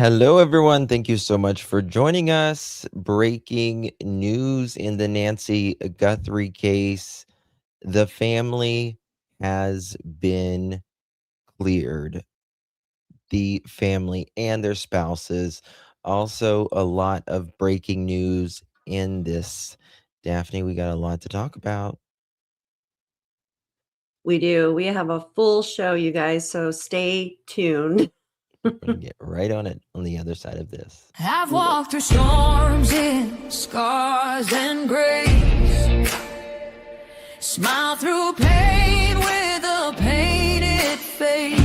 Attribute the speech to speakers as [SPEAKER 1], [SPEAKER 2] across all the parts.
[SPEAKER 1] Hello, everyone. Thank you so much for joining us. Breaking news in the Nancy Guthrie case. The family has been cleared. The family and their spouses. Also, a lot of breaking news in this. Daphne, we got a lot to talk about.
[SPEAKER 2] We do. We have a full show, you guys, so stay tuned.
[SPEAKER 1] We're going to get right on it on the other side of this.
[SPEAKER 3] I've walked through storms in scars and grace. Smile through pain with a painted face.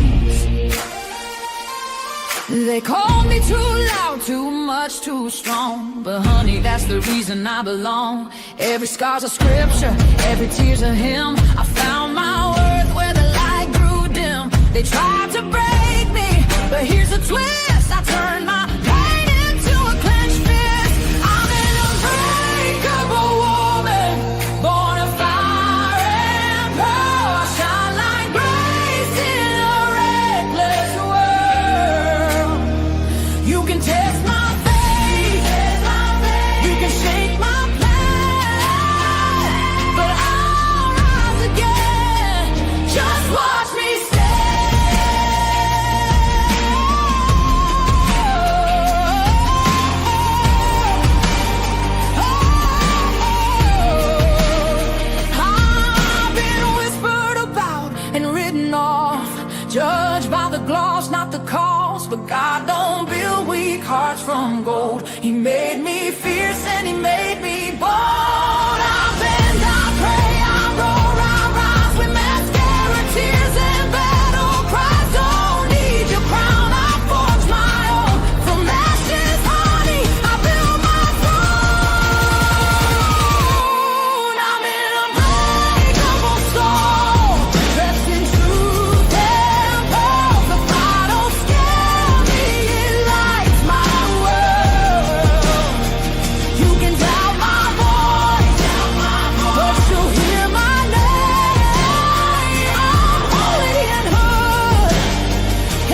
[SPEAKER 3] They called me too loud, too much, too strong. But honey, that's the reason I belong. Every scar's a scripture, every tear's a hymn. I found my worth where the light grew dim. They tried to break me, but here's a twist. I turned my pain into a clenched fist. I'm an unbreakable woman, born of fire and pearl. I shine like grace in a reckless world. You can test my faith, you can shake my plan, but I'll rise again. Just watch me judged by the gloss, not the cost. But God don't build weak hearts from gold. He made me fierce and he made me bold. I bend, I pray, I roar, I rise with mascara, tears and battle cries. Don't need your crown, I forge my own. From ashes, honey, I build my throne. I'm an unbreakable soul, dressed in truth and pearls. The fire don't scare me, it lights my world. You can doubt my voice, but you'll hear my name. I'm holy and hood,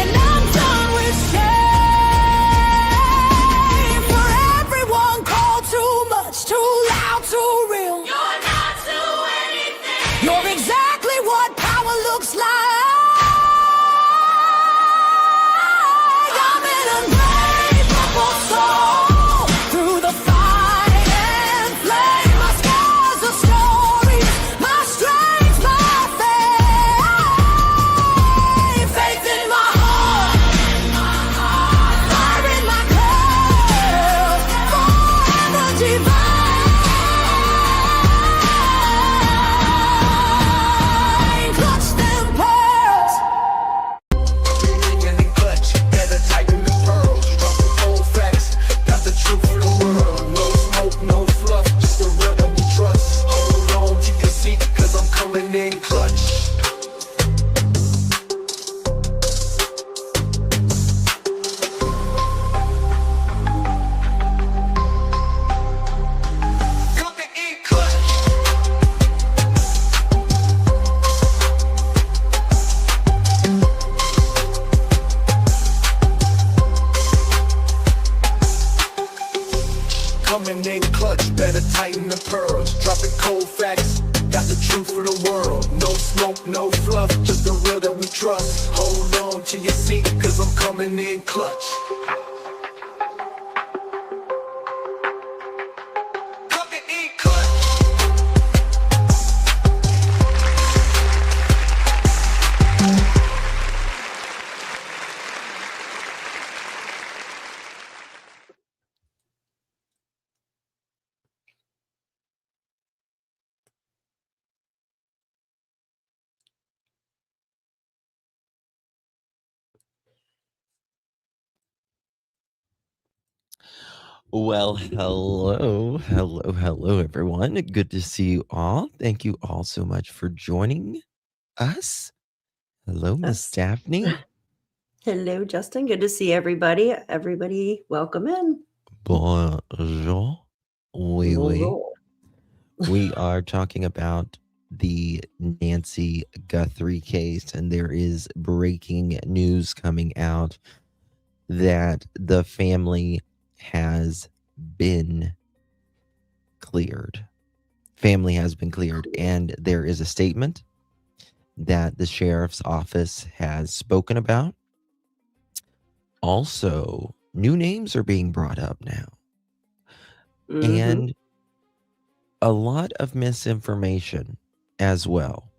[SPEAKER 3] and I'm done with shame. For everyone called too much, too loud, too real. You're not to anything. You're exactly what power looks like. I'm an unbreakable soul, through the fight and flame. My scars are stories, my strength, my faith. Faith in my heart, fire in my curls, forever divine. Clutch them pearls.
[SPEAKER 4] In the clutch, better tighten the pearls. Drop the cold facts, got the truth for the world. No smoke, no fluff, just the real that we trust. Hold on to your seat, cause I'm coming in clutch. Coming in clutch. Coming in clutch, better tighten the pearls. Dropping cold facts, got the truth for the world. No smoke, no fluff, just the real that we trust. Hold on to your seat, cause I'm coming in clutch. Coming in clutch.
[SPEAKER 1] Well, hello, everyone. Good to see you all. Thank you all so much for joining us. Hello, Miss
[SPEAKER 2] Us.
[SPEAKER 1] Daphne.
[SPEAKER 2] Hello, Justin. Good to see everybody. Everybody, welcome in.
[SPEAKER 1] Bonjour. Oui, oui.
[SPEAKER 2] Bonjour.
[SPEAKER 1] We are talking about the Nancy Guthrie case, and there is breaking news coming out. that the family has been cleared. Family has been cleared, and there is a statement that the sheriff's office has spoken about. Also, new names are being brought up now, and a lot of misinformation as well.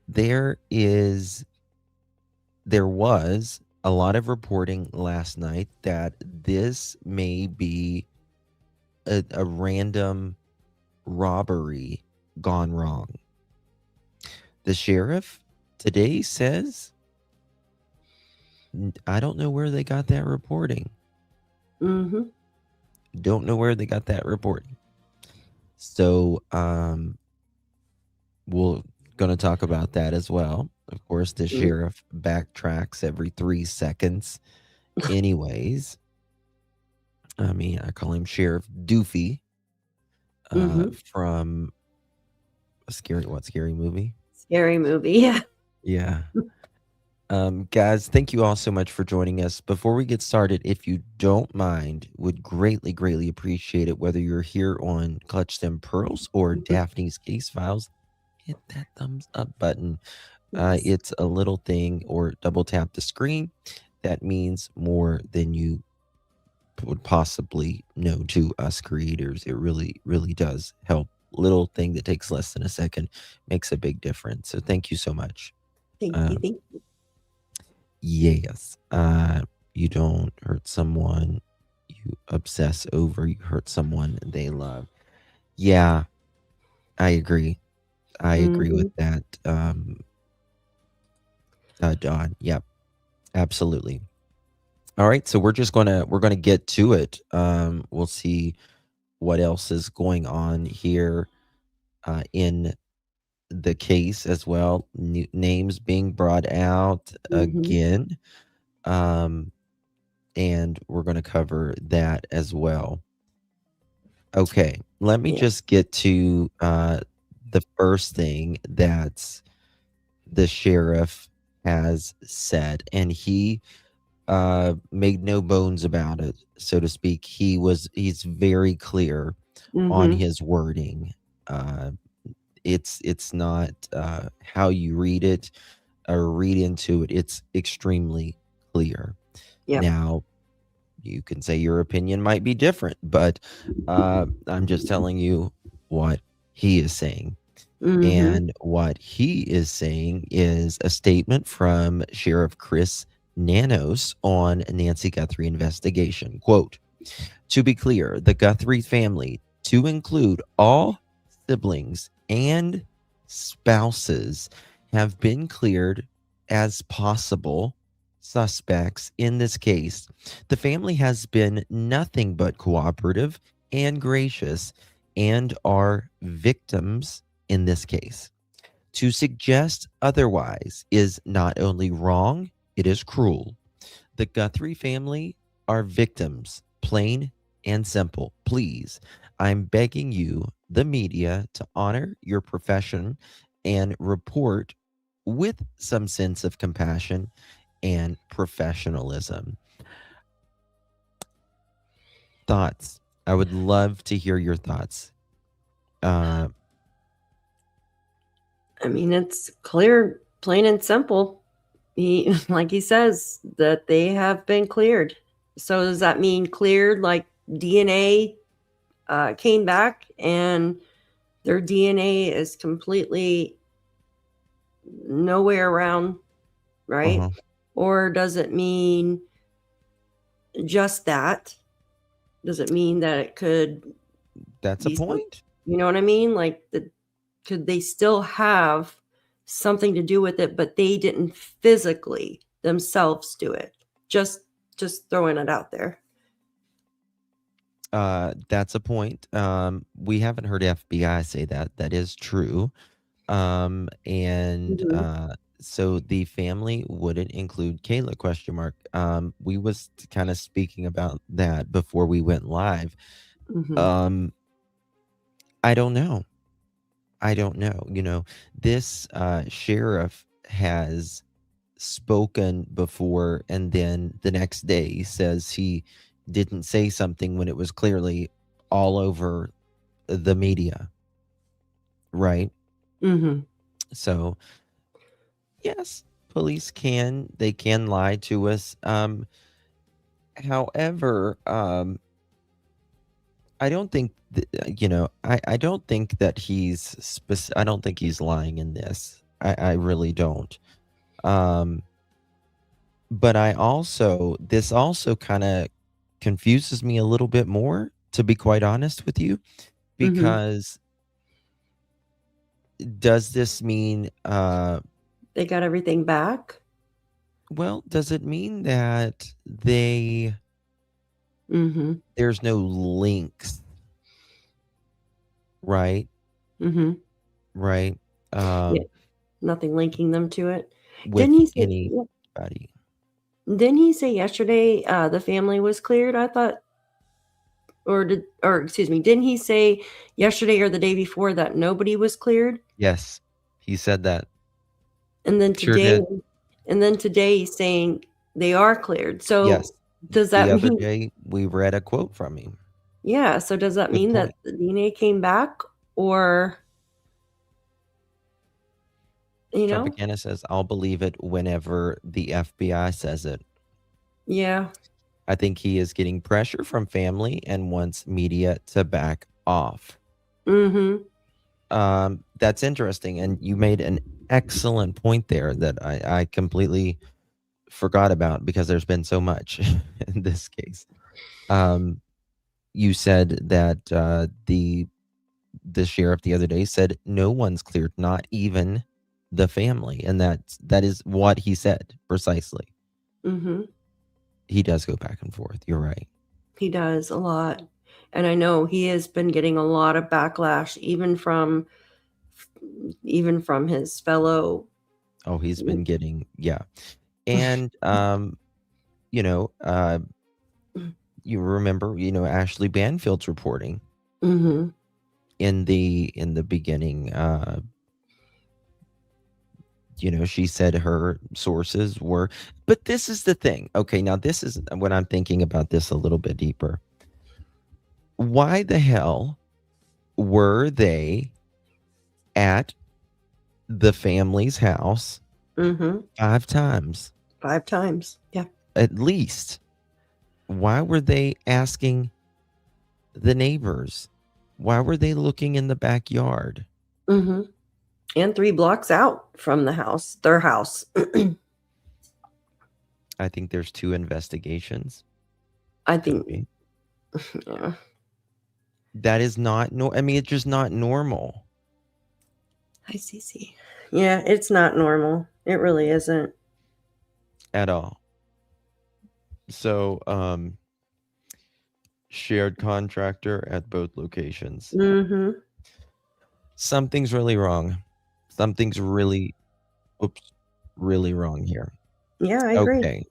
[SPEAKER 1] There was a lot of reporting last night that this may be a random robbery gone wrong. The sheriff today says, I don't know where they got that reporting. Don't know where they got that reporting. So, we're going to talk about that as well. Of course, the sheriff backtracks every 3 seconds. Anyways, I mean, I call him Sheriff Doofy from Scary movie?
[SPEAKER 2] Scary movie, yeah.
[SPEAKER 1] Yeah. Guys, thank you all so much for joining us. Before we get started, if you don't mind, would greatly, greatly appreciate it, whether you're here on Clutch Them Pearls or Daphne's Case Files, hit that thumbs up button. It's a little thing, or double tap the screen. That means more than you would possibly know to us creators. It really, really does help. Little thing that takes less than a second makes a big difference. So thank you so much.
[SPEAKER 2] Thank you.
[SPEAKER 1] Yes. You don't hurt someone you obsess over, you hurt someone they love. Yeah, I agree. I agree with that. Don. Yep. Absolutely. All right, so we're gonna get to it. We'll see what else is going on here in the case as well. Names being brought out again, and we're going to cover that as well. Okay, let me just get to the first thing that the sheriff has said, and he made no bones about it, so to speak. He's very clear on his wording. It's not how you read it or read into it. It's extremely clear. Now, you can say your opinion might be different, but I'm just telling you what he is saying. And what he is saying is a statement from Sheriff Chris Nanos on Nancy Guthrie investigation. Quote, "To be clear, the Guthrie family, to include all siblings and spouses, have been cleared as possible suspects in this case. The family has been nothing but cooperative and gracious and are victims in this case. To suggest otherwise is not only wrong, it is cruel. The Guthrie family are victims, plain and simple. Please, I'm begging you, the media, to honor your profession and report with some sense of compassion and professionalism." Thoughts? I would love to hear your thoughts.
[SPEAKER 2] I mean, it's clear, plain and simple. Like he says, that they have been cleared. So does that mean cleared like DNA came back and their DNA is completely nowhere around, right? Or does it mean just that? Does it mean that it could...
[SPEAKER 1] That's a point.
[SPEAKER 2] You know what I mean? Like, could they still have something to do with it, but they didn't physically themselves do it? Just throwing it out there.
[SPEAKER 1] That's a point. We haven't heard FBI say that. That is true. So the family wouldn't include Kayla, question mark. We was kind of speaking about that before we went live. I don't know. You know, this sheriff has spoken before, and then the next day says he didn't say something when it was clearly all over the media, right?
[SPEAKER 2] Mm-hmm.
[SPEAKER 1] So yes, police can lie to us. However, I don't think I don't think that I don't think he's lying in this. I really don't. But this also kind of confuses me a little bit more, to be quite honest with you,
[SPEAKER 2] Mm-hmm.
[SPEAKER 1] because does this mean
[SPEAKER 2] They got everything back.
[SPEAKER 1] well, does it mean that
[SPEAKER 2] Mm-hmm.
[SPEAKER 1] there's no links, right?
[SPEAKER 2] Mm-hmm.
[SPEAKER 1] Right?
[SPEAKER 2] Yeah.
[SPEAKER 1] Um
[SPEAKER 2] Nothing linking them to it. Didn't
[SPEAKER 1] with
[SPEAKER 2] he say? Yeah,
[SPEAKER 1] anybody.
[SPEAKER 2] didn't he say yesterday the family was cleared? I thought, or excuse me, didn't he say yesterday or the day before that nobody was cleared?
[SPEAKER 1] Yes. He said that.
[SPEAKER 2] And then
[SPEAKER 1] Sure
[SPEAKER 2] today,
[SPEAKER 1] did.
[SPEAKER 2] he's saying they are cleared.
[SPEAKER 1] Yes.
[SPEAKER 2] So does
[SPEAKER 1] The
[SPEAKER 2] that
[SPEAKER 1] other
[SPEAKER 2] mean?
[SPEAKER 1] day we read a quote from him.
[SPEAKER 2] Yeah. So does that
[SPEAKER 1] Good
[SPEAKER 2] mean that
[SPEAKER 1] point.
[SPEAKER 2] the DNA came back, or you know?
[SPEAKER 1] Tropicana says, I'll believe it whenever the FBI says it.
[SPEAKER 2] Yeah.
[SPEAKER 1] I think he is getting pressure from family and wants media to back off.
[SPEAKER 2] Mm-hmm.
[SPEAKER 1] That's interesting. And you made an excellent point there that I completely forgot about, because there's been so much in this case. You said that the sheriff the other day said no one's cleared, not even the family, and that is what he said precisely.
[SPEAKER 2] Mm-hmm.
[SPEAKER 1] He does go back and forth. You're right.
[SPEAKER 2] He does a lot. And I know he has been getting a lot of backlash, even from his fellow.
[SPEAKER 1] Oh, he's been getting, yeah. And you know, you remember, Ashley Banfield's reporting
[SPEAKER 2] Mm-hmm.
[SPEAKER 1] in the beginning. She said her sources were, but this is the thing. Okay, now this is when I'm thinking about this a little bit deeper. Why the hell were they at the family's house
[SPEAKER 2] Mm-hmm.
[SPEAKER 1] 5 times
[SPEAKER 2] 5 times. Yeah.
[SPEAKER 1] at least? Why were they asking the neighbors? Why were they looking in the backyard?
[SPEAKER 2] Mm-hmm. And 3 blocks out from their house.
[SPEAKER 1] I think there's 2 investigations.
[SPEAKER 2] I
[SPEAKER 1] Could
[SPEAKER 2] think,
[SPEAKER 1] be.
[SPEAKER 2] yeah.
[SPEAKER 1] That is not I mean, it's just not normal.
[SPEAKER 2] Hi, Cece. Yeah, it's not normal. It really isn't.
[SPEAKER 1] At all. So, shared contractor at both locations.
[SPEAKER 2] Mm-hmm.
[SPEAKER 1] Something's really wrong. Something's really wrong here.
[SPEAKER 2] Yeah, I agree.
[SPEAKER 1] Okay.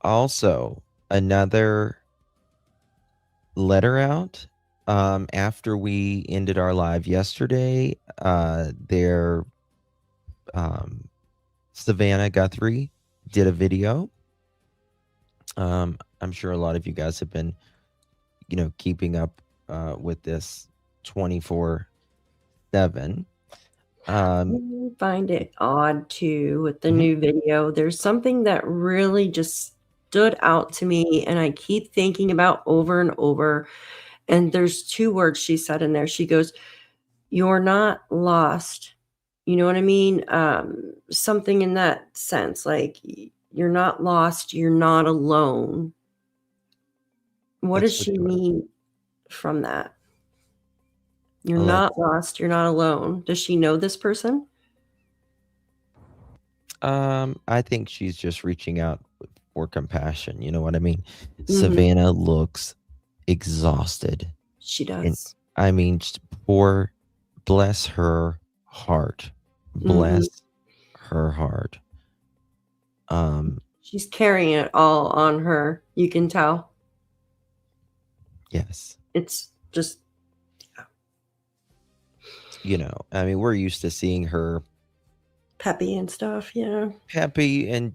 [SPEAKER 1] Also, another letter out. After we ended our live yesterday, Savannah Guthrie did a video. I'm sure a lot of you guys have been, keeping up with this 24/7.
[SPEAKER 2] I find it odd too with the new video. There's something that really just stood out to me, and I keep thinking about over and over. And there's 2 words she said in there. She goes, "You're not lost." You know what I mean? Something in that sense, like you're not lost, you're not alone. What does
[SPEAKER 1] Let's look
[SPEAKER 2] she
[SPEAKER 1] to it.
[SPEAKER 2] mean from that? You're
[SPEAKER 1] Let's
[SPEAKER 2] not lost, you're not alone. Does she know this person?
[SPEAKER 1] I think she's just reaching out for compassion. You know what I mean?
[SPEAKER 2] Mhm.
[SPEAKER 1] Savannah looks exhausted.
[SPEAKER 2] She
[SPEAKER 1] And
[SPEAKER 2] does.
[SPEAKER 1] I mean, just bless her heart. Bless her heart.
[SPEAKER 2] She's carrying it all on her. You can tell.
[SPEAKER 1] Yes.
[SPEAKER 2] It's just,
[SPEAKER 1] I mean, we're used to seeing her
[SPEAKER 2] Peppy and stuff. Yeah.
[SPEAKER 1] peppy and,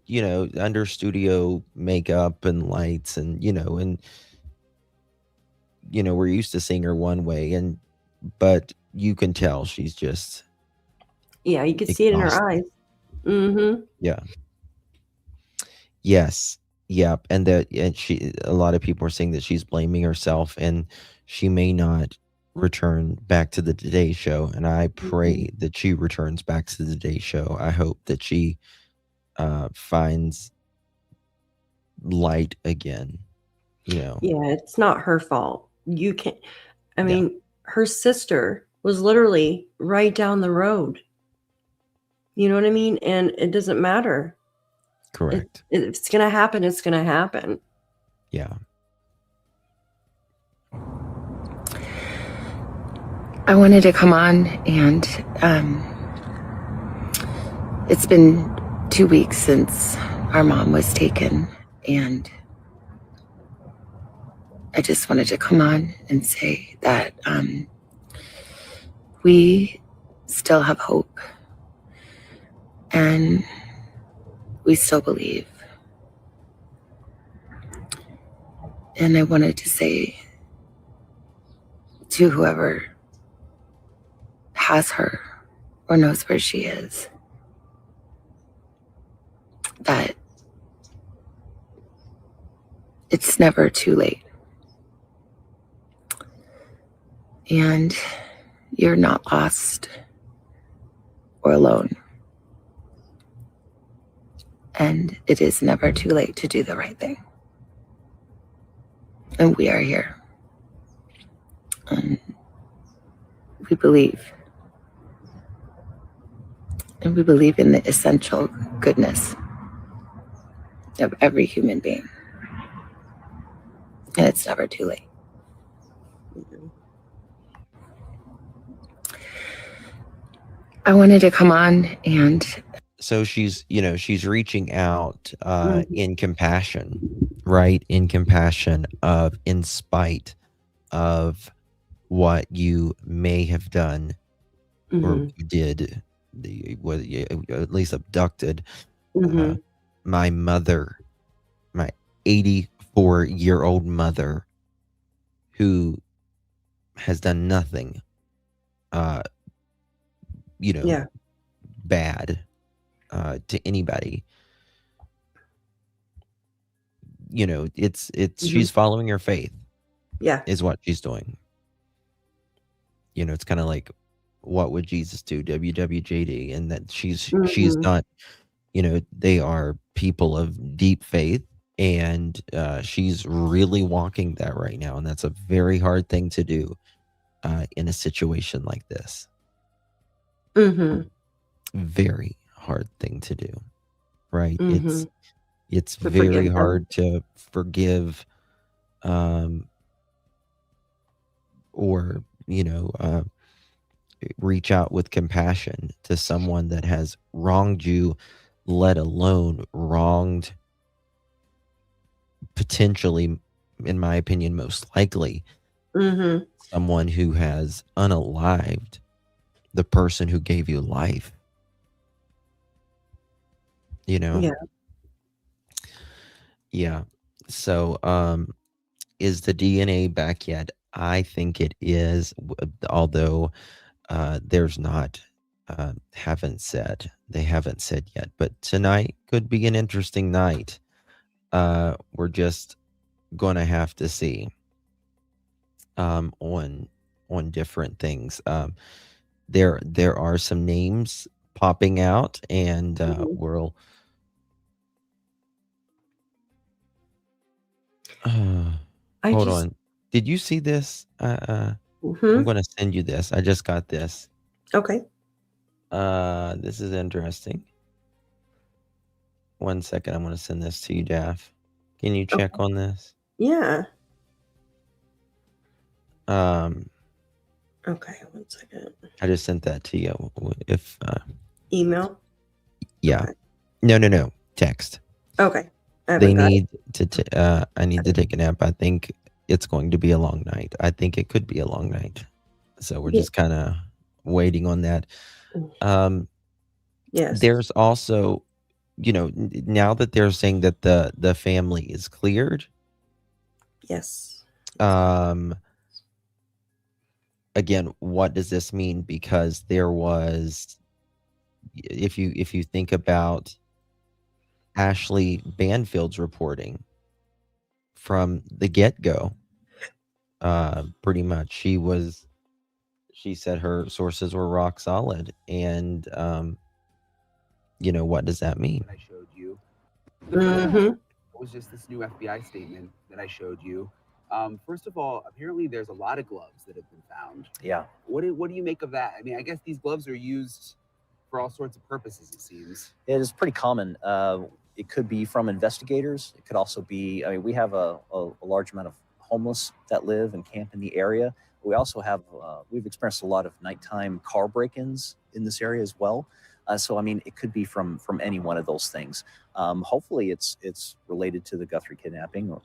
[SPEAKER 1] under studio makeup and lights and, we're used to seeing her one way but you can tell she's just
[SPEAKER 2] Yeah, you could see it in her
[SPEAKER 1] exhausted.
[SPEAKER 2] eyes. Mm-hmm.
[SPEAKER 1] Yeah. Yes. Yep. And a lot of people are saying that she's blaming herself and she may not return back to the Today Show. And I pray that she returns back to the Today Show. I hope that she finds light again.
[SPEAKER 2] Yeah, it's not her fault. You can't. I
[SPEAKER 1] Yeah.
[SPEAKER 2] mean, her sister was literally right down the road. You know what I mean? And it doesn't matter.
[SPEAKER 1] Correct.
[SPEAKER 2] If it's going to happen, it's going to happen.
[SPEAKER 1] Yeah.
[SPEAKER 5] I wanted to come on, and it's been 2 weeks since our mom was taken, and I just wanted to come on and say that we still have hope, and we still believe. And I wanted to say to whoever has her or knows where she is that it's never too late. And you're not lost or alone. And it is never too late to do the right thing. And we are here. And we believe. And we believe in the essential goodness of every human being. And it's never too late. I wanted to come on and...
[SPEAKER 1] So she's reaching out in compassion, right? In compassion in spite of what you may have done or did, at least abducted my mother, my 84-year-old mother, who has done nothing, bad to anybody. She's following her faith.
[SPEAKER 2] Yeah.
[SPEAKER 1] Is what she's doing. It's kind of like, what would Jesus do? WWJD. And that she's not, they are people of deep faith, and she's really walking that right now. And that's a very hard thing to do in a situation like this. Very hard thing to do, right? It's very hard to forgive or reach out with compassion to someone that has wronged you, let alone wronged, potentially, in my opinion, most likely someone who has unalived the person who gave you life. Yeah. So is the DNA back yet? I think it is, although there's not, they haven't said yet, but tonight could be an interesting night. We're just going to have to see on different things. There are some names popping out, and we'll hold on. Did you see this? I'm going to send you this. I just got this.
[SPEAKER 2] Okay.
[SPEAKER 1] This is interesting. 1 second. I'm going to send this to you, Daff. Can you check on this?
[SPEAKER 2] Yeah. Okay, 1 second.
[SPEAKER 1] I just sent that to you. If
[SPEAKER 2] email?
[SPEAKER 1] Yeah. Okay. No. Text.
[SPEAKER 2] Okay.
[SPEAKER 1] They need to I need to take a nap. I think it's going to be a long night. I think it could be a long night. So we're just kind of waiting on that.
[SPEAKER 2] Yes.
[SPEAKER 1] There's also, now that they're saying that the family is cleared,
[SPEAKER 2] Yes.
[SPEAKER 1] um, again, what does this mean? Because there was, if you think about Ashley Banfield's reporting from the get-go, pretty much she said her sources were rock solid, and what does that mean?
[SPEAKER 6] I showed you.
[SPEAKER 2] Mm-hmm.
[SPEAKER 6] It was just this new FBI statement that I showed you. First of all, apparently there's a lot of gloves that have been found.
[SPEAKER 7] Yeah.
[SPEAKER 6] What do you make of that? I mean, I guess these gloves are used for all sorts of purposes, it seems.
[SPEAKER 7] It is pretty common. It could be from investigators. It could also be, I mean, we have a large amount of homeless that live and camp in the area. We also have, we've experienced a lot of nighttime car break-ins in this area as well. So, I mean, it could be from any one of those things. Hopefully it's related to the Guthrie kidnapping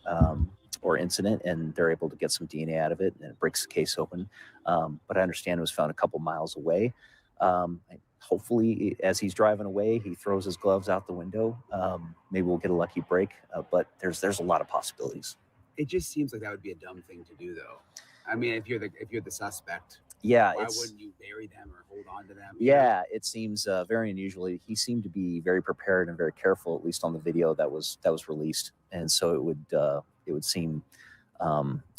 [SPEAKER 7] or incident, and they're able to get some DNA out of it, and it breaks the case open. But I understand it was found a couple miles away. Hopefully, as he's driving away, he throws his gloves out the window. Maybe we'll get a lucky break, but there's a lot of possibilities.
[SPEAKER 6] It just seems like that would be a dumb thing to do, though. I mean, if you're the suspect,
[SPEAKER 7] yeah,
[SPEAKER 6] why wouldn't you bury them or hold on to them?
[SPEAKER 7] Yeah, it seems very unusual. He seemed to be very prepared and very careful, at least on the video that was released, and so it would seem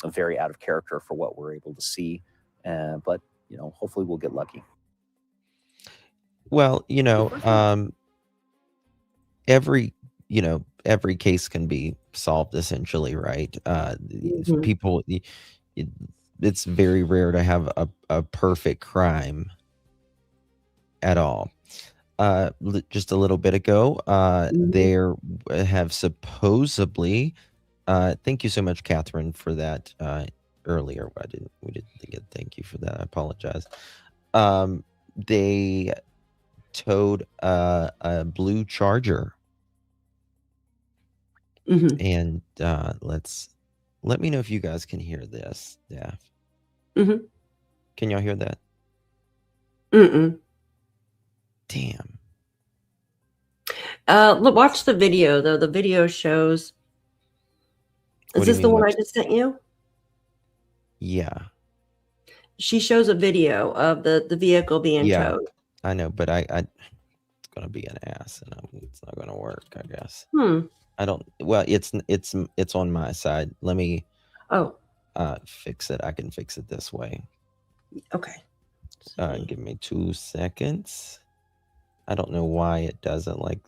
[SPEAKER 7] very out of character for what we're able to see. But hopefully we'll get lucky.
[SPEAKER 1] Well, every case can be solved essentially, right?
[SPEAKER 2] Mhm.
[SPEAKER 1] People, it's very rare to have a perfect crime at all. Just a little bit ago,
[SPEAKER 2] Mhm.
[SPEAKER 1] there have supposedly, thank you so much, Catherine, for that earlier. We didn't think it. Thank you for that. I apologize. They towed a blue Charger,
[SPEAKER 2] Mhm.
[SPEAKER 1] and let me know if you guys can hear this, Daph.
[SPEAKER 2] Mhm.
[SPEAKER 1] Can y'all hear that?
[SPEAKER 2] Mm-mm.
[SPEAKER 1] Damn.
[SPEAKER 2] Watch the video though. The video shows.
[SPEAKER 1] What
[SPEAKER 2] Is
[SPEAKER 1] do you
[SPEAKER 2] this the
[SPEAKER 1] mean,
[SPEAKER 2] one I
[SPEAKER 1] watch-
[SPEAKER 2] just sent you?
[SPEAKER 1] Yeah,
[SPEAKER 2] She shows a video of the vehicle being
[SPEAKER 1] yeah,
[SPEAKER 2] towed.
[SPEAKER 1] I know, but it's gonna be an ass, and it's not gonna work, I guess. I don't. Well, it's on my side. Let me
[SPEAKER 2] Oh,
[SPEAKER 1] fix it. I can fix it this way.
[SPEAKER 2] okay.
[SPEAKER 1] Give me 2 seconds. I don't know why it doesn't like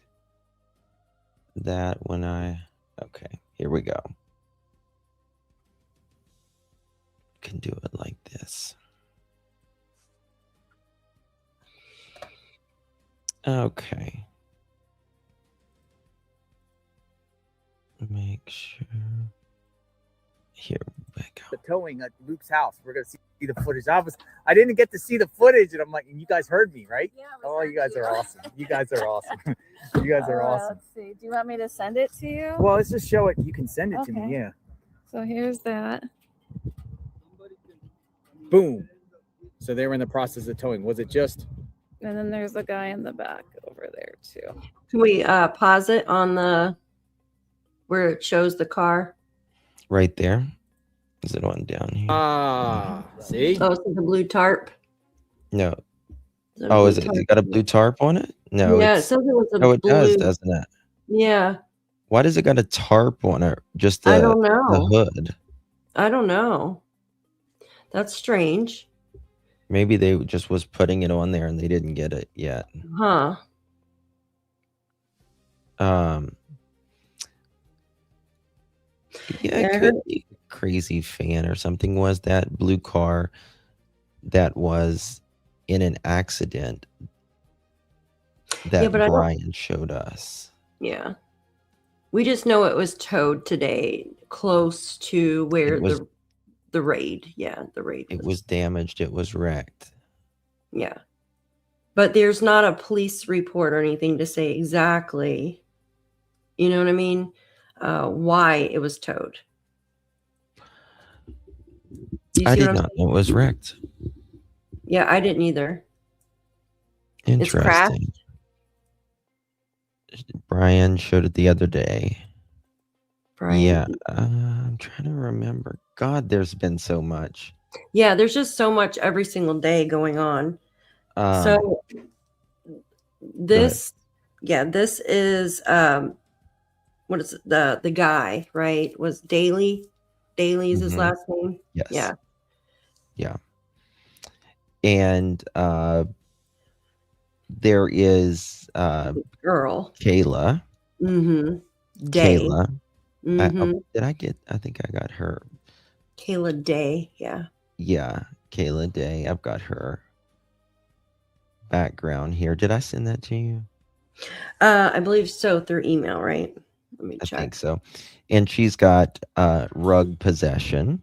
[SPEAKER 1] that when okay, here we go. Can do it like this. Okay. Make sure. Here we go.
[SPEAKER 8] The towing at Luke's house. We're gonna see the footage. I didn't get to see the footage, and I'm like, and you guys heard me, right?
[SPEAKER 9] Yeah.
[SPEAKER 8] Oh, you guys are awesome. You guys are awesome. You guys are awesome.
[SPEAKER 9] Let's see. Do you want me to send it to you?
[SPEAKER 8] Well, let's just show it. You can send it to
[SPEAKER 9] Okay.
[SPEAKER 8] me. Yeah.
[SPEAKER 9] So here's that.
[SPEAKER 8] Boom. So they were in the process of towing. Was it just?
[SPEAKER 9] And then there's the guy in the back over there too.
[SPEAKER 2] Can we pause it on the where it shows the car?
[SPEAKER 1] Right there. Is it on down here?
[SPEAKER 8] See?
[SPEAKER 2] Oh, it's the blue tarp.
[SPEAKER 1] No.
[SPEAKER 2] The
[SPEAKER 1] Oh,
[SPEAKER 2] blue
[SPEAKER 1] is it got a blue tarp on it? No.
[SPEAKER 2] Yeah, it
[SPEAKER 1] it's,
[SPEAKER 2] says it was a
[SPEAKER 1] oh, it
[SPEAKER 2] blue.
[SPEAKER 1] does, doesn't it?
[SPEAKER 2] Yeah,
[SPEAKER 1] Why does it got a tarp on it? Just
[SPEAKER 2] I
[SPEAKER 1] the
[SPEAKER 2] don't know.
[SPEAKER 1] hood.
[SPEAKER 2] I don't know. That's strange.
[SPEAKER 1] Maybe they just was putting it on there and they didn't get it yet.
[SPEAKER 2] Huh.
[SPEAKER 1] Yeah,
[SPEAKER 2] Yeah, I
[SPEAKER 1] it
[SPEAKER 2] heard-
[SPEAKER 1] could be a crazy fan or something. Was that blue car that was in an accident that
[SPEAKER 2] but I don't-
[SPEAKER 1] Brian showed us?
[SPEAKER 2] Yeah. We just know it was towed today, close to where
[SPEAKER 1] It was-
[SPEAKER 2] the raid. Yeah, the raid.
[SPEAKER 1] It was damaged. It was wrecked.
[SPEAKER 2] Yeah. But there's not a police report or anything to say exactly, you know what I mean? Why it was towed. Do you
[SPEAKER 1] I
[SPEAKER 2] see
[SPEAKER 1] did
[SPEAKER 2] what I'm
[SPEAKER 1] not know it was wrecked.
[SPEAKER 2] Yeah, I didn't either. It's crashed?
[SPEAKER 1] Interesting. Brian showed it the other day.
[SPEAKER 2] Brian.
[SPEAKER 1] Yeah, I'm trying to remember. God, there's been so much.
[SPEAKER 2] Yeah, there's just so much every single day going on. So this is what is it? The guy, right? Was Daly. Daly is his last name.
[SPEAKER 1] Yes.
[SPEAKER 2] Yeah.
[SPEAKER 1] Yeah. And there is
[SPEAKER 2] Girl.
[SPEAKER 1] Kayla.
[SPEAKER 2] Day.
[SPEAKER 1] Kayla. I think I got her.
[SPEAKER 2] Kayla Day. Yeah.
[SPEAKER 1] Yeah, Kayla Day. I've got her background here. Did I send that to you?
[SPEAKER 2] I believe so, through email, right? Let me check.
[SPEAKER 1] I think so. And she's got rug possession.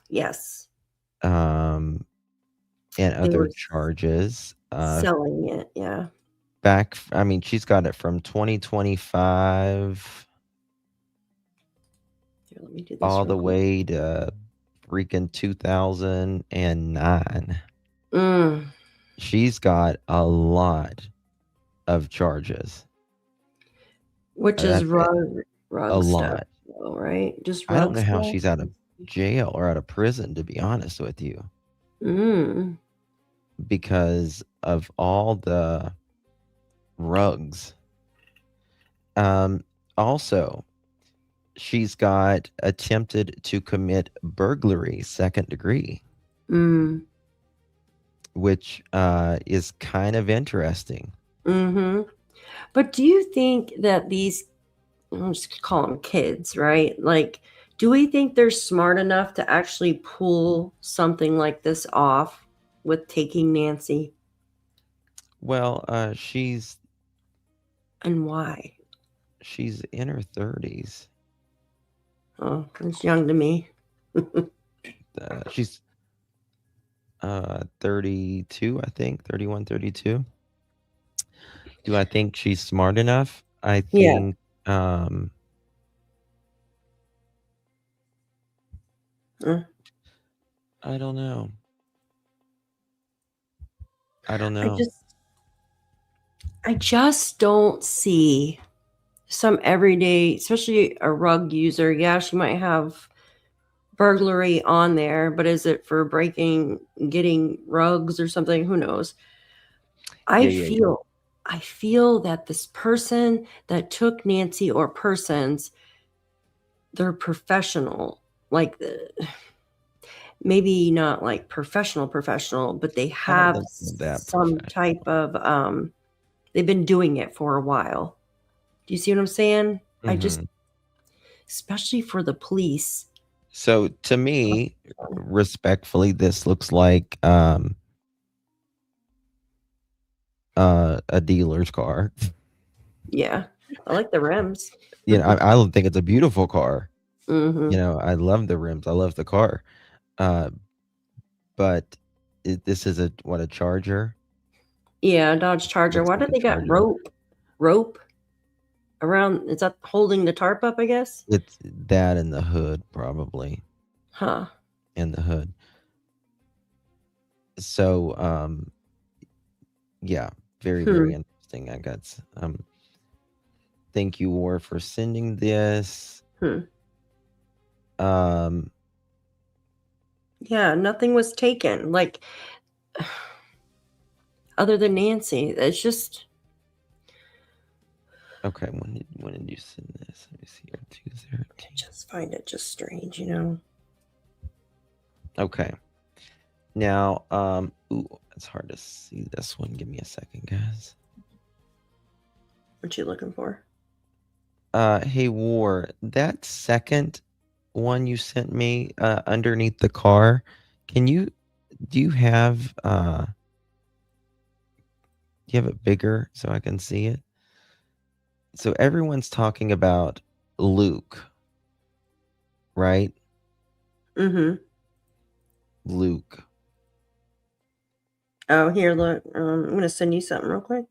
[SPEAKER 2] Yes.
[SPEAKER 1] And other charges.
[SPEAKER 2] Selling it, yeah.
[SPEAKER 1] She's got it from 2025
[SPEAKER 2] Here, let me do this
[SPEAKER 1] all the
[SPEAKER 2] real quick.
[SPEAKER 1] way to freaking 2009. She's got a lot of charges.
[SPEAKER 2] Which is rug
[SPEAKER 1] a
[SPEAKER 2] stuff,
[SPEAKER 1] lot.
[SPEAKER 2] though, right? Just rug
[SPEAKER 1] I don't know how
[SPEAKER 2] stuff?
[SPEAKER 1] she's out of jail or out of prison, to be honest with you. Because of all the rugs. Also, she's got attempted to commit burglary, 2nd degree. Which is kind of interesting.
[SPEAKER 2] But do you think that these, I'll just call them kids, right? Like, do we think they're smart enough to actually pull something like this off with taking Nancy?
[SPEAKER 1] Well, she's...
[SPEAKER 2] And why?
[SPEAKER 1] She's in her 30s.
[SPEAKER 2] Oh, that's young to me.
[SPEAKER 1] She's 32, I think. 31, 32. Do I think she's smart enough? I think... I don't know.
[SPEAKER 2] I just don't see some everyday, especially a rug user. Yeah, she might have burglary on there, but is it for getting rugs or something? Who knows? I feel that this person that took Nancy, or persons, they're professional. Like, maybe not like professional, but they have some type of they've been doing it for a while. Do you see what I'm saying? I just, especially for the police.
[SPEAKER 1] So to me, respectfully, this looks like a dealer's car.
[SPEAKER 2] Yeah, I like the rims.
[SPEAKER 1] I don't think it's a beautiful car. I love the rims. I love the car. But this is a Charger?
[SPEAKER 2] Yeah, Dodge Charger. Why did they got rope around? Is that holding the tarp up, I guess?
[SPEAKER 1] It's that in the hood, probably.
[SPEAKER 2] Huh.
[SPEAKER 1] In the hood. So, yeah, very, very interesting. I got, thank you, War, for sending this.
[SPEAKER 2] Yeah, nothing was taken. Like, other than Nancy, it's just.
[SPEAKER 1] Okay, when did you send this? Let me see here. 213.
[SPEAKER 2] I just find it just strange,
[SPEAKER 1] Okay. Now, it's hard to see this one. Give me a second, guys.
[SPEAKER 2] What you looking for?
[SPEAKER 1] Hey, War, that second one you sent me underneath the car, do you have it bigger so I can see it? So everyone's talking about Luke, right? Luke.
[SPEAKER 2] Oh, here, look. I'm going to send you something real quick.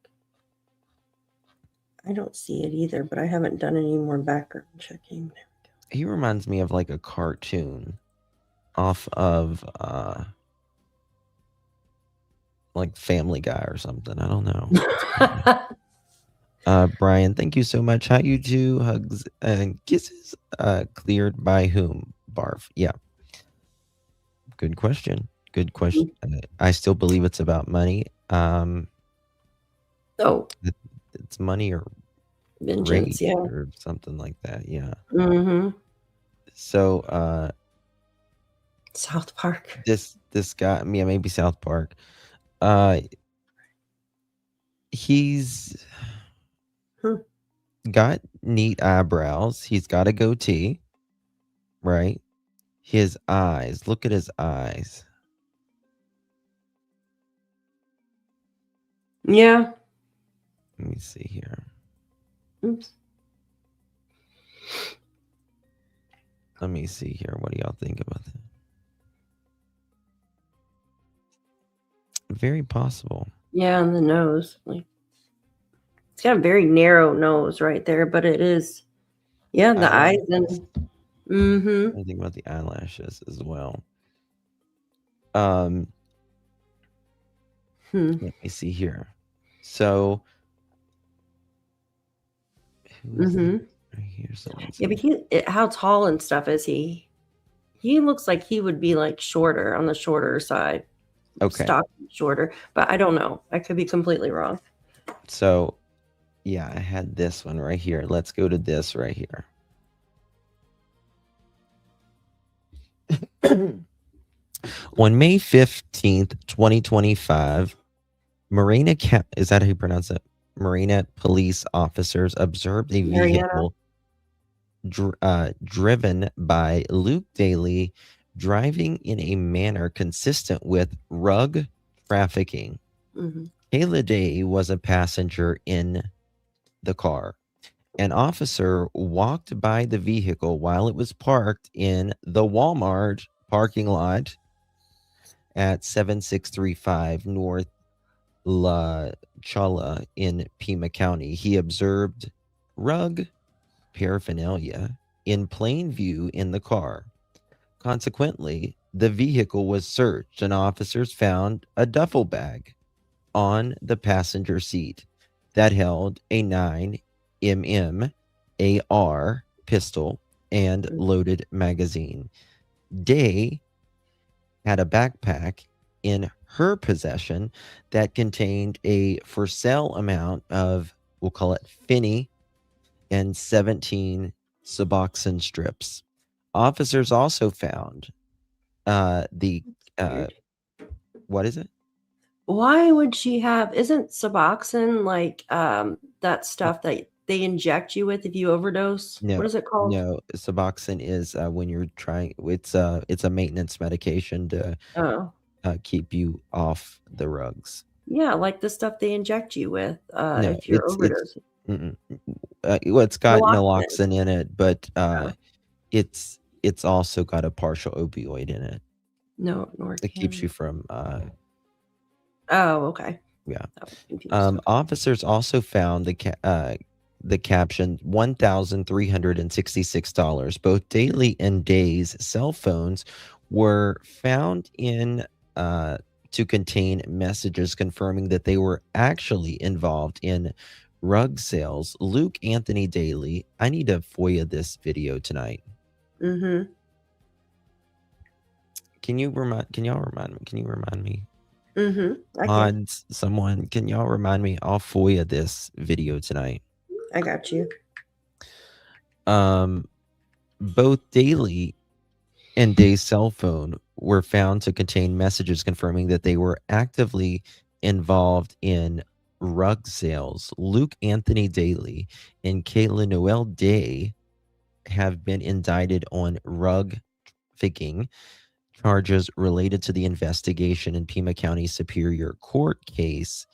[SPEAKER 2] I don't see it either, but I haven't done any more background checking. There we go.
[SPEAKER 1] He reminds me of like a cartoon off of like Family Guy or something. I don't know. Brian, thank you so much. How you do? Hugs and kisses. Cleared by whom? Barf. Yeah. Good question. Good question. I still believe it's about money.
[SPEAKER 2] Oh,
[SPEAKER 1] It's money or
[SPEAKER 2] vengeance.
[SPEAKER 1] rage
[SPEAKER 2] Yeah.
[SPEAKER 1] or something like that. Yeah.
[SPEAKER 2] Mm-hmm.
[SPEAKER 1] So
[SPEAKER 2] South Park.
[SPEAKER 1] this guy, yeah, maybe South Park. He's got neat eyebrows. He's got a goatee, right? His eyes. Look at his eyes.
[SPEAKER 2] Yeah.
[SPEAKER 1] Let me see here.
[SPEAKER 2] Oops.
[SPEAKER 1] Let me see here. What do y'all think about that? Very possible.
[SPEAKER 2] Yeah, and the nose. Like, it's got a very narrow nose right there, but it is. Yeah, the eyes and. Mm-hmm.
[SPEAKER 1] I think about the eyelashes as well. Let me see here. So,
[SPEAKER 2] Mm-hmm.
[SPEAKER 1] right here,
[SPEAKER 2] Yeah, but how tall and stuff is he? He looks like he would be like shorter, on the shorter side.
[SPEAKER 1] Okay.
[SPEAKER 2] Stocky, shorter, but I don't know. I could be completely wrong.
[SPEAKER 1] So, yeah, I had this one right here. Let's go to this right here. On May 15th, 2025, Marina is that how you pronounce it? Marina police officers observed a vehicle driven by Luke Daly driving in a manner consistent with rug trafficking. Kayla Day was a passenger in the car. An officer walked by the vehicle while it was parked in the Walmart parking lot at 7635 North La Cholla in Pima County. He observed rug paraphernalia in plain view in the car. Consequently, the vehicle was searched and officers found a duffel bag on the passenger seat that held a 9mm AR pistol and loaded magazine. Day had a backpack in her possession that contained a for sale amount of, we'll call it Finny, and 17 Suboxone strips. Officers also found what is it?
[SPEAKER 2] Why would she have? Isn't Suboxone like that stuff that they inject you with if you overdose?
[SPEAKER 1] No,
[SPEAKER 2] What is it called?
[SPEAKER 1] No, Suboxone is when you're trying. It's a maintenance medication to keep you off the rugs.
[SPEAKER 2] Yeah, like the stuff they inject you with if you're overdosing.
[SPEAKER 1] Well, it's got
[SPEAKER 2] Naloxone.
[SPEAKER 1] naloxone in it, but it's also got a partial opioid in it.
[SPEAKER 2] No,
[SPEAKER 1] It keeps you from.
[SPEAKER 2] Oh, okay.
[SPEAKER 1] Yeah. Officers also found the caption $1,366. Both Daly and Day's cell phones were found in to contain messages confirming that they were actually involved in rug sales. Luke Anthony Daly, I need to FOIA this video tonight.
[SPEAKER 2] Mm-hmm.
[SPEAKER 1] Can y'all remind me?
[SPEAKER 2] Mm-hmm.
[SPEAKER 1] Someone, can y'all remind me? I'll FOIA this video tonight.
[SPEAKER 2] I got you.
[SPEAKER 1] Both Daly and Day's cell phone were found to contain messages confirming that they were actively involved in rug sales. Luke Anthony Daly and Kayla Noel Day have been indicted on rug trafficking charges related to the investigation in Pima County Superior Court case,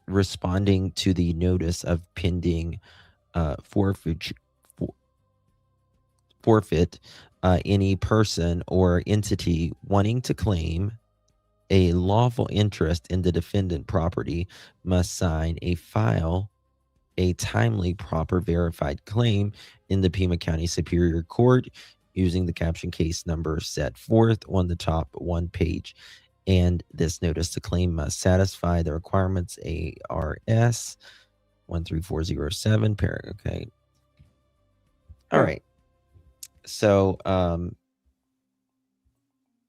[SPEAKER 1] responding to the notice of pending forfeit. Any person or entity wanting to claim a lawful interest in the defendant property must sign file a timely, proper, verified claim in the Pima County Superior Court using the caption case number set forth on the top one page And this notice to claim must satisfy the requirements ARS 13407. Okay. All right. So,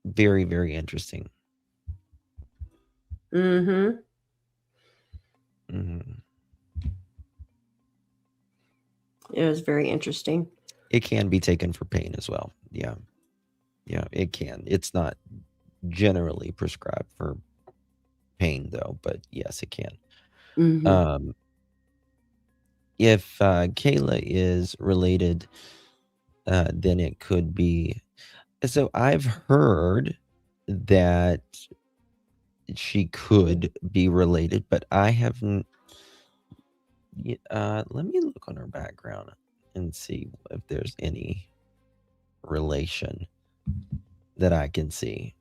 [SPEAKER 1] very, very interesting.
[SPEAKER 2] Mm-hmm.
[SPEAKER 1] Mm-hmm.
[SPEAKER 2] It was very interesting.
[SPEAKER 1] It can be taken for pain as well. Yeah. Yeah, it can. It's not generally prescribed for pain, though, but yes, it can.
[SPEAKER 2] Mm-hmm.
[SPEAKER 1] If Kayla is related, then it could be. So I've heard that she could be related, but I haven't. Let me look on her background and see if there's any relation that I can see.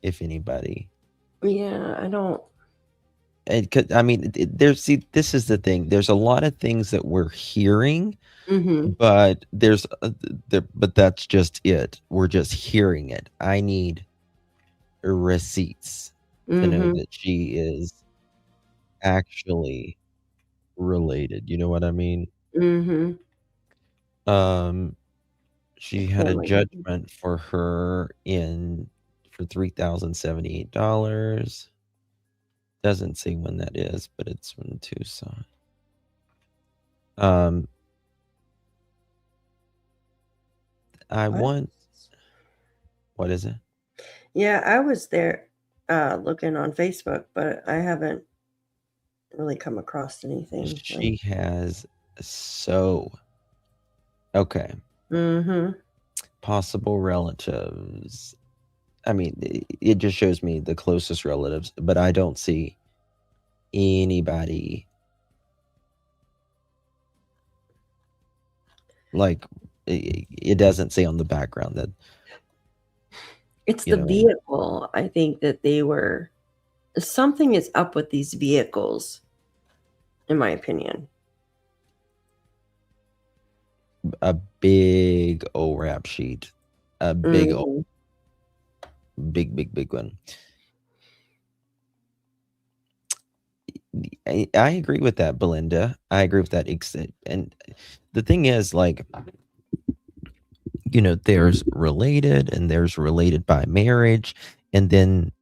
[SPEAKER 1] If anybody.
[SPEAKER 2] Yeah, I don't.
[SPEAKER 1] I mean, there's, see, this is the thing. There's a lot of things that we're hearing,
[SPEAKER 2] Mm-hmm.
[SPEAKER 1] but but that's just it. We're just hearing it. I need receipts to know
[SPEAKER 2] Mm-hmm.
[SPEAKER 1] that she is actually related. You know what I mean?
[SPEAKER 2] Mm-hmm.
[SPEAKER 1] She had a judgment for her for $3,078. Doesn't say when that is, but it's in Tucson. What is it?
[SPEAKER 2] Yeah, I was there looking on Facebook, but I haven't really come across anything.
[SPEAKER 1] She has okay.
[SPEAKER 2] Mm-hmm.
[SPEAKER 1] Possible relatives. I mean, it just shows me the closest relatives, but I don't see anybody like it doesn't say on the background that
[SPEAKER 2] it's the vehicle. I think that something is up with these vehicles, in my opinion.
[SPEAKER 1] A big old rap sheet, a big old, big one. I agree with that, Belinda. I agree with that. And the thing is, like, there's related and there's related by marriage. And then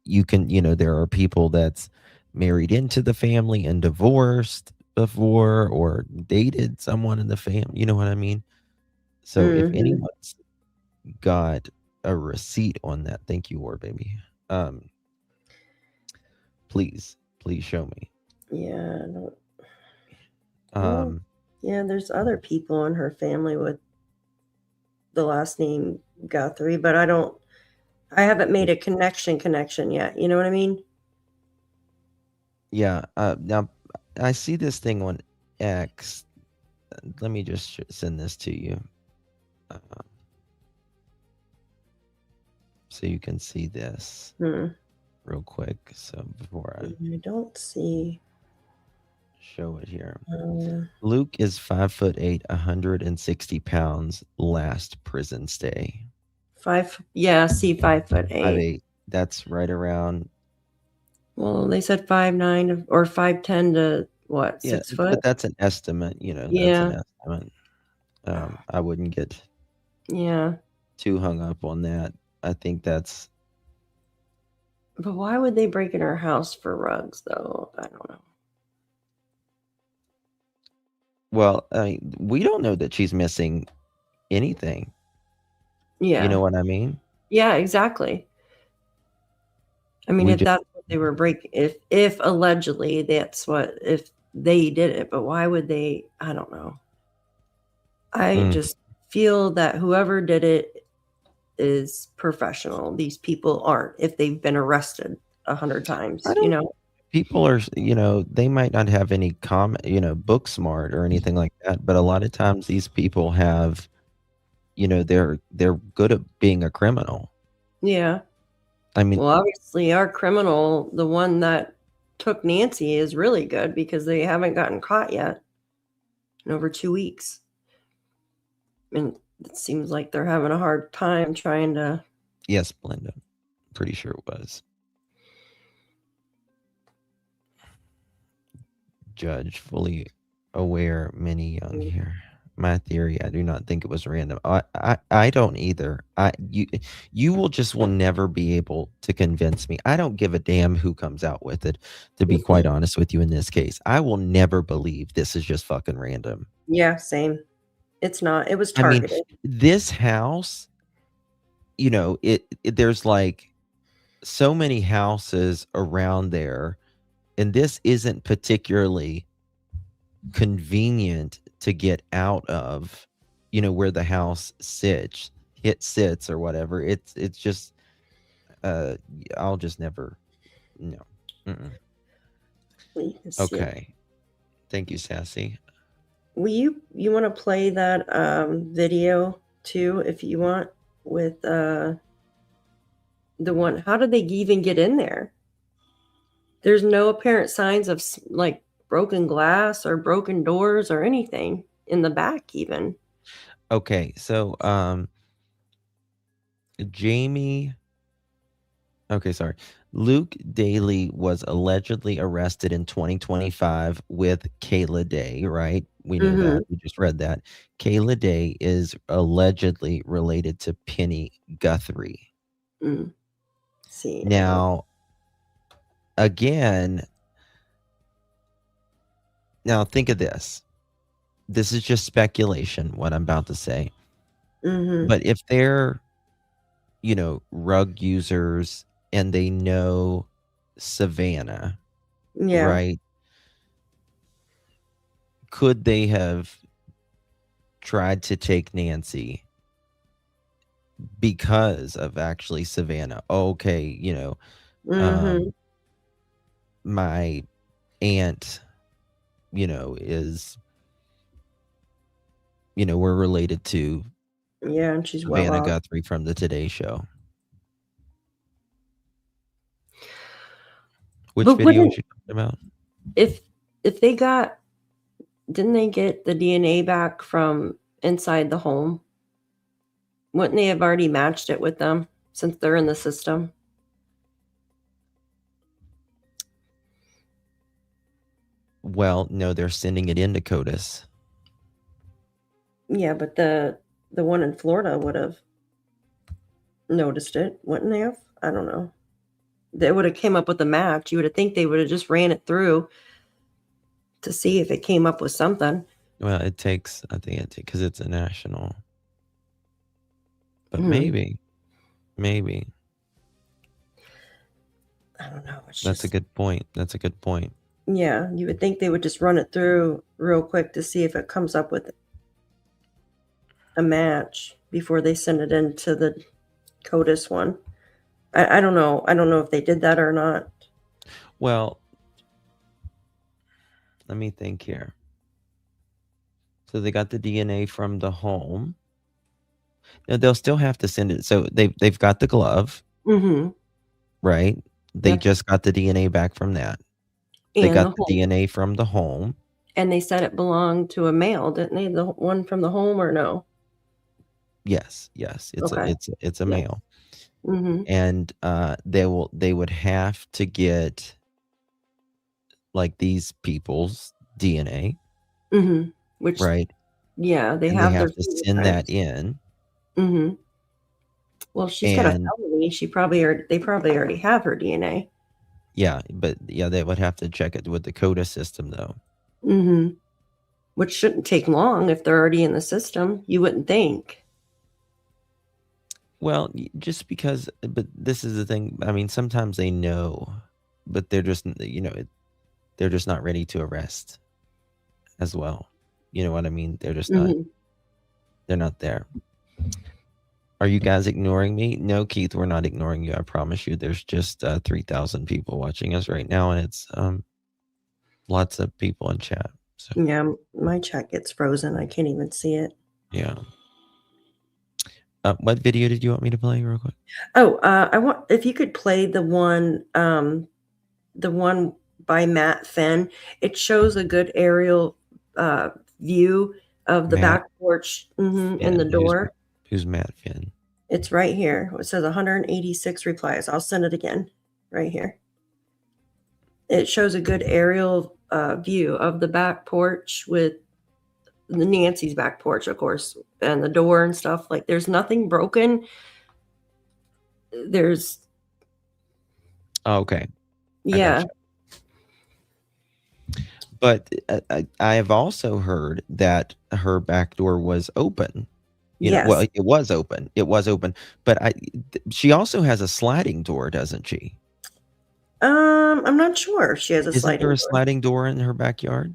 [SPEAKER 1] you can, there are people that's married into the family and divorced before or dated someone in the family. You know what I mean? So if anyone's got a receipt on that, thank you, War Baby. Please show me.
[SPEAKER 2] Yeah, yeah, there's other people in her family with the last name Guthrie, but I haven't made a connection yet. You know what I mean?
[SPEAKER 1] Yeah. Now I see this thing on X. Let me just send this to you. So you can see this real quick. So before
[SPEAKER 2] I don't see.
[SPEAKER 1] Show it here. Luke is 5'8", 160 pounds. Last prison stay.
[SPEAKER 2] 5'8".
[SPEAKER 1] 5'8". That's right around.
[SPEAKER 2] Well, they said 5'9" or 5'10" to what? 6 foot.
[SPEAKER 1] But that's an estimate. That's an estimate. I wouldn't get too hung up on that. I think that's.
[SPEAKER 2] But why would they break in her house for rugs, though? I don't know.
[SPEAKER 1] Well, we don't know that she's missing anything.
[SPEAKER 2] Yeah.
[SPEAKER 1] You know what I mean?
[SPEAKER 2] Yeah, exactly. I mean, if that's what they were breaking, if allegedly if they did it, but why would they? I don't know. I just feel that whoever did it is professional. These people aren't, if they've been arrested 100 times,
[SPEAKER 1] People are, they might not have any book smart or anything like that, but a lot of times these people have, they're good at being a criminal.
[SPEAKER 2] Yeah.
[SPEAKER 1] I mean,
[SPEAKER 2] well, obviously our criminal, the one that took Nancy, is really good because they haven't gotten caught yet in over 2 weeks. And it seems like they're having a hard time trying to.
[SPEAKER 1] Yes, Belinda. Pretty sure it was. Judge, fully aware, many young here. My theory, I do not think it was random. I don't either. You will never be able to convince me. I don't give a damn who comes out with it, to be quite honest with you in this case. I will never believe this is just fucking random.
[SPEAKER 2] Yeah, same. It's not. It was
[SPEAKER 1] I mean,
[SPEAKER 2] targeted.
[SPEAKER 1] this house, there's like so many houses around there, and this isn't particularly convenient to get out of, where the house sits or whatever. It's just I'll just never. No. Mm-mm. Okay. Thank you, Sassy.
[SPEAKER 2] Will you want to play that video too, if you want, with the one? How did they even get in there? There's no apparent signs of like broken glass or broken doors or anything in the back even.
[SPEAKER 1] Okay, so Jamie. Okay, sorry. Luke Daly was allegedly arrested in 2025 with Kayla Day, right? We know that. We just read that. Kayla Day is allegedly related to Penny Guthrie.
[SPEAKER 2] See.
[SPEAKER 1] Now, again, now think of this. This is just speculation, what I'm about to say. But if they're, rug users and they know Savannah, right? Could they have tried to take Nancy because of actually Savannah? Okay, my aunt, is, we're related to
[SPEAKER 2] and she's
[SPEAKER 1] Savannah Guthrie from the Today Show. Which video are you talking about?
[SPEAKER 2] If they didn't they get the DNA back from inside the home? Wouldn't they have already matched it with them since they're in the system?
[SPEAKER 1] Well, no, they're sending it into CODIS.
[SPEAKER 2] Yeah, but the one in Florida would have noticed it, wouldn't they have? I don't know. They would have came up with a match. You would have think they would have just ran it through to see if it came up with something.
[SPEAKER 1] Well, I think because it's a national. But maybe.
[SPEAKER 2] I don't know.
[SPEAKER 1] That's a good point.
[SPEAKER 2] Yeah, you would think they would just run it through real quick to see if it comes up with a match before they send it into the CODIS one. I don't know. I don't know if they did that or not.
[SPEAKER 1] Well, let me think here. So they got the DNA from the home. Now, they'll still have to send it. So they've got the glove, right? They just got the DNA back from that. They got the DNA from the home.
[SPEAKER 2] And they said it belonged to a male, didn't they? The one from the home, or no?
[SPEAKER 1] Yes. It's a male. And they would have to get like these people's DNA,
[SPEAKER 2] which,
[SPEAKER 1] right?
[SPEAKER 2] Yeah, they
[SPEAKER 1] and
[SPEAKER 2] have
[SPEAKER 1] they have
[SPEAKER 2] their
[SPEAKER 1] to send that in.
[SPEAKER 2] Well, she's got a felony. They probably already have her DNA.
[SPEAKER 1] Yeah, but they would have to check it with the CODIS system, though.
[SPEAKER 2] Which shouldn't take long if they're already in the system. You wouldn't think.
[SPEAKER 1] Well, just because, but this is the thing. I mean, sometimes they know, but they're just, they're just not ready to arrest as well. You know what I mean? They're just not, they're not there. Are you guys ignoring me? No, Keith, we're not ignoring you. I promise you. There's just 3,000 people watching us right now, and it's lots of people in chat. So.
[SPEAKER 2] Yeah, my chat gets frozen. I can't even see it.
[SPEAKER 1] Yeah. What video did you want me to play real quick?
[SPEAKER 2] Oh, I want if you could play the one by Matt Finn. It shows a good aerial view of the back porch and the door.
[SPEAKER 1] Who's Matt Finn?
[SPEAKER 2] It's right here. It says 186 replies. I'll send it again right here. It shows a good aerial view of the back porch with Nancy's back porch, of course, and the door and stuff. Like, there's nothing broken. There's,
[SPEAKER 1] Okay.
[SPEAKER 2] yeah.
[SPEAKER 1] But I have also heard that her back door was open. You know, well,
[SPEAKER 2] Yes.
[SPEAKER 1] it was open. It was open. But she also has a sliding door, doesn't she?
[SPEAKER 2] I'm not sure if she has a
[SPEAKER 1] Isn't
[SPEAKER 2] sliding
[SPEAKER 1] there a
[SPEAKER 2] door.
[SPEAKER 1] sliding door in her backyard?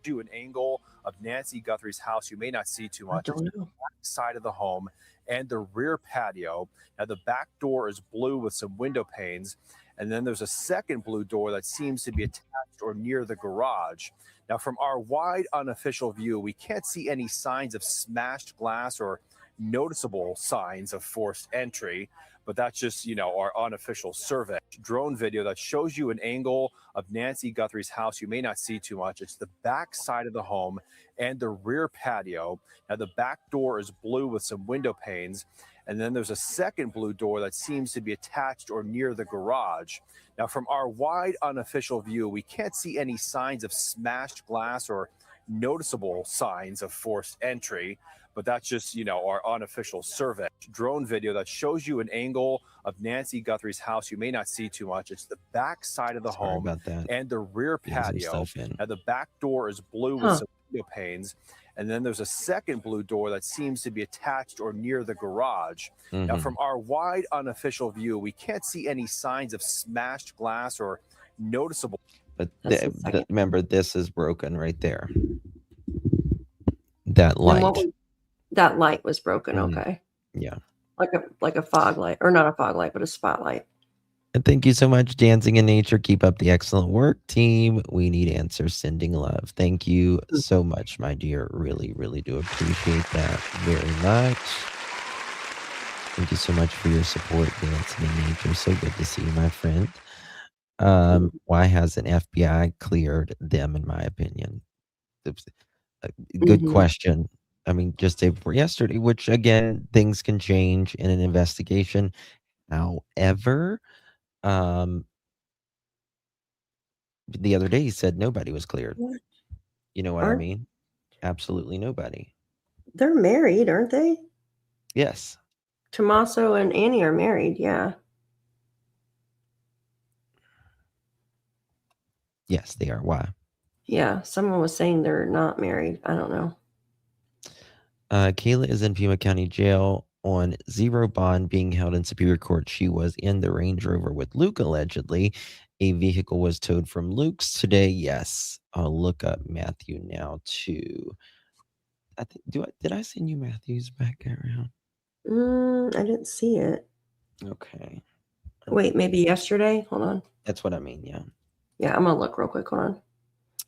[SPEAKER 10] Do an angle of Nancy Guthrie's house you may not see too
[SPEAKER 2] I
[SPEAKER 10] much.
[SPEAKER 2] don't
[SPEAKER 10] It's
[SPEAKER 2] know.
[SPEAKER 10] the back side of the home and the rear patio. Now the back door is blue with some window panes, and then there's a second blue door that seems to be attached or near the garage. Now from our wide unofficial view, we can't see any signs of smashed glass or noticeable signs of forced entry, but that's just, you know, our unofficial survey. Drone video that shows you an angle of Nancy Guthrie's house you may not see too much. It's the back side of the home and the rear patio. Now the back door is blue with some window panes, and then there's a second blue door that seems to be attached or near the garage. Now from our wide unofficial view, we can't see any signs of smashed glass or noticeable signs of forced entry, but that's just, you know, our unofficial survey. Drone video that shows you an angle of Nancy Guthrie's house you may not see too much. It's the back side of the
[SPEAKER 1] Sorry
[SPEAKER 10] home
[SPEAKER 1] about that.
[SPEAKER 10] and the rear
[SPEAKER 1] Getting some
[SPEAKER 10] patio.
[SPEAKER 1] stuff in.
[SPEAKER 10] Now the back door is blue with some window panes, and then there's a second blue door that seems to be attached or near the garage. Now
[SPEAKER 1] Mhm.
[SPEAKER 10] from our wide unofficial view, we can't see any signs of smashed glass or noticeable.
[SPEAKER 1] But
[SPEAKER 2] That's the second.
[SPEAKER 1] remember, this is broken right there. That
[SPEAKER 2] Then
[SPEAKER 1] light.
[SPEAKER 2] that light was broken.
[SPEAKER 1] Mhm.
[SPEAKER 2] Okay.
[SPEAKER 1] Yeah.
[SPEAKER 2] Like a fog light, or not a fog light, but a spotlight.
[SPEAKER 1] And thank you so much, Dancing in Nature. Keep up the excellent work, team. We need answers. Sending love. Thank you so much, my dear. Really, really do appreciate that very much. Thank you so much for your support, Dancing in Nature. So good to see you, my friend. Why hasn't FBI cleared them, in my opinion? Oops. Good
[SPEAKER 2] Mhm.
[SPEAKER 1] question. I mean, just day before yesterday, which again, things can change in an investigation. However, the other day he said nobody was cleared.
[SPEAKER 2] What?
[SPEAKER 1] You know what I
[SPEAKER 2] Aren't-
[SPEAKER 1] mean? Absolutely nobody.
[SPEAKER 2] They're married, aren't they?
[SPEAKER 1] Yes.
[SPEAKER 2] Tommaso and Annie are married. Yeah.
[SPEAKER 1] Yes, they are. Why?
[SPEAKER 2] Yeah. Someone was saying they're not married. I don't know.
[SPEAKER 1] Kayla is in Pima County Jail on zero bond, being held in Superior Court. She was in the Range Rover with Luke, allegedly. A vehicle was towed from Luke's today. Yes. I'll look up Matthew now too. Did I send you Matthew's background?
[SPEAKER 2] I didn't see it.
[SPEAKER 1] Okay.
[SPEAKER 2] Wait, maybe yesterday? Hold on.
[SPEAKER 1] That's what I mean, yeah.
[SPEAKER 2] Yeah, I'm gonna look real quick. Hold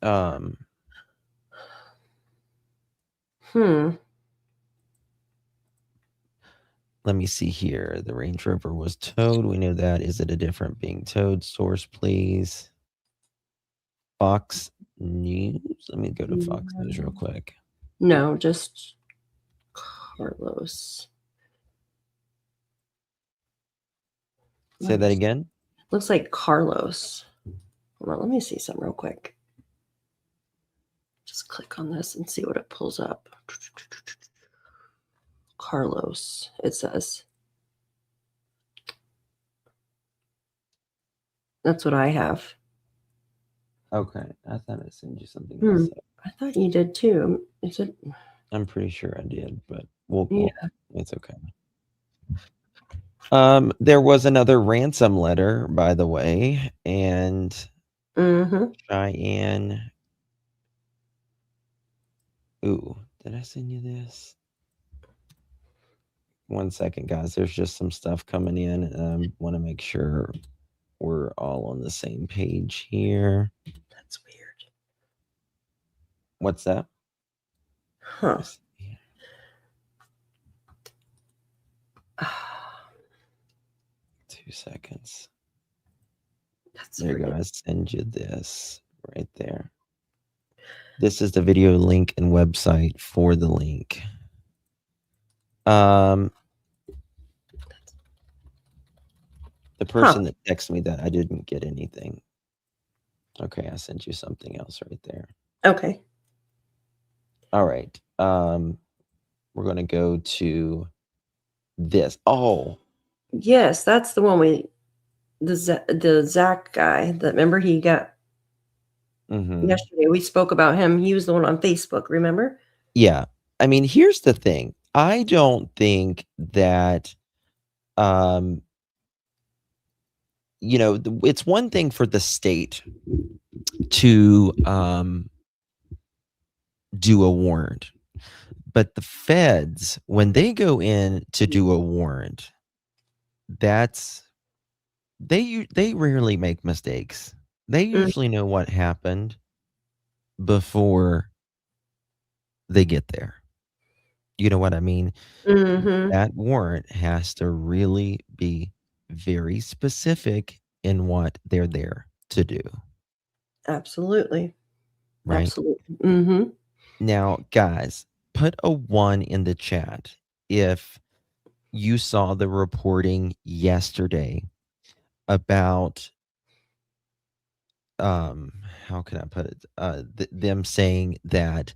[SPEAKER 2] on.
[SPEAKER 1] Let me see here. The Range Rover was towed. We know that. Is it a different being towed? Source, please. Fox News. Let me go to Fox News real quick.
[SPEAKER 2] No, just Carlos.
[SPEAKER 1] Say that again.
[SPEAKER 2] Looks like Carlos. Hold on, let me see something real quick. Just click on this and see what it pulls up. Carlos, it says. That's what I have.
[SPEAKER 1] Okay. I thought I sent you something else.
[SPEAKER 2] I thought you did too. Is it?
[SPEAKER 1] I'm pretty sure I did, but it's okay. There was another ransom letter, by the way, and Cheyenne. Ooh, did I send you this? 1 second, guys. There's just some stuff coming in, and I want to make sure we're all on the same page here.
[SPEAKER 2] That's weird.
[SPEAKER 1] What's that?
[SPEAKER 2] Huh.
[SPEAKER 1] 2 seconds.
[SPEAKER 2] That's
[SPEAKER 1] there you go. I send you this right there. This is the video link and website for the link. The person
[SPEAKER 2] Huh.
[SPEAKER 1] that texted me that I didn't get anything. Okay, I sent you something else right there.
[SPEAKER 2] Okay.
[SPEAKER 1] All right. We're gonna go to this. Oh,
[SPEAKER 2] Yes, that's the one the Zach guy. That remember he got
[SPEAKER 1] mhm.
[SPEAKER 2] yesterday. We spoke about him. He was the one on Facebook. Remember?
[SPEAKER 1] Yeah. I mean, here's the thing. I don't think that, um, it's one thing for the state to do a warrant, but the feds, when they go in to do a warrant, they rarely make mistakes. They usually know what happened before they get there. You know what I mean?
[SPEAKER 2] Mm-hmm.
[SPEAKER 1] That warrant has to really be very specific in what they're there to do,
[SPEAKER 2] Absolutely.
[SPEAKER 1] right?
[SPEAKER 2] Absolutely. Mm-hmm.
[SPEAKER 1] Now, guys, put a 1 in the chat if you saw the reporting yesterday about how can I put it? Them saying that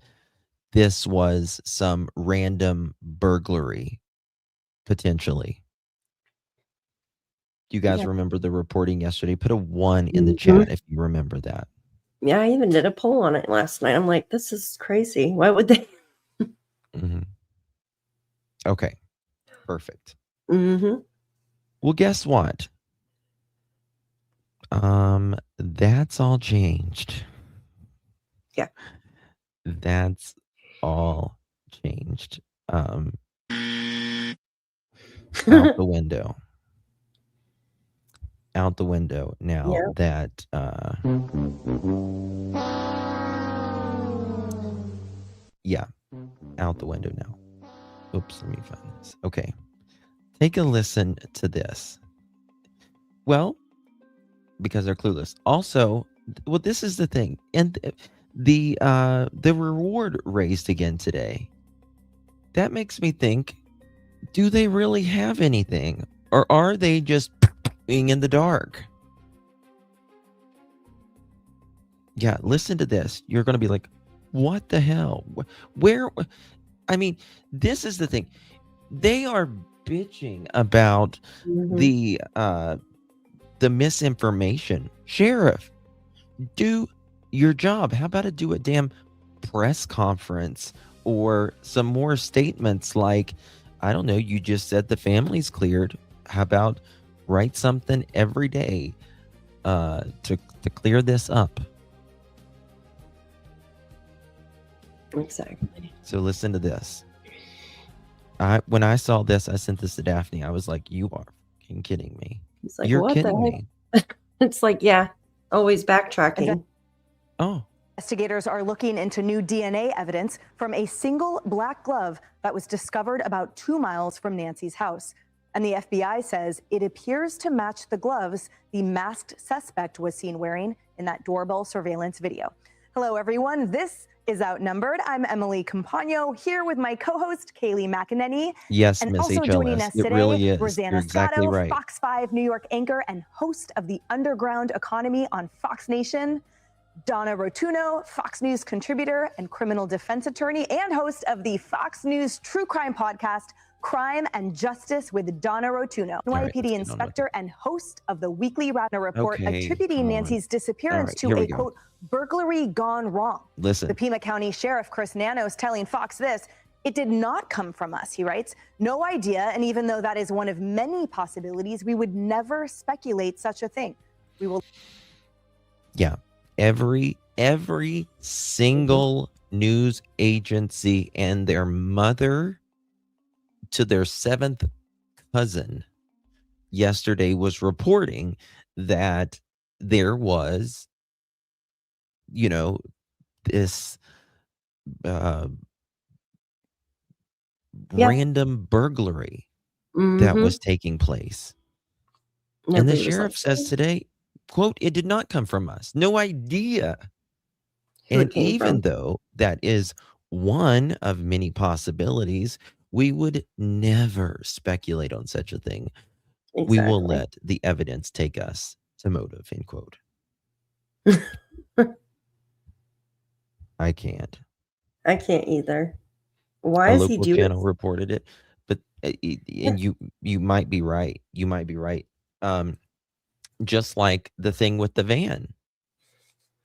[SPEAKER 1] this was some random burglary potentially. Do you guys
[SPEAKER 2] Yeah.
[SPEAKER 1] remember the reporting yesterday? Put a 1 in the
[SPEAKER 2] Mhm.
[SPEAKER 1] chat if you remember that.
[SPEAKER 2] Yeah, I even did a poll on it last night. I'm like, this is crazy. Why would they?
[SPEAKER 1] Mhm. Okay. Perfect.
[SPEAKER 2] Mm-hmm.
[SPEAKER 1] Well, guess what? That's all changed.
[SPEAKER 2] Yeah.
[SPEAKER 1] That's all changed. Out the window. Out the window now
[SPEAKER 2] Yeah.
[SPEAKER 1] that yeah, out the window now. Oops, let me find this. Okay. Take a listen to this. Well, because they're clueless. Also, well, this is the thing. And the reward raised again today. That makes me think, do they really have anything? Or are they just being in the dark? Yeah, listen to this. You're going to be like, what the hell? Where? I mean, this is the thing. They are bitching about
[SPEAKER 2] Mm-hmm.
[SPEAKER 1] the misinformation. Sheriff, do your job. How about do a damn press conference or some more statements like, I don't know, you just said the family's cleared. How about write something every day to clear this up?
[SPEAKER 2] Exactly.
[SPEAKER 1] So listen to this. When I saw this, I sent this to Daphne. I was like, you are fucking kidding me.
[SPEAKER 2] It's like,
[SPEAKER 1] You're
[SPEAKER 2] what the
[SPEAKER 1] kidding
[SPEAKER 2] heck?
[SPEAKER 1] me.
[SPEAKER 2] It's like, yeah, always backtracking.
[SPEAKER 1] Oh.
[SPEAKER 11] Investigators are looking into new DNA evidence from a single black glove that was discovered about 2 miles from Nancy's house. And the FBI says it appears to match the gloves the masked suspect was seen wearing in that doorbell surveillance video. Hello, everyone. This is Outnumbered. I'm Emily Compagno here with my co-host, Kaylee McEnany.
[SPEAKER 1] Yes,
[SPEAKER 11] And
[SPEAKER 1] Miss
[SPEAKER 11] also joining
[SPEAKER 1] HLS.
[SPEAKER 11] us
[SPEAKER 1] It
[SPEAKER 11] today,
[SPEAKER 1] really is.
[SPEAKER 11] Rosanna
[SPEAKER 1] You're exactly
[SPEAKER 11] Scotto,
[SPEAKER 1] right.
[SPEAKER 11] Fox 5 New York anchor and host of the Underground Economy on Fox Nation. Donna Rotuno, Fox News contributor and criminal defense attorney and host of the Fox News true crime podcast, Crime and Justice with Donna Rotuno. NYPD inspector and host of the weekly Ratner Report attributing Nancy's disappearance to a, quote, burglary gone wrong.
[SPEAKER 1] Listen.
[SPEAKER 11] The Pima County Sheriff Chris Nanos telling Fox this, it did not come from us, he writes. No idea, and even though that is one of many possibilities, we would never speculate such a thing. We will...
[SPEAKER 1] Yeah. Every single news agency and their mother to their 7th cousin yesterday was reporting that there was, this random burglary that was taking place. And the sheriff says today, quote, it did not come from us. No idea. And even though that is one of many possibilities, We would never speculate on such a thing. We will
[SPEAKER 2] Exactly.
[SPEAKER 1] let the evidence take us to motive, end quote. I can't.
[SPEAKER 2] I can't either. Why
[SPEAKER 1] A
[SPEAKER 2] is he
[SPEAKER 1] local
[SPEAKER 2] doing
[SPEAKER 1] channel reported it, but and you might be right. You might be right. Just like the thing with the van,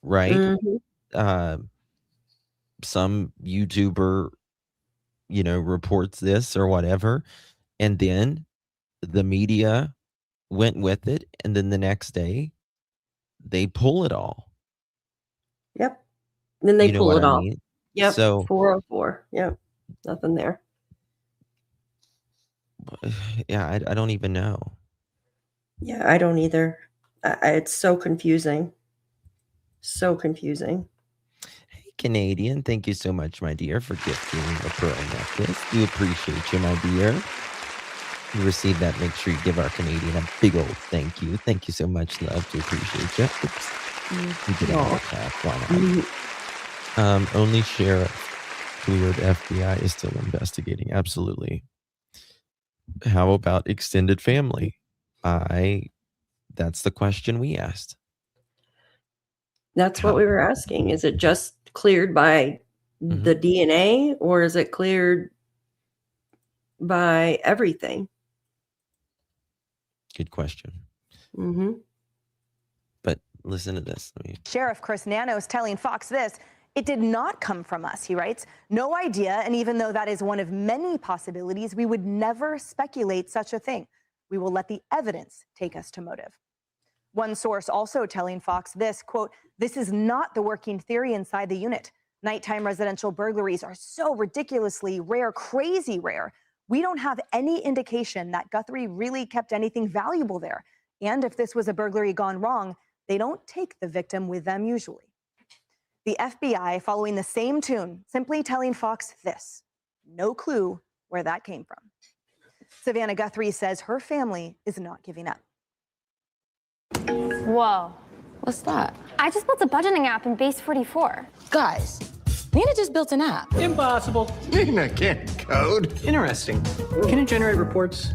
[SPEAKER 1] right?
[SPEAKER 2] Mhm.
[SPEAKER 1] Some YouTuber, reports this or whatever, and then the media went with it, and then the next day they pull it all.
[SPEAKER 2] Yep. Then they
[SPEAKER 1] You know
[SPEAKER 2] pull
[SPEAKER 1] what
[SPEAKER 2] it
[SPEAKER 1] I
[SPEAKER 2] off.
[SPEAKER 1] mean?
[SPEAKER 2] Yep.
[SPEAKER 1] So
[SPEAKER 2] 404. Yep. Nothing there.
[SPEAKER 1] yeah, I don't even know.
[SPEAKER 2] Yeah, I don't either. It's so confusing. So confusing.
[SPEAKER 1] Hey, Canadian, thank you so much, my dear, for gifting the pearl necklace. We appreciate you, my dear. You receive that, make sure you give our Canadian a big old thank you. Thank you so much, love. We appreciate you. Oops. We did another clap. Why not? Only sheriff cleared. FBI is still investigating. Absolutely. How about extended family? That's the question we asked.
[SPEAKER 2] That's what we were asking. Is it just cleared by the DNA, or is it cleared by everything?
[SPEAKER 1] Good question.
[SPEAKER 2] Mm-hmm.
[SPEAKER 1] But listen to this.
[SPEAKER 11] Sheriff Chris Nanos telling Fox this: "It did not come from us," he writes. "No idea, and even though that is one of many possibilities, we would never speculate such a thing. We will let the evidence take us to motive." One source also telling Fox this, quote, "This is not the working theory inside the unit. Nighttime residential burglaries are so ridiculously rare, crazy rare. We don't have any indication that Guthrie really kept anything valuable there. And if this was a burglary gone wrong, they don't take the victim with them usually." The FBI following the same tune, simply telling Fox this: "No clue where that came from." Savannah Guthrie says her family is not giving up.
[SPEAKER 12] Whoa. What's that? I just built a budgeting app in Base 44.
[SPEAKER 13] Guys, Nina just built an app.
[SPEAKER 14] Impossible. Nina can't code. Interesting. Can it generate reports?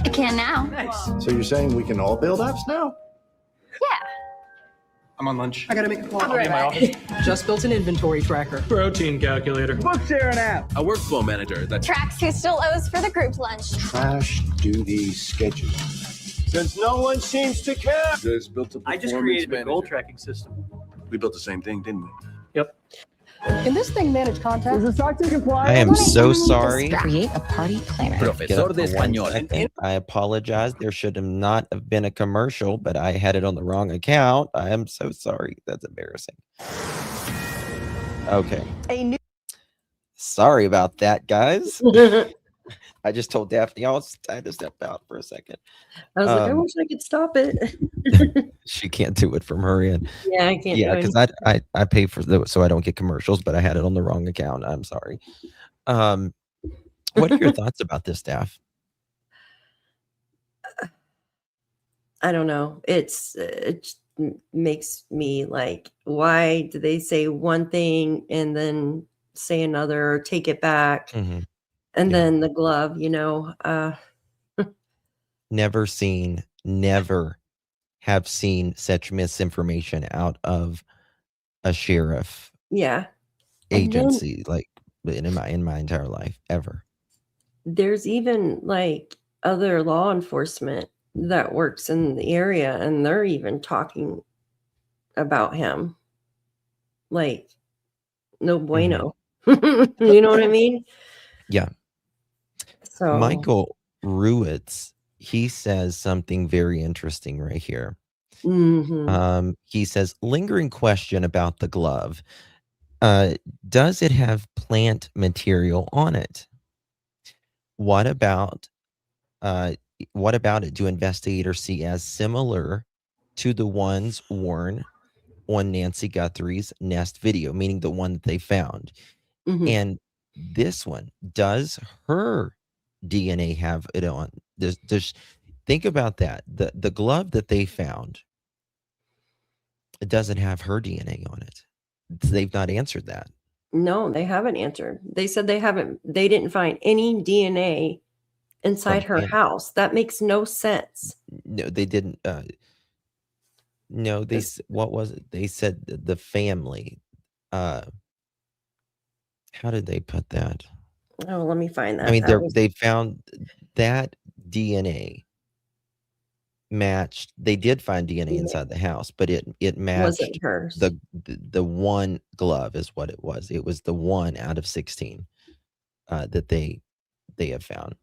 [SPEAKER 12] It can now.
[SPEAKER 14] Nice. So you're saying we can all build apps now?
[SPEAKER 12] Yeah.
[SPEAKER 14] I'm on lunch. I gotta make a call.
[SPEAKER 13] I'll be right back.
[SPEAKER 15] Just built an inventory tracker.
[SPEAKER 14] Protein calculator.
[SPEAKER 8] Book sharing app.
[SPEAKER 16] A workflow manager that
[SPEAKER 12] Tracks who still owes for the group lunch.
[SPEAKER 14] Trash duty schedule. Since no one seems to care.
[SPEAKER 16] just built a
[SPEAKER 14] I just
[SPEAKER 16] performance
[SPEAKER 14] created a goal
[SPEAKER 16] manager.
[SPEAKER 14] tracking system.
[SPEAKER 16] We built the same thing, didn't we?
[SPEAKER 14] Yep.
[SPEAKER 15] Can this thing manage content?
[SPEAKER 8] Is the Stockton compliant?
[SPEAKER 1] I am so sorry.
[SPEAKER 13] Create a party planner.
[SPEAKER 1] Get up for 1 second. I apologize. There should have not have been a commercial, but I had it on the wrong account. I am so sorry. That's embarrassing. Okay. Sorry about that, guys. I just told Daphne I had to step out for a second.
[SPEAKER 2] I was like, I wish I could stop it.
[SPEAKER 1] She can't do it from her end.
[SPEAKER 2] Yeah, I can't.
[SPEAKER 1] Yeah, because I pay for those so I don't get commercials, but I had it on the wrong account. I'm sorry. What are your thoughts about this, Daph?
[SPEAKER 2] I don't know. It makes me like, why do they say one thing and then say another, or take it back? And then the glove,
[SPEAKER 1] Never have seen such misinformation out of a sheriff agency, like in my entire life, ever.
[SPEAKER 2] There's even like other law enforcement that works in the area, and they're even talking about him. Like, no bueno. You know what I mean?
[SPEAKER 1] Yeah.
[SPEAKER 2] So
[SPEAKER 1] Michael Ruitz, he says something very interesting right here. He says, lingering question about the glove. Does it have plant material on it? What about it do investigators see as similar to the ones worn on Nancy Guthrie's nest video, meaning the one that they found? And this one, does her DNA have it on? Think about that. The glove that they found, it doesn't have her DNA on it. They've not answered that.
[SPEAKER 2] No, they haven't answered. They said they didn't find any DNA inside
[SPEAKER 1] From
[SPEAKER 2] her
[SPEAKER 1] him.
[SPEAKER 2] house. That makes no sense.
[SPEAKER 1] No, they didn't. No, what was it? They said the family. How did they put that?
[SPEAKER 2] Oh, let me find that.
[SPEAKER 1] I mean,
[SPEAKER 2] That was
[SPEAKER 1] they found that DNA matched. They did find DNA inside the house, but it matched
[SPEAKER 2] wasn't hers.
[SPEAKER 1] the one glove is what it was. It was the one out of 16 that they have found.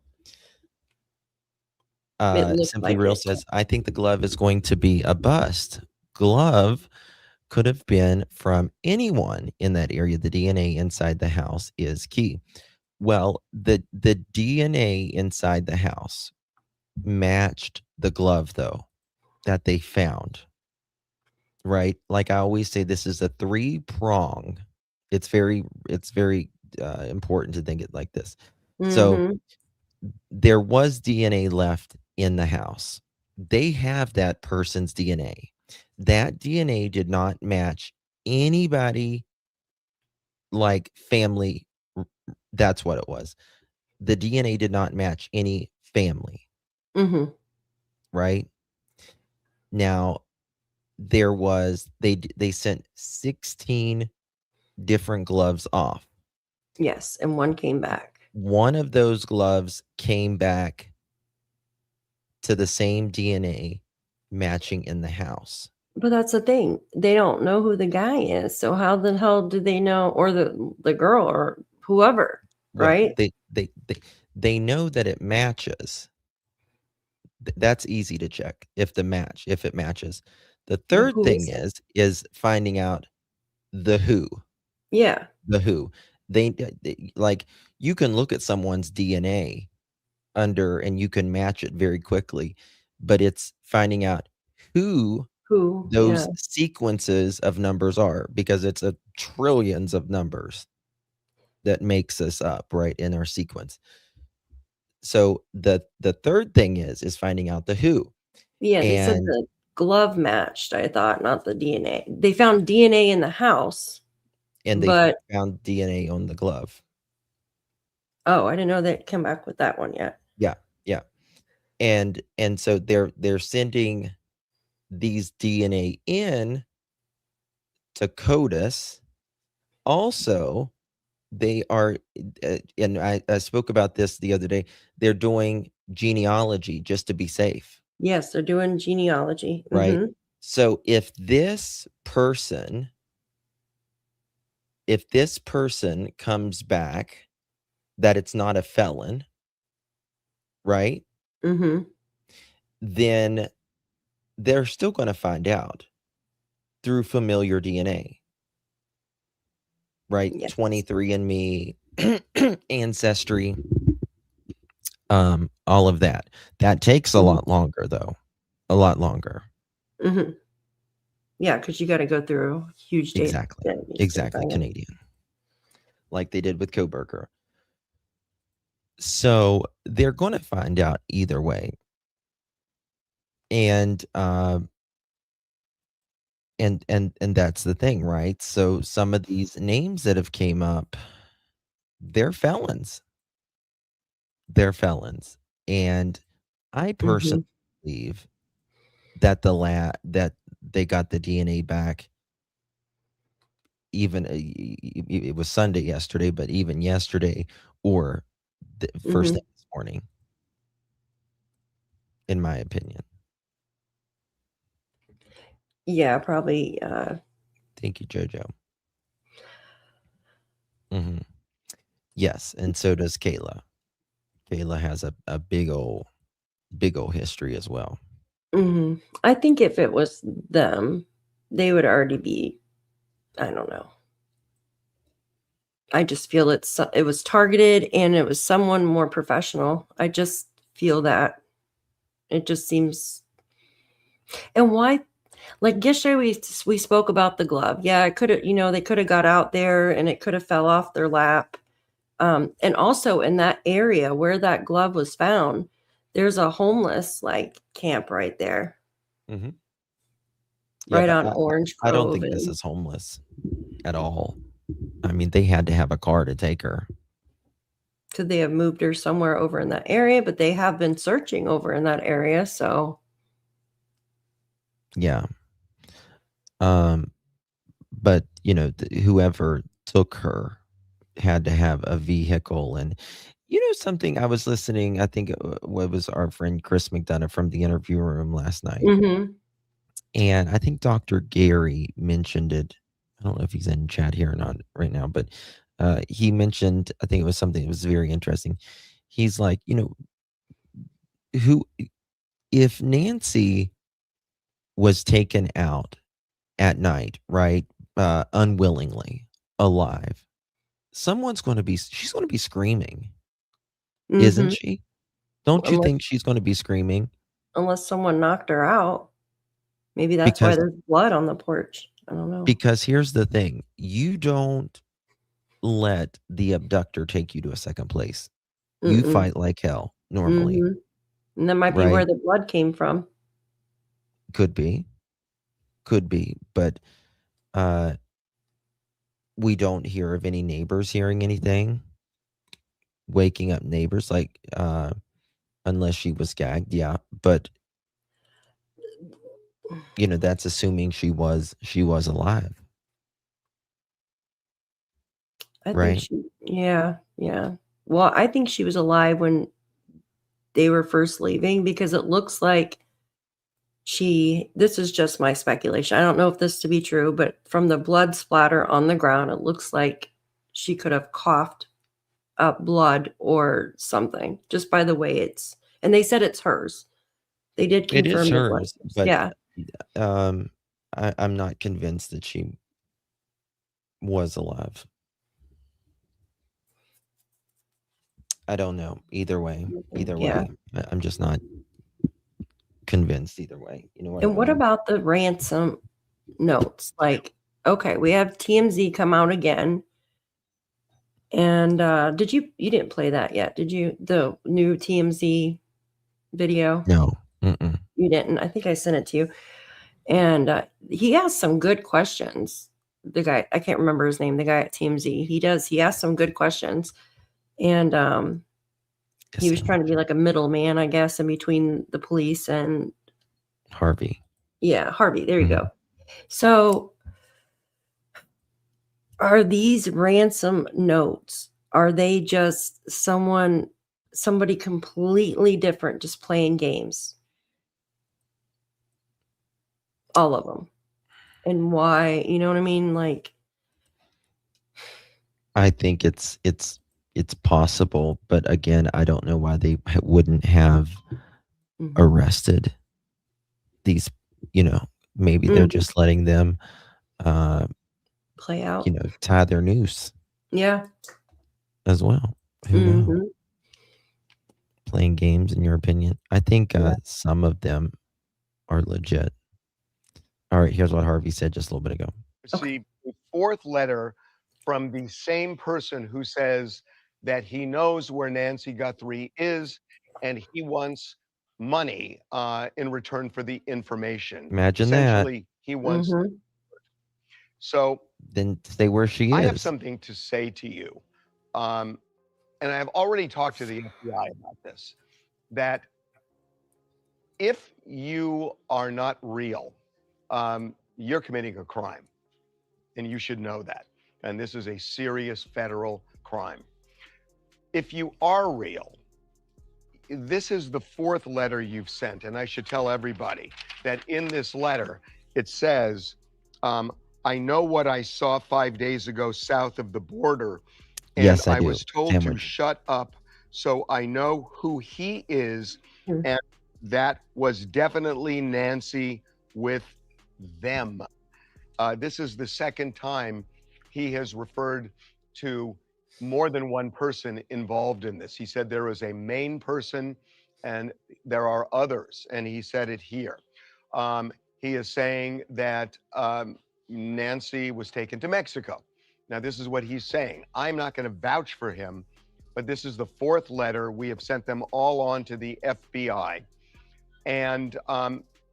[SPEAKER 2] looked
[SPEAKER 1] Simply
[SPEAKER 2] like
[SPEAKER 1] Real
[SPEAKER 2] it.
[SPEAKER 1] says, I think the glove is going to be a bust. Glove could have been from anyone in that area. The DNA inside the house is key. Well, the DNA inside the house matched the glove, though, that they found. Right? Like I always say, this is a 3-prong. It's very important to think it like this. So
[SPEAKER 2] Mhm.
[SPEAKER 1] there was DNA left in the house. They have that person's DNA. That DNA did not match anybody, like family. That's what it was. The DNA did not match any family,
[SPEAKER 2] Mhm.
[SPEAKER 1] right? Now, they sent 16 different gloves off.
[SPEAKER 2] Yes, and one came back.
[SPEAKER 1] One of those gloves came back to the same DNA matching in the house.
[SPEAKER 2] But that's the thing. They don't know who the guy is. So how the hell do they know, or the girl or whoever,
[SPEAKER 1] Well,
[SPEAKER 2] right?
[SPEAKER 1] they know that it matches. That's easy to check if it matches. The
[SPEAKER 2] Well,
[SPEAKER 1] third
[SPEAKER 2] who
[SPEAKER 1] thing
[SPEAKER 2] is it?
[SPEAKER 1] is finding out the who.
[SPEAKER 2] Yeah.
[SPEAKER 1] The who. They like you can look at someone's DNA and you can match it very quickly, but it's finding out who those
[SPEAKER 2] Yeah.
[SPEAKER 1] sequences of numbers are, because it's a trillions of numbers that makes us up, right, in our sequence. So the third thing is finding out the who.
[SPEAKER 2] Yeah, they said
[SPEAKER 1] And
[SPEAKER 2] the glove matched, I thought, not the DNA. They found DNA in the house,
[SPEAKER 1] they
[SPEAKER 2] but
[SPEAKER 1] found DNA on the glove.
[SPEAKER 2] oh, I didn't know they'd come back with that one yet.
[SPEAKER 1] Yeah, yeah. And so they're sending these DNA in to CODIS. Also, they are, and I spoke about this the other day, they're doing genealogy just to be safe,
[SPEAKER 2] Yes, they're doing genealogy.
[SPEAKER 1] right?
[SPEAKER 2] Mhm.
[SPEAKER 1] So if this person comes back that it's not a felon, right?
[SPEAKER 2] Mhm.
[SPEAKER 1] Then they're still going to find out through familiar DNA, right?
[SPEAKER 2] Yes.
[SPEAKER 1] 23andMe, Ancestry, all of that. That takes a
[SPEAKER 2] Mhm.
[SPEAKER 1] lot longer, though. A lot longer.
[SPEAKER 2] Mhm. Yeah, because you gotta go through a huge
[SPEAKER 1] Exactly.
[SPEAKER 2] database to
[SPEAKER 1] Exactly.
[SPEAKER 2] find it.
[SPEAKER 1] Canadian. Like they did with Coburger. So they're going to find out either way. And that's the thing, right? So some of these names that have came up, they're felons. They're felons. And I personally
[SPEAKER 2] Mhm.
[SPEAKER 1] believe that that they got the DNA back, even it was Sunday yesterday, but even yesterday or the first
[SPEAKER 2] Mhm.
[SPEAKER 1] thing this morning, in my opinion.
[SPEAKER 2] Yeah, probably,
[SPEAKER 1] Thank you, Jojo. Mhm. Yes, and so does Kayla. Kayla has a big old history as well.
[SPEAKER 2] mhm. I think if it was them, they would already be, I don't know. I just feel it was targeted and it was someone more professional. I just feel that. It just seems, and why, like yesterday we spoke about the glove. Yeah, it coulda, they coulda got out there and it coulda fell off their lap. And also in that area where that glove was found, there's a homeless, like, camp right there.
[SPEAKER 1] Mhm. Yeah,
[SPEAKER 2] Right
[SPEAKER 1] but
[SPEAKER 2] on Orange
[SPEAKER 1] I don't
[SPEAKER 2] Grove
[SPEAKER 1] think this
[SPEAKER 2] and
[SPEAKER 1] is homeless at all. I mean, they had to have a car to take her.
[SPEAKER 2] Could they have moved her somewhere over in that area? But they have been searching over in that area, so.
[SPEAKER 1] Yeah. But whoever took her had to have a vehicle. And something, I was listening, I think what was our friend Chris McDonough from the interview room last night.
[SPEAKER 2] Mhm.
[SPEAKER 1] And I think Dr. Gary mentioned it. I don't know if he's in chat here or not right now, but he mentioned, I think it was something that was very interesting. He's like, if Nancy was taken out at night, right, unwillingly, alive, she's going to be screaming, isn't
[SPEAKER 2] Mhm.
[SPEAKER 1] she? Don't you
[SPEAKER 2] Unless
[SPEAKER 1] think she's going to be screaming?
[SPEAKER 2] unless someone knocked her out. Maybe that's why
[SPEAKER 1] Because
[SPEAKER 2] there's blood on the porch. I don't know.
[SPEAKER 1] because here's the thing, you don't let the abductor take you to a second place. You
[SPEAKER 2] Mm-mm.
[SPEAKER 1] fight like hell normally,
[SPEAKER 2] Mhm. And that might be where
[SPEAKER 1] right?
[SPEAKER 2] the blood came from.
[SPEAKER 1] Could be, but we don't hear of any neighbors hearing anything, waking up neighbors, like unless she was gagged, yeah. But that's assuming she was alive,
[SPEAKER 2] I think
[SPEAKER 1] right?
[SPEAKER 2] she yeah, yeah. Well, I think she was alive when they were first leaving because it looks like this is just my speculation. I don't know if this to be true, but from the blood splatter on the ground, it looks like she could have coughed up blood or something just by the way and they said it's hers. They did
[SPEAKER 1] It is
[SPEAKER 2] confirm the blood
[SPEAKER 1] hers,
[SPEAKER 2] source.
[SPEAKER 1] but
[SPEAKER 2] Yeah.
[SPEAKER 1] I'm not convinced that she was alive. I don't know. Either way,
[SPEAKER 2] Yeah.
[SPEAKER 1] I'm just not convinced either way. You know what
[SPEAKER 2] And
[SPEAKER 1] I
[SPEAKER 2] what
[SPEAKER 1] mean?
[SPEAKER 2] about the ransom notes? Like, okay, we have TMZ come out again. And you didn't play that yet, did you? The new TMZ video?
[SPEAKER 1] No. Mm-mm.
[SPEAKER 2] You didn't. I think I sent it to you. And he asked some good questions. The guy, I can't remember his name, the guy at TMZ. He asked some good questions. And he was trying to be like a middleman, I guess, in between the police and
[SPEAKER 1] Harvey.
[SPEAKER 2] yeah, Harvey. There you
[SPEAKER 1] Mhm.
[SPEAKER 2] go. So are these ransom notes, are they just somebody completely different just playing games? All of them. And why, you know what I mean? Like,
[SPEAKER 1] I think it's possible, but again, I don't know why they wouldn't have arrested these, maybe they're
[SPEAKER 2] Mhm.
[SPEAKER 1] just letting them
[SPEAKER 2] Play out.
[SPEAKER 1] tie their noose
[SPEAKER 2] Yeah.
[SPEAKER 1] as well. Who knows?
[SPEAKER 2] Mhm.
[SPEAKER 1] Playing games, in your opinion? I think
[SPEAKER 2] Yeah.
[SPEAKER 1] some of them are legit. All right, here's what Harvey said just a little bit ago.
[SPEAKER 17] Received a fourth letter from the same person who says that he knows where Nancy Guthrie is and he wants money in return for the information.
[SPEAKER 1] Imagine that.
[SPEAKER 17] Essentially, he wants.
[SPEAKER 2] Mhm.
[SPEAKER 17] So
[SPEAKER 1] Then stay where she
[SPEAKER 17] I have
[SPEAKER 1] is.
[SPEAKER 17] something to say to you. And I've already talked to the FBI about this, that if you are not real, you're committing a crime. And you should know that. And this is a serious federal crime. If you are real, this is the fourth letter you've sent. And I should tell everybody that in this letter, it says, I know what I saw 5 days ago south of the border. And
[SPEAKER 1] Yes, I
[SPEAKER 17] I
[SPEAKER 1] do.
[SPEAKER 17] was told
[SPEAKER 1] Damn
[SPEAKER 17] to
[SPEAKER 1] right.
[SPEAKER 17] shut up so I know who he is. And that was definitely Nancy with them. This is the second time he has referred to more than one person involved in this. He said there is a main person and there are others, and he said it here. He is saying that Nancy was taken to Mexico. Now, this is what he's saying. I'm not going to vouch for him, but this is the fourth letter. We have sent them all on to the FBI. And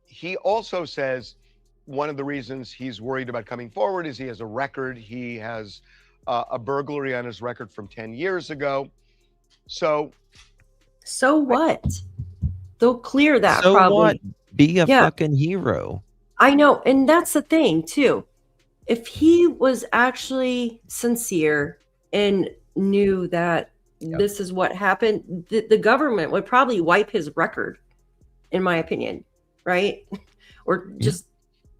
[SPEAKER 17] he also says one of the reasons he's worried about coming forward is he has a record. He has a burglary on his record from 10 years ago. So
[SPEAKER 2] what? They'll clear that
[SPEAKER 1] So
[SPEAKER 2] probably.
[SPEAKER 1] what? Be a
[SPEAKER 2] Yeah.
[SPEAKER 1] fucking hero.
[SPEAKER 2] I know. And that's the thing, too. If he was actually sincere and knew that this is what happened, the government would probably wipe his record, in my opinion, right? Or just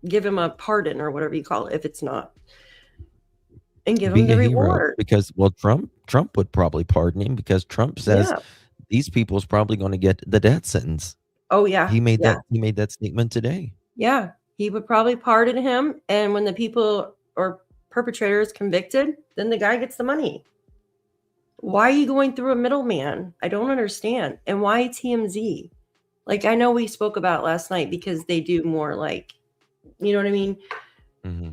[SPEAKER 2] give him a pardon or whatever you call it if it's not. And give him
[SPEAKER 1] Be
[SPEAKER 2] the
[SPEAKER 1] a hero
[SPEAKER 2] reward.
[SPEAKER 1] because, well, Trump would probably pardon him because Trump says these people's probably going to get the death sentence.
[SPEAKER 2] Oh, yeah.
[SPEAKER 1] He made
[SPEAKER 2] yeah.
[SPEAKER 1] that statement today.
[SPEAKER 2] Yeah. He would probably pardon him. And when the people or perpetrator is convicted, then the guy gets the money. Why are you going through a middleman? I don't understand. And why TMZ? Like, I know we spoke about last night because they do more like, you know what I mean?
[SPEAKER 1] Mm-hmm.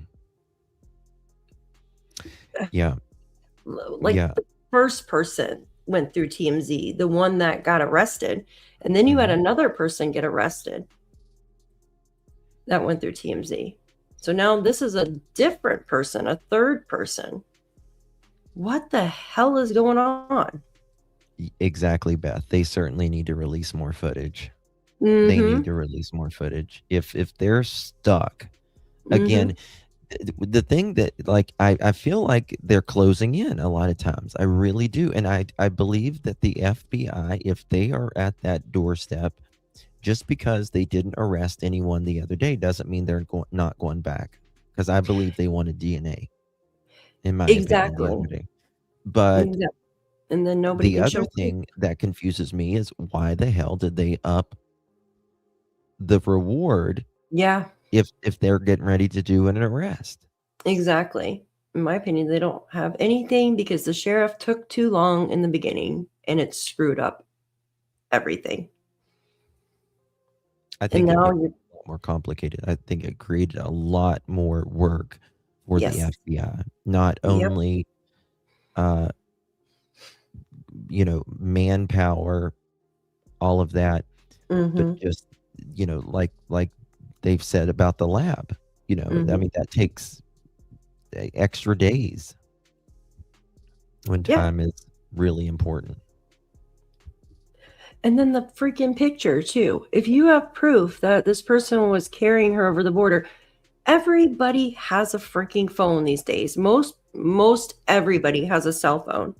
[SPEAKER 1] Yeah.
[SPEAKER 2] Like the first person went through TMZ, the one that got arrested. And then you had another person get arrested that went through TMZ. So now this is a different person, a third person. What the hell is going on?
[SPEAKER 1] Exactly, Beth. They certainly need to release more footage.
[SPEAKER 2] Mm-hmm.
[SPEAKER 1] They need to release more footage. If they're stuck, again, the thing that, like, I feel like they're closing in a lot of times. I really do. And I believe that the FBI, if they are at that doorstep, just because they didn't arrest anyone the other day doesn't mean they're not going back. Because I believe they wanted DNA, in my opinion, the other day. But
[SPEAKER 2] and then nobody.
[SPEAKER 1] The other thing that confuses me is why the hell did they up the reward?
[SPEAKER 2] Yeah.
[SPEAKER 1] If they're getting ready to do an arrest.
[SPEAKER 2] Exactly. In my opinion, they don't have anything because the sheriff took too long in the beginning and it screwed up everything.
[SPEAKER 1] I think it made it a lot more complicated. I think it created a lot more work for the FBI. Not only manpower, all of that, but just, like they've said about the lab, I mean, that takes extra days when time is really important.
[SPEAKER 2] And then the freaking picture too. If you have proof that this person was carrying her over the border, everybody has a freaking phone these days. Most everybody has a cell phone.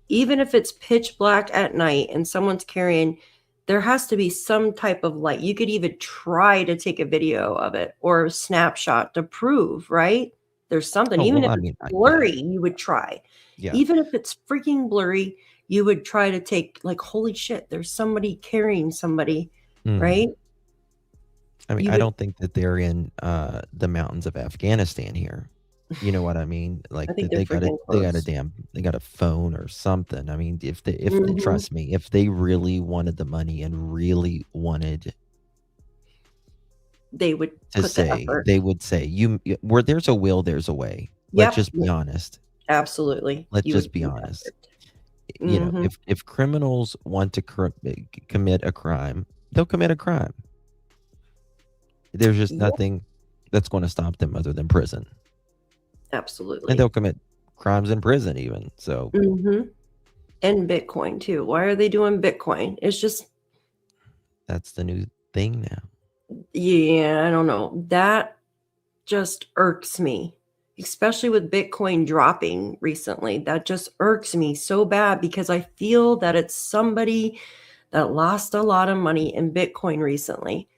[SPEAKER 2] Even if it's pitch black at night and someone's carrying, there has to be some type of light. You could even try to take a video of it or a snapshot to prove, right? There's something. Even if it's blurry, you would try.
[SPEAKER 1] Yeah.
[SPEAKER 2] Even if it's freaking blurry, you would try to take, like, holy shit, there's somebody carrying somebody, right?
[SPEAKER 1] I mean, I don't think that they're in the mountains of Afghanistan here. You know what I mean? Like, they got a phone or something. I mean, if they trust me, if they really wanted the money and really wanted,
[SPEAKER 2] they would
[SPEAKER 1] they would say, where there's a will, there's a way. Let's just be honest.
[SPEAKER 2] Absolutely.
[SPEAKER 1] Let's just be honest. You know, if criminals want to commit a crime, they'll commit a crime. There's just nothing that's going to stop them other than prison.
[SPEAKER 2] Absolutely.
[SPEAKER 1] And they'll commit crimes in prison even. So
[SPEAKER 2] and Bitcoin too. Why are they doing Bitcoin? It's just,
[SPEAKER 1] that's the new thing now.
[SPEAKER 2] Yeah, I don't know. That just irks me, especially with Bitcoin dropping recently. That just irks me so bad because I feel that it's somebody that lost a lot of money in Bitcoin recently.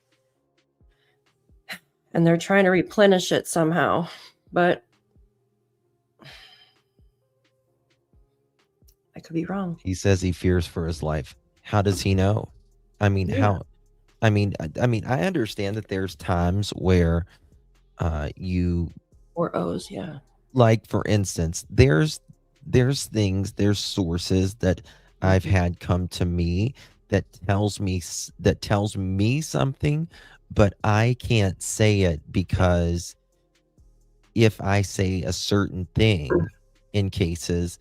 [SPEAKER 2] And they're trying to replenish it somehow. But I could be wrong.
[SPEAKER 1] He says he fears for his life. How does he know? I mean, I mean, I understand that there's times where
[SPEAKER 2] or O's,
[SPEAKER 1] like, for instance, there's sources that I've had come to me that tells me something, but I can't say it because if I say a certain thing in cases,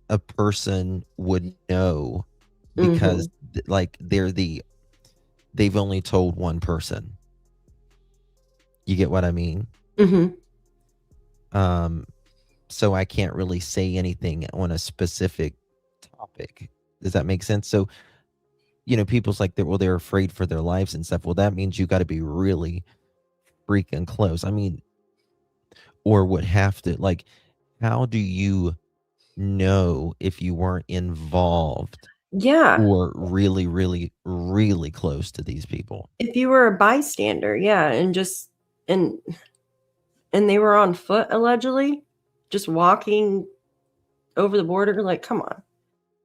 [SPEAKER 1] a person would know because like they've only told one person. You get what I mean? so I can't really say anything on a specific topic. Does that make sense? So, people's like, they're afraid for their lives and stuff. Well, that means you got to be really freaking close. I mean, or would have to, like, how do you know if you weren't involved
[SPEAKER 2] Yeah.
[SPEAKER 1] or really, really, really close to these people?
[SPEAKER 2] If you were a bystander, yeah, and they were on foot allegedly, just walking over the border, like, come on.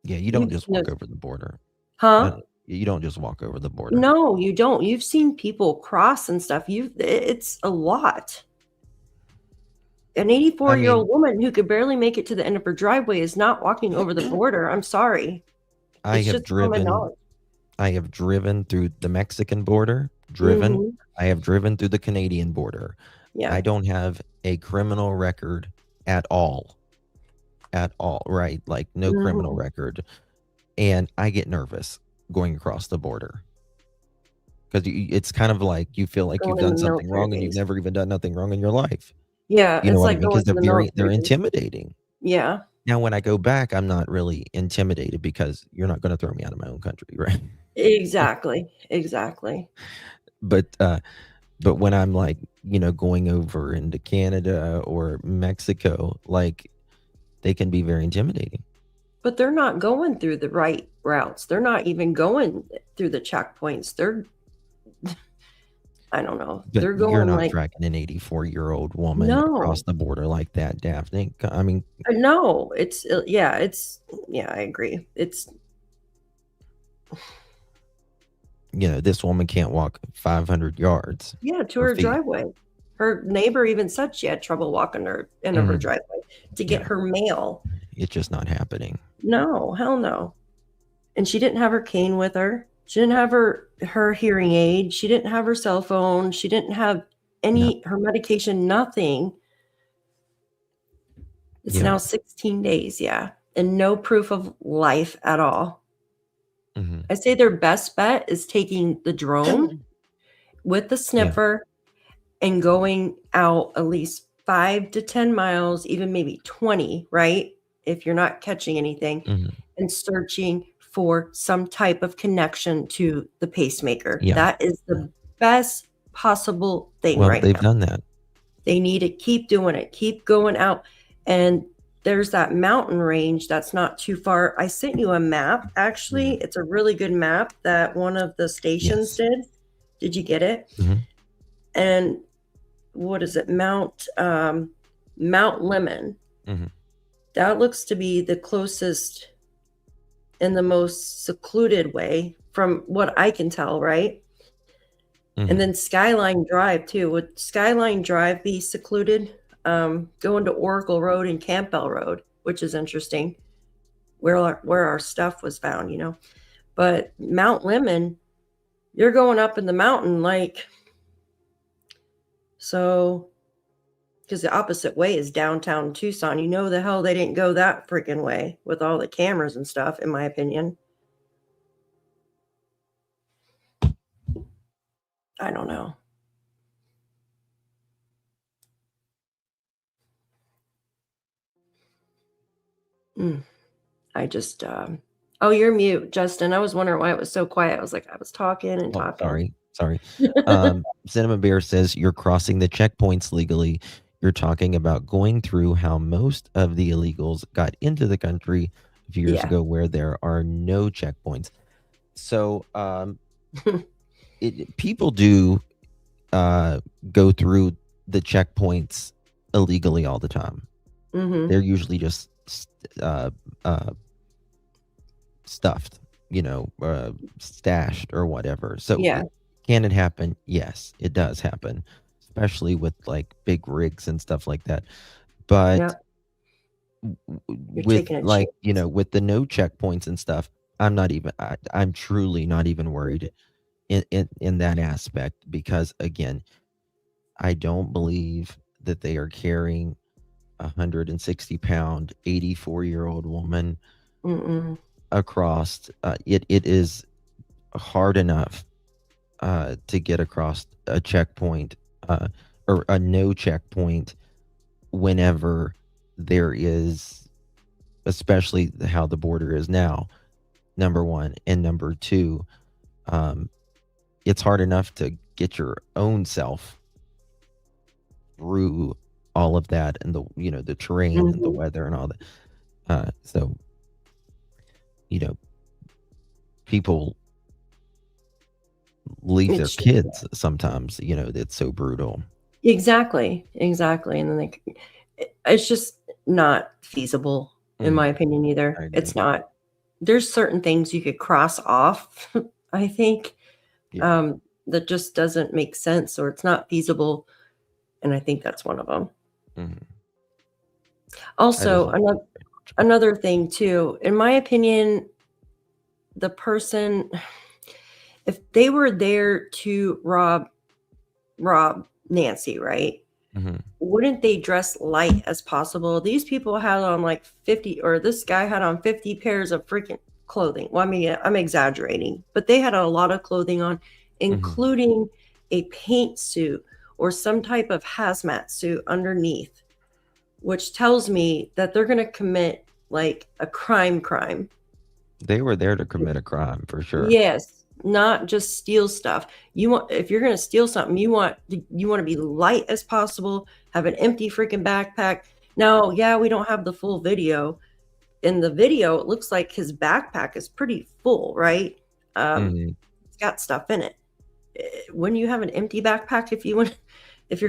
[SPEAKER 1] Yeah, you don't
[SPEAKER 2] You've
[SPEAKER 1] just
[SPEAKER 2] seen
[SPEAKER 1] walk
[SPEAKER 2] those-
[SPEAKER 1] over the border.
[SPEAKER 2] Huh?
[SPEAKER 1] You don't just walk over the border.
[SPEAKER 2] No, you don't. You've seen people cross and stuff. It's a lot. An 84-year-old woman who could barely make it to the end of her driveway is not walking over the border. I'm sorry.
[SPEAKER 1] I
[SPEAKER 2] It's
[SPEAKER 1] have
[SPEAKER 2] just common
[SPEAKER 1] driven
[SPEAKER 2] knowledge.
[SPEAKER 1] I have driven through the Mexican border,
[SPEAKER 2] Mhm.
[SPEAKER 1] I have driven through the Canadian border.
[SPEAKER 2] Yeah.
[SPEAKER 1] I don't have a criminal record at all. At all, right? Like no criminal
[SPEAKER 2] Mhm.
[SPEAKER 1] record. And I get nervous going across the border. Because it's kind of like you feel like you've
[SPEAKER 2] Going in
[SPEAKER 1] done
[SPEAKER 2] the
[SPEAKER 1] something
[SPEAKER 2] military
[SPEAKER 1] wrong and you've
[SPEAKER 2] base.
[SPEAKER 1] never even done nothing wrong in your life.
[SPEAKER 2] Yeah,
[SPEAKER 1] You know
[SPEAKER 2] it's
[SPEAKER 1] what I
[SPEAKER 2] like
[SPEAKER 1] mean?
[SPEAKER 2] going
[SPEAKER 1] Because
[SPEAKER 2] to the
[SPEAKER 1] they're
[SPEAKER 2] military base.
[SPEAKER 1] intimidating.
[SPEAKER 2] Yeah.
[SPEAKER 1] Now, when I go back, I'm not really intimidated because you're not going to throw me out of my own country, right?
[SPEAKER 2] Exactly. Exactly.
[SPEAKER 1] But when I'm like, going over into Canada or Mexico, like they can be very intimidating.
[SPEAKER 2] But they're not going through the right routes. They're not even going through the checkpoints. I don't know.
[SPEAKER 1] But
[SPEAKER 2] They're
[SPEAKER 1] you're
[SPEAKER 2] going
[SPEAKER 1] not
[SPEAKER 2] like
[SPEAKER 1] tracking an 84-year-old woman
[SPEAKER 2] No.
[SPEAKER 1] across the border like that, Daphne. I mean,
[SPEAKER 2] No, yeah, I agree. It's
[SPEAKER 1] this woman can't walk 500 yards.
[SPEAKER 2] yeah, to
[SPEAKER 1] or
[SPEAKER 2] her
[SPEAKER 1] feet.
[SPEAKER 2] driveway. Her neighbor even said she had trouble walking her into her
[SPEAKER 1] Mhm.
[SPEAKER 2] driveway to get
[SPEAKER 1] Yeah.
[SPEAKER 2] her mail.
[SPEAKER 1] It's just not happening.
[SPEAKER 2] No, hell no. And she didn't have her cane with her. She didn't have her hearing aid. She didn't have her cell phone. She didn't have her medication, nothing. It's
[SPEAKER 1] Yeah.
[SPEAKER 2] now 16 days, yeah, and no proof of life at all.
[SPEAKER 1] Mhm.
[SPEAKER 2] I say their best bet is taking the drone with the sniffer and going out at least 5 to 10 miles, even maybe 20, right? If you're not catching anything,
[SPEAKER 1] Mhm.
[SPEAKER 2] and searching for some type of connection to the pacemaker.
[SPEAKER 1] Yeah.
[SPEAKER 2] That is the best possible thing
[SPEAKER 1] Well,
[SPEAKER 2] right
[SPEAKER 1] they've
[SPEAKER 2] now.
[SPEAKER 1] done that.
[SPEAKER 2] They need to keep doing it, keep going out. And there's that mountain range that's not too far. I sent you a map, actually. It's a really good map that one of the stations did. Did you get it?
[SPEAKER 1] Mhm.
[SPEAKER 2] And what is it? Mount Lemon.
[SPEAKER 1] Mhm.
[SPEAKER 2] That looks to be the closest and the most secluded way from what I can tell, right?
[SPEAKER 1] Mhm.
[SPEAKER 2] And then Skyline Drive too. Would Skyline Drive be secluded? Going to Oracle Road and Campbell Road, which is interesting, where our stuff was found, But Mount Lemon, you're going up in the mountain, because the opposite way is downtown Tucson. You know the hell they didn't go that freaking way with all the cameras and stuff, in my opinion. I don't know. I just oh, you're mute, Justin. I was wondering why it was so quiet. I was like, I was talking and
[SPEAKER 1] Oh,
[SPEAKER 2] talking.
[SPEAKER 1] sorry. Cinnamon Bear says you're crossing the checkpoints legally. You're talking about going through how most of the illegals got into the country a few years
[SPEAKER 2] Yeah.
[SPEAKER 1] ago where there are no checkpoints. So people do go through the checkpoints illegally all the time.
[SPEAKER 2] Mhm.
[SPEAKER 1] They're usually just stuffed, stashed or whatever. So
[SPEAKER 2] Yeah.
[SPEAKER 1] can it happen? Yes, it does happen, especially with like big rigs and stuff like that. But
[SPEAKER 2] Yeah. You're
[SPEAKER 1] with
[SPEAKER 2] taking a
[SPEAKER 1] like,
[SPEAKER 2] chance.
[SPEAKER 1] with the no checkpoints and stuff, I'm truly not even worried in that aspect, because again, I don't believe that they are carrying 160-pound 84-year-old woman
[SPEAKER 2] Mm-mm.
[SPEAKER 1] across. It is hard enough to get across a checkpoint or a no checkpoint whenever there is, especially how the border is now, number one, and number two, it's hard enough to get your own self through all of that, and the terrain and the weather and all that. So, people leave their
[SPEAKER 2] It's true.
[SPEAKER 1] kids sometimes. It's so brutal.
[SPEAKER 2] Exactly. And then it's just not feasible, in my opinion, either. It's not. There's certain things you could cross off, I think, that just doesn't make sense, or it's not feasible. And I think that's one of them. Also, another thing too, in my opinion, the person, if they were there to rob Nancy, right? Wouldn't they dress light as possible? These people had on like 50, or this guy had on 50 pairs of freaking clothing. Well, I mean, I'm exaggerating, but they had a lot of clothing on, including a paint suit or some type of hazmat suit underneath, which tells me that they're going to commit like a crime.
[SPEAKER 1] They were there to commit a crime for sure.
[SPEAKER 2] Yes, not just steal stuff. If you're going to steal something, you want to be light as possible, have an empty freaking backpack. Now, yeah, we don't have the full video. In the video, it looks like his backpack is pretty full, right? It's got stuff in it. Wouldn't you have an empty backpack if you're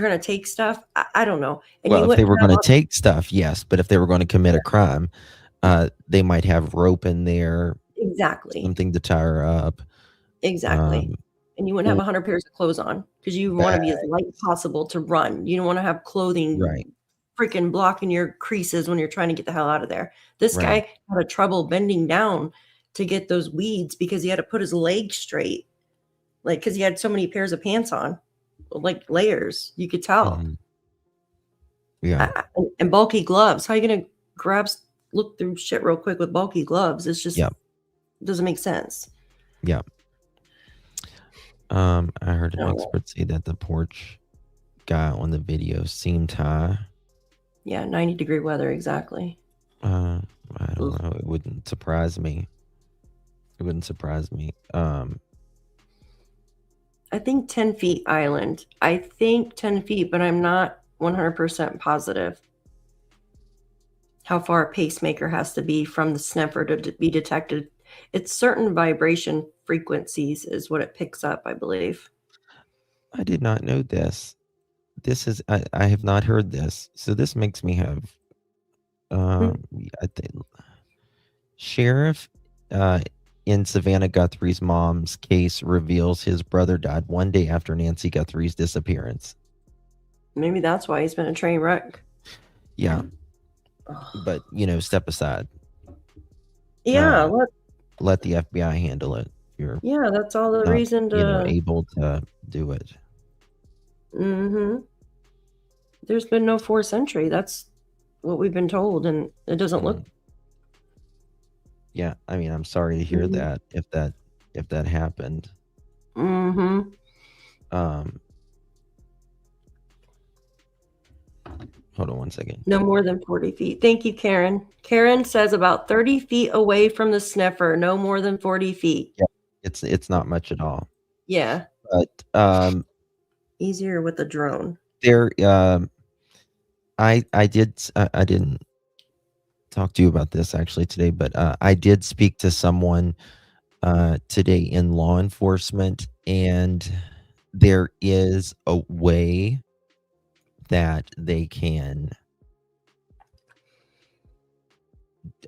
[SPEAKER 2] going to take stuff? I don't know. And
[SPEAKER 1] well, if they were going to take stuff, yes, but if they were going to commit a crime, they might have rope in there,
[SPEAKER 2] exactly,
[SPEAKER 1] something to tie her up.
[SPEAKER 2] Exactly. And you wouldn't have 100 pairs of clothes on, because you want to be as light as possible to run. You don't want to have clothing freaking blocking your creases when you're trying to get the hell out of there. This guy had a trouble bending down to get those weeds because he had to put his legs straight, like, because he had so many pairs of pants on, like layers. You could tell. And bulky gloves. How are you going to look through shit real quick with bulky gloves? It's just doesn't make sense.
[SPEAKER 1] I heard an expert say that the porch guy on the video seemed high.
[SPEAKER 2] Yeah, 90-degree weather, exactly.
[SPEAKER 1] I don't know. It wouldn't surprise me.
[SPEAKER 2] I think 10 feet island. I think 10 feet, but I'm not 100% positive how far a pacemaker has to be from the sniffer to be detected. It's certain vibration frequencies is what it picks up, I believe.
[SPEAKER 1] I did not know this. I have not heard this. So this makes me have, I think, Sheriff in Savannah Guthrie's mom's case reveals his brother died one day after Nancy Guthrie's disappearance.
[SPEAKER 2] Maybe that's why he's been a train wreck.
[SPEAKER 1] Yeah. But, step aside.
[SPEAKER 2] Yeah.
[SPEAKER 1] Let the FBI handle it.
[SPEAKER 2] Yeah, that's all the reason to...
[SPEAKER 1] able to do it.
[SPEAKER 2] There's been no forced entry. That's what we've been told, and it doesn't look...
[SPEAKER 1] Yeah, I mean, I'm sorry to hear that, if that happened. Hold on one second.
[SPEAKER 2] No more than 40 feet. Thank you, Karen. Karen says about 30 feet away from the sniffer, no more than 40 feet.
[SPEAKER 1] Yeah, it's not much at all.
[SPEAKER 2] Yeah.
[SPEAKER 1] But
[SPEAKER 2] easier with the drone.
[SPEAKER 1] There, I didn't talk to you about this actually today, but I did speak to someone today in law enforcement, and there is a way that they can,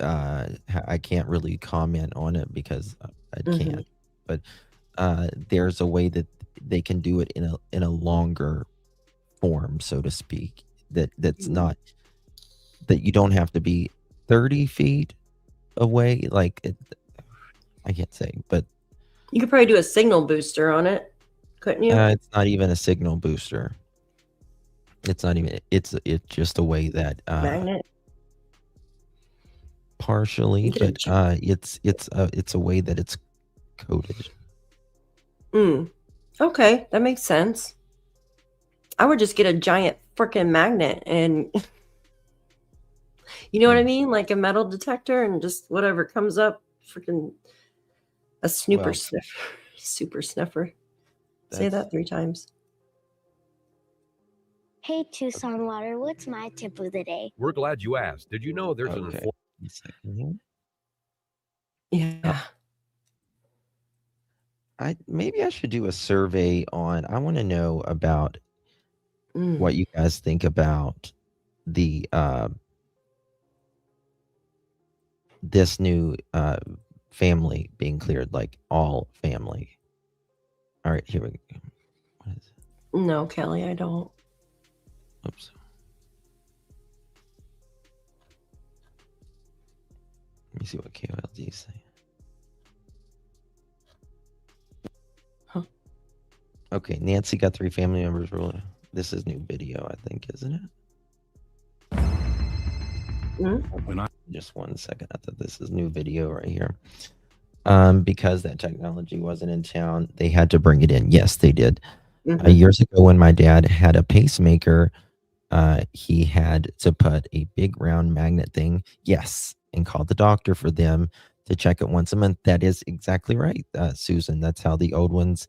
[SPEAKER 1] I can't really comment on it because I can't, but there's a way that they can do it in a longer form, so to speak, that's not, that you don't have to be 30 feet away, I can't say, but
[SPEAKER 2] you could probably do a signal booster on it, couldn't you?
[SPEAKER 1] It's not even a signal booster. It's not even, it's just a way that
[SPEAKER 2] magnet,
[SPEAKER 1] partially, but it's a way that it's coded.
[SPEAKER 2] Okay, that makes sense. I would just get a giant freaking magnet and You know what I mean? Like a metal detector and just whatever comes up, freaking a snooper
[SPEAKER 1] Well,
[SPEAKER 2] sniffer. Super sniffer. Say
[SPEAKER 1] that's
[SPEAKER 2] that 3 times.
[SPEAKER 18] Hey, Tucson Water, what's my tip of the day?
[SPEAKER 19] We're glad you asked. Did you know there's
[SPEAKER 1] okay. One second here.
[SPEAKER 2] Yeah.
[SPEAKER 1] Maybe I should do a survey on. I want to know about
[SPEAKER 2] Mm.
[SPEAKER 1] what you guys think about the this new family being cleared, like all family. All right, here we go. What is it?
[SPEAKER 2] No, Kelly, I don't.
[SPEAKER 1] Oops. Let me see what KOLD say.
[SPEAKER 2] Huh.
[SPEAKER 1] Okay, Nancy Guthrie family members rule. This is new video, I think, isn't it?
[SPEAKER 2] Mm.
[SPEAKER 1] Just 1 second. I thought this is new video right here. Because that technology wasn't in town, they had to bring it in. Yes, they did. Years ago, when my dad had a pacemaker, he had to put a big round magnet thing. Yes, and call the doctor for them to check it once a month. That is exactly right, Susan. That's how the old ones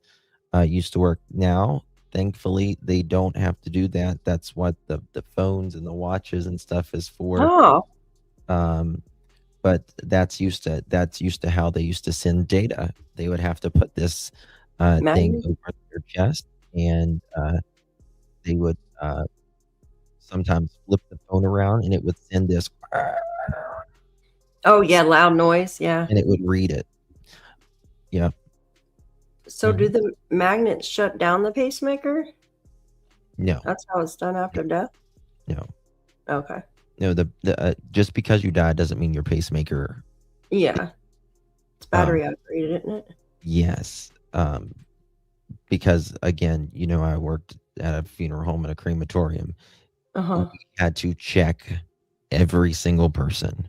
[SPEAKER 1] used to work. Now, thankfully, they don't have to do that. That's what the phones and the watches and stuff is for.
[SPEAKER 2] Oh.
[SPEAKER 1] But that's used to how they used to send data. They would have to put this thing
[SPEAKER 2] Magnet?
[SPEAKER 1] over their chest, and they would sometimes flip the phone around, and it would send this,
[SPEAKER 2] Oh, yeah, loud noise. Yeah.
[SPEAKER 1] and it would read it. Yeah.
[SPEAKER 2] So do the magnets shut down the pacemaker?
[SPEAKER 1] No.
[SPEAKER 2] That's how it's done after death?
[SPEAKER 1] No.
[SPEAKER 2] Okay.
[SPEAKER 1] No. The just because you die doesn't mean your pacemaker.
[SPEAKER 2] Yeah. It's battery operated, isn't it?
[SPEAKER 1] Yes. Because again, I worked at a funeral home and a crematorium.
[SPEAKER 2] Uh-huh.
[SPEAKER 1] We had to check every single person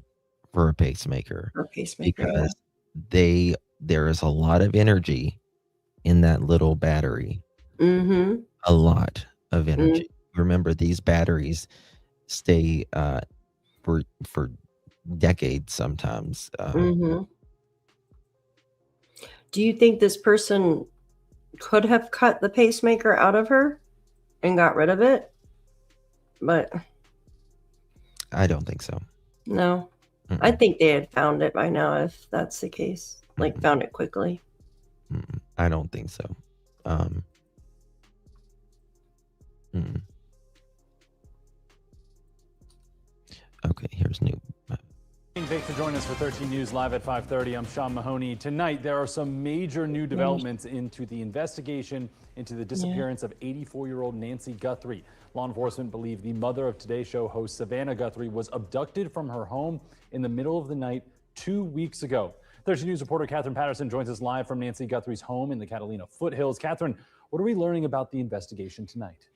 [SPEAKER 1] for a pacemaker,
[SPEAKER 2] For a pacemaker, yeah.
[SPEAKER 1] because there is a lot of energy in that little battery.
[SPEAKER 2] Mm-hmm.
[SPEAKER 1] A lot of energy. Remember, these batteries stay for decades sometimes.
[SPEAKER 2] Mm-hmm. Do you think this person could have cut the pacemaker out of her and got rid of it? But
[SPEAKER 1] I don't think so.
[SPEAKER 2] no. I think they had found it by now if that's the case. Like found it quickly.
[SPEAKER 1] I don't think so. Okay, here's new.
[SPEAKER 20] Thanks for joining us for 13 News Live at 5:30. I'm Sean Mahoney. Tonight, there are some major new developments into the investigation into the disappearance of 84-year-old Nancy Guthrie. Law enforcement believe the mother of Today Show host Savannah Guthrie was abducted from her home in the middle of the night 2 weeks ago. 13 News reporter Catherine Patterson joins us live from Nancy Guthrie's home in the Catalina foothills. Catherine, what are we learning about the investigation tonight?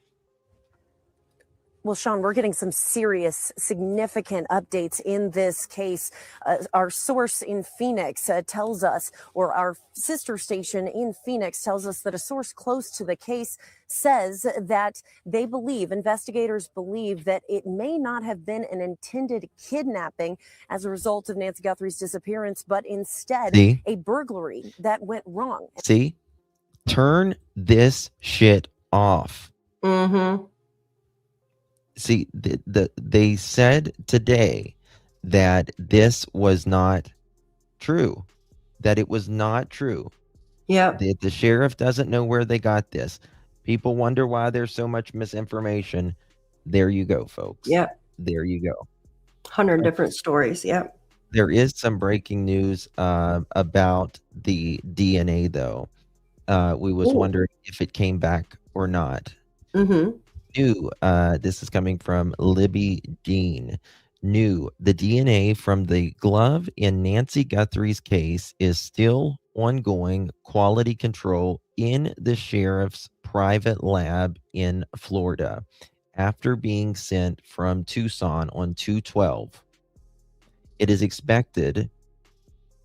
[SPEAKER 21] Well, Sean, we're getting some serious, significant updates in this case. Our source in Phoenix tells us, or our sister station in Phoenix tells us that a source close to the case says that investigators believe that it may not have been an intended kidnapping as a result of Nancy Guthrie's disappearance, but instead a burglary that went wrong.
[SPEAKER 1] See? Turn this shit off.
[SPEAKER 2] Mm-hmm.
[SPEAKER 1] See, they said today that this was not true, that it was not true.
[SPEAKER 2] Yeah.
[SPEAKER 1] The sheriff doesn't know where they got this. People wonder why there's so much misinformation. There you go, folks.
[SPEAKER 2] Yeah.
[SPEAKER 1] There you go.
[SPEAKER 2] 100 different stories. Yeah.
[SPEAKER 1] There is some breaking news about the DNA, though. We was wondering if it came back or not.
[SPEAKER 2] Mm-hmm.
[SPEAKER 1] New, this is coming from Libby Dean. New, the DNA from the glove in Nancy Guthrie's case is still ongoing quality control in the sheriff's private lab in Florida after being sent from Tucson on 2/12. It is expected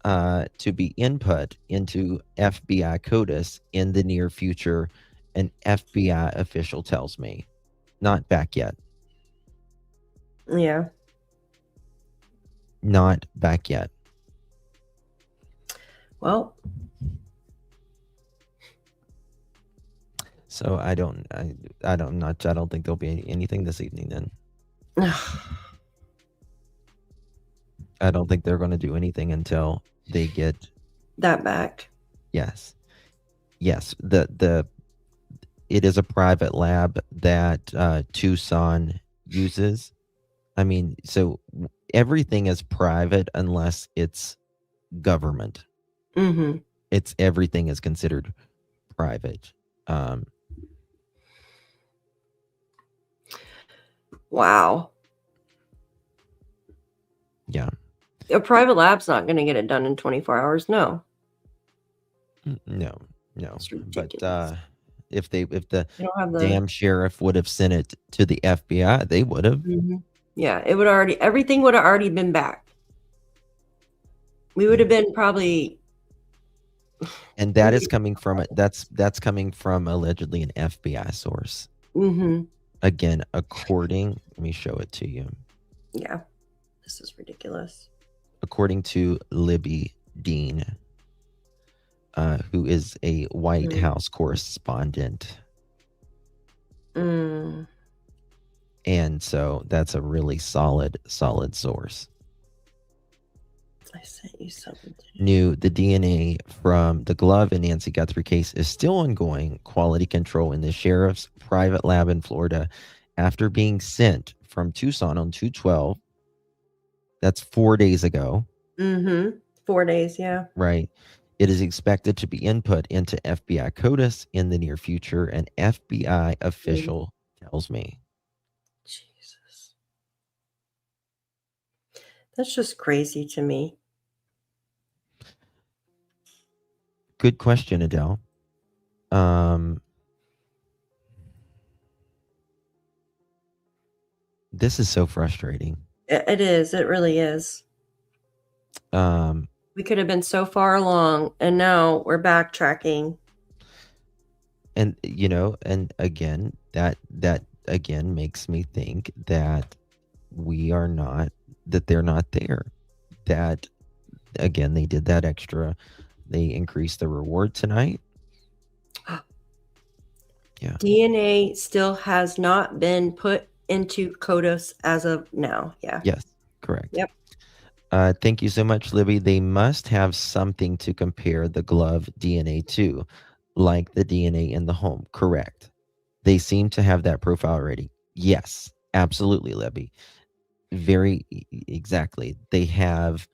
[SPEAKER 1] to be input into FBI CODIS in the near future, an FBI official tells me. Not back yet.
[SPEAKER 2] Yeah.
[SPEAKER 1] Not back yet.
[SPEAKER 2] Well,
[SPEAKER 1] so I don't think there'll be anything this evening then. I don't think they're going to do anything until they get
[SPEAKER 2] that back.
[SPEAKER 1] Yes. It is a private lab that Tucson uses. I mean, so everything is private unless it's government.
[SPEAKER 2] Mm-hmm.
[SPEAKER 1] Everything is considered private.
[SPEAKER 2] Wow.
[SPEAKER 1] Yeah.
[SPEAKER 2] A private lab's not going to get it done in 24 hours. No.
[SPEAKER 1] No. But if the
[SPEAKER 2] They don't have the
[SPEAKER 1] damn sheriff would have sent it to the FBI, they would have.
[SPEAKER 2] Mm-hmm. Yeah, everything would have already been back. We would have been probably.
[SPEAKER 1] And that is coming from that's coming from allegedly an FBI source.
[SPEAKER 2] Mm-hmm.
[SPEAKER 1] Again, let me show it to you.
[SPEAKER 2] Yeah, this is ridiculous.
[SPEAKER 1] According to Libby Dean, who is a White House correspondent.
[SPEAKER 2] Mm.
[SPEAKER 1] And so that's a really solid source.
[SPEAKER 2] I sent you something.
[SPEAKER 1] The DNA from the glove in Nancy Guthrie case is still ongoing quality control in the sheriff's private lab in Florida after being sent from Tucson on 2/12. That's 4 days ago.
[SPEAKER 2] Mm-hmm. 4 days, yeah.
[SPEAKER 1] Right. It is expected to be input into FBI CODIS in the near future, an FBI official tells me.
[SPEAKER 2] Jesus. That's just crazy to me.
[SPEAKER 1] Good question, Adele. This is so frustrating.
[SPEAKER 2] It is. It really is. We could have been so far along, and now we're backtracking.
[SPEAKER 1] And and again, that again makes me think that they're not there. That again, they did that extra. They increased the reward tonight. Yeah.
[SPEAKER 2] DNA still has not been put into CODIS as of now. Yeah.
[SPEAKER 1] Yes, correct.
[SPEAKER 2] Yep.
[SPEAKER 1] Thank you so much, Libby. They must have something to compare the glove DNA to, like the DNA in the home. Correct. They seem to have that profile already. Yes, absolutely, Libby. Very exactly. They have.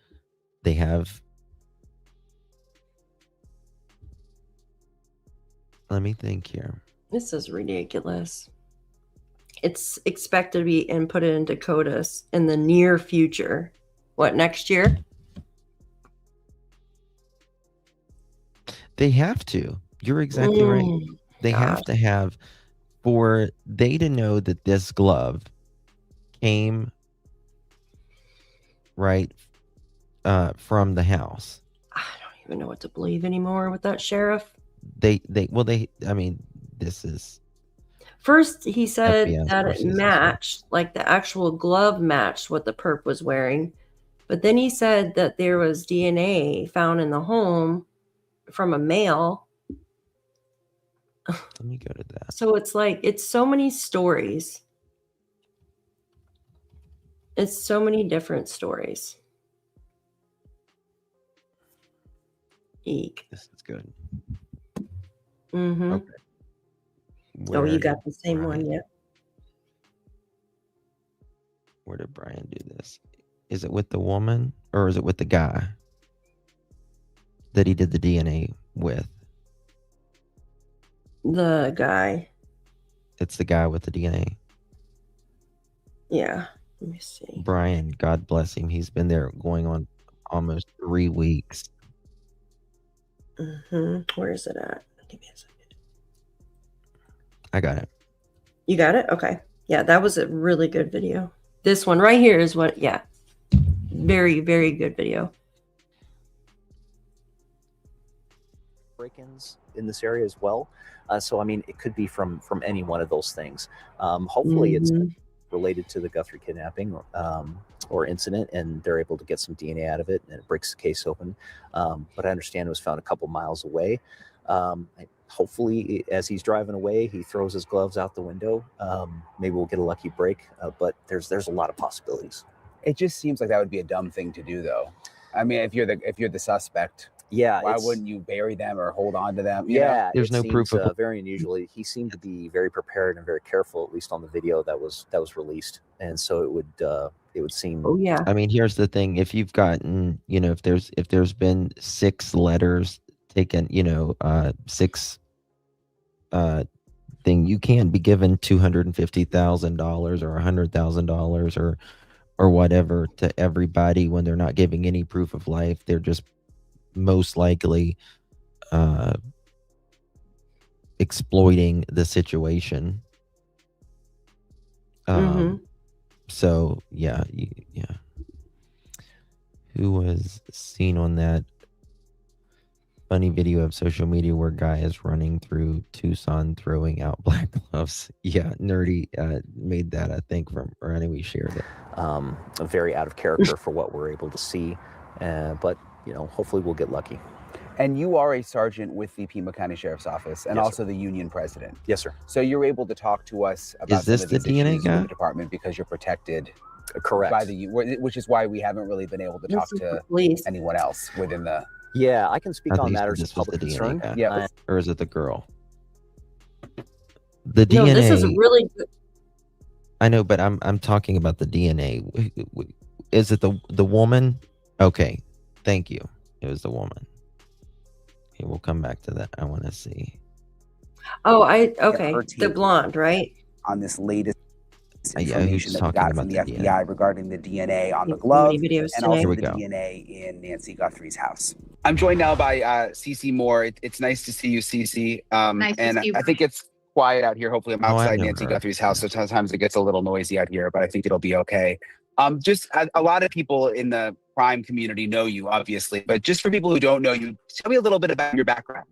[SPEAKER 1] Let me think here.
[SPEAKER 2] This is ridiculous. It's expected to be inputted into CODIS in the near future. What, next year?
[SPEAKER 1] They have to. You're exactly right. They have to have, for they to know that this glove came right from the house.
[SPEAKER 2] I don't even know what to believe anymore with that sheriff.
[SPEAKER 1] I mean, this is.
[SPEAKER 2] First, he said
[SPEAKER 1] FBI
[SPEAKER 2] that it matched, like the actual glove matched what the perp was wearing. But then he said that there was DNA found in the home from a male.
[SPEAKER 1] Let me go to that.
[SPEAKER 2] So it's like, it's so many stories. It's so many different stories. Eek.
[SPEAKER 1] This is good.
[SPEAKER 2] Mm-hmm.
[SPEAKER 1] Okay.
[SPEAKER 2] Oh, you got the same one, yeah.
[SPEAKER 1] Where did Brian do this? Is it with the woman or is it with the guy that he did the DNA with?
[SPEAKER 2] The guy.
[SPEAKER 1] It's the guy with the DNA.
[SPEAKER 2] Yeah. Let me see.
[SPEAKER 1] Brian, God bless him. He's been there going on almost 3 weeks.
[SPEAKER 2] Mm-hmm. Where is it at? Give me a second.
[SPEAKER 1] I got it.
[SPEAKER 2] You got it? Okay. Yeah, that was a really good video. This one right here is what, yeah. Very, very good video.
[SPEAKER 7] Break-ins in this area as well. So, I mean, it could be from any one of those things. Hopefully it's related to the Guthrie kidnapping. or incident, and they're able to get some DNA out of it, and it breaks the case open. But I understand it was found a couple miles away. Hopefully, as he's driving away, he throws his gloves out the window. Maybe we'll get a lucky break, but there's a lot of possibilities.
[SPEAKER 6] It just seems like that would be a dumb thing to do, though. I mean, if you're the suspect,
[SPEAKER 7] yeah,
[SPEAKER 6] why wouldn't you bury them or hold on to them?
[SPEAKER 7] Yeah,
[SPEAKER 1] there's no proof of
[SPEAKER 7] very unusual. He seemed to be very prepared and very careful, at least on the video that was released, and so it would seem.
[SPEAKER 2] Oh yeah.
[SPEAKER 1] I mean, here's the thing: if you've gotten, if there's been 6 letters taken, 6 thing, you can't be given $250,000 or $100,000 or whatever to everybody when they're not giving any proof of life. They're just most likely exploiting the situation. So yeah. Who was seen on that funny video of social media where guy is running through Tucson throwing out black gloves? Yeah, Nerdy made that, I think, or anyway, shared it.
[SPEAKER 7] Very out of character for what we're able to see, but hopefully we'll get lucky.
[SPEAKER 6] And you are a sergeant with the Pima County Sheriff's Office and also the union president.
[SPEAKER 7] Yes, sir.
[SPEAKER 6] So you're able to talk to us about
[SPEAKER 1] Is this
[SPEAKER 6] some of
[SPEAKER 1] the
[SPEAKER 6] these
[SPEAKER 1] DNA
[SPEAKER 6] issues
[SPEAKER 1] guy?
[SPEAKER 6] with the department because you're protected.
[SPEAKER 7] Correct.
[SPEAKER 6] By which is why we haven't really been able to talk to anyone else within the.
[SPEAKER 7] Yeah, I can speak
[SPEAKER 1] I
[SPEAKER 7] on
[SPEAKER 1] thought
[SPEAKER 7] matters
[SPEAKER 1] this
[SPEAKER 7] of
[SPEAKER 1] was
[SPEAKER 7] public
[SPEAKER 1] the DNA
[SPEAKER 7] concern.
[SPEAKER 1] guy.
[SPEAKER 6] Yeah.
[SPEAKER 1] Or is it the girl? The
[SPEAKER 2] No,
[SPEAKER 1] DNA.
[SPEAKER 2] this is really good.
[SPEAKER 1] I know, but I'm talking about the DNA. Is it the woman? Okay, thank you. It was the woman. Okay, we'll come back to that. I want to see.
[SPEAKER 2] Oh, okay. The blonde, right?
[SPEAKER 6] On this latest
[SPEAKER 1] Yeah,
[SPEAKER 6] information
[SPEAKER 1] who's
[SPEAKER 6] that we
[SPEAKER 1] talking
[SPEAKER 6] got from the
[SPEAKER 1] about
[SPEAKER 6] FBI regarding the DNA on the
[SPEAKER 2] Many
[SPEAKER 6] glove
[SPEAKER 2] videos
[SPEAKER 6] and
[SPEAKER 2] today.
[SPEAKER 6] also
[SPEAKER 1] Here we
[SPEAKER 6] the
[SPEAKER 1] go.
[SPEAKER 6] DNA in Nancy Guthrie's house. I'm joined now by Cece Moore. It's nice to see you, Cece.
[SPEAKER 3] Nice to
[SPEAKER 6] and
[SPEAKER 3] see you.
[SPEAKER 6] I think it's quiet out here. Hopefully I'm
[SPEAKER 1] Oh, I
[SPEAKER 6] outside
[SPEAKER 1] know
[SPEAKER 6] Nancy
[SPEAKER 1] her.
[SPEAKER 6] Guthrie's house, so sometimes it gets a little noisy out here, but I think it'll be okay. Just a lot of people in the crime community know you, obviously, but just for people who don't know you, tell me a little bit about your background.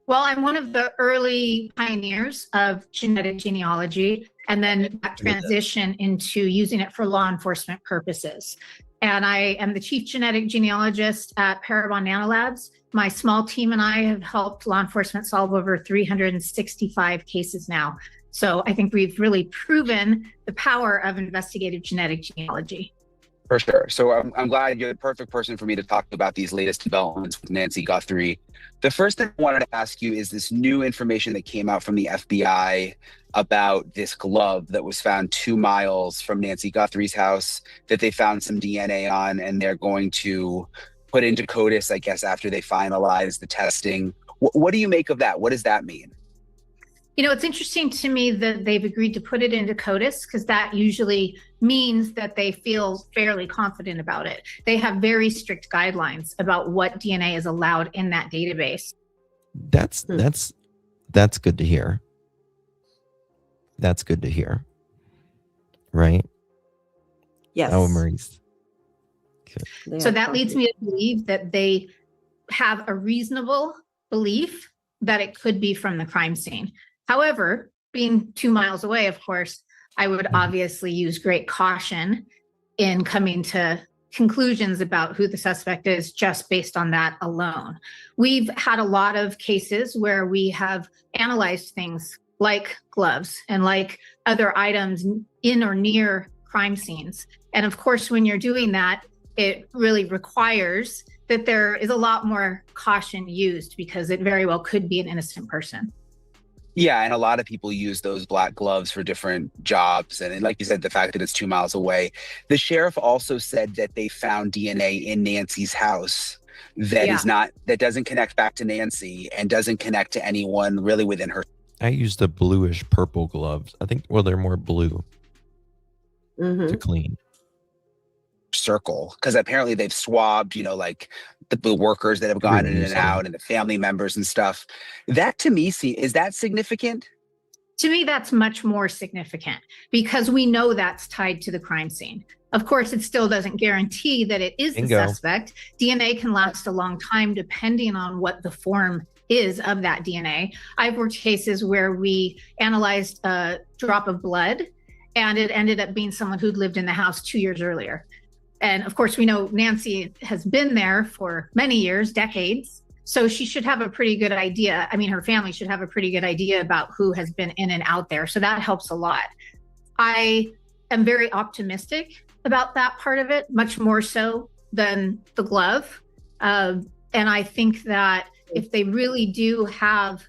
[SPEAKER 3] Well, I'm one of the early pioneers of genetic genealogy, and then that transition into using it for law enforcement purposes. And I am the chief genetic genealogist at Parabon Nanolabs. My small team and I have helped law enforcement solve over 365 cases now. So I think we've really proven the power of investigative genetic genealogy.
[SPEAKER 6] For sure. So I'm glad you're the perfect person for me to talk about these latest developments with Nancy Guthrie. The first thing I wanted to ask you is this new information that came out from the FBI about this glove that was found 2 miles from Nancy Guthrie's house that they found some DNA on, and they're going to put into CODIS, I guess, after they finalize the testing. What do you make of that? What does that mean?
[SPEAKER 3] You know, it's interesting to me that they've agreed to put it into CODIS because that usually means that they feel fairly confident about it. They have very strict guidelines about what DNA is allowed in that database.
[SPEAKER 1] That's good to hear. That's good to hear. Right?
[SPEAKER 2] Yes.
[SPEAKER 1] Oh, Maurice.
[SPEAKER 3] So that leads me to believe that they have a reasonable belief that it could be from the crime scene. However, being 2 miles away, of course, I would obviously use great caution in coming to conclusions about who the suspect is just based on that alone. We've had a lot of cases where we have analyzed things like gloves and like other items in or near crime scenes. And of course, when you're doing that, it really requires that there is a lot more caution used because it very well could be an innocent person.
[SPEAKER 6] Yeah, and a lot of people use those black gloves for different jobs. And like you said, the fact that it's 2 miles away. The sheriff also said that they found DNA in Nancy's house that doesn't connect back to Nancy and doesn't connect to anyone really within her.
[SPEAKER 1] I use the bluish purple gloves. I think, well, they're more blue to clean.
[SPEAKER 6] Circle, because apparently they've swabbed, like the workers that have gone in and out and the family members and stuff. That to me, is that significant?
[SPEAKER 3] To me, that's much more significant because we know that's tied to the crime scene. Of course, it still doesn't guarantee that it is the suspect. DNA can last a long time depending on what the form is of that DNA. I've worked cases where we analyzed a drop of blood and it ended up being someone who'd lived in the house 2 years earlier. And of course, we know Nancy has been there for many years, decades. So she should have a pretty good idea. I mean, her family should have a pretty good idea about who has been in and out there. So that helps a lot. I am very optimistic about that part of it, much more so than the glove. And I think that if they really do have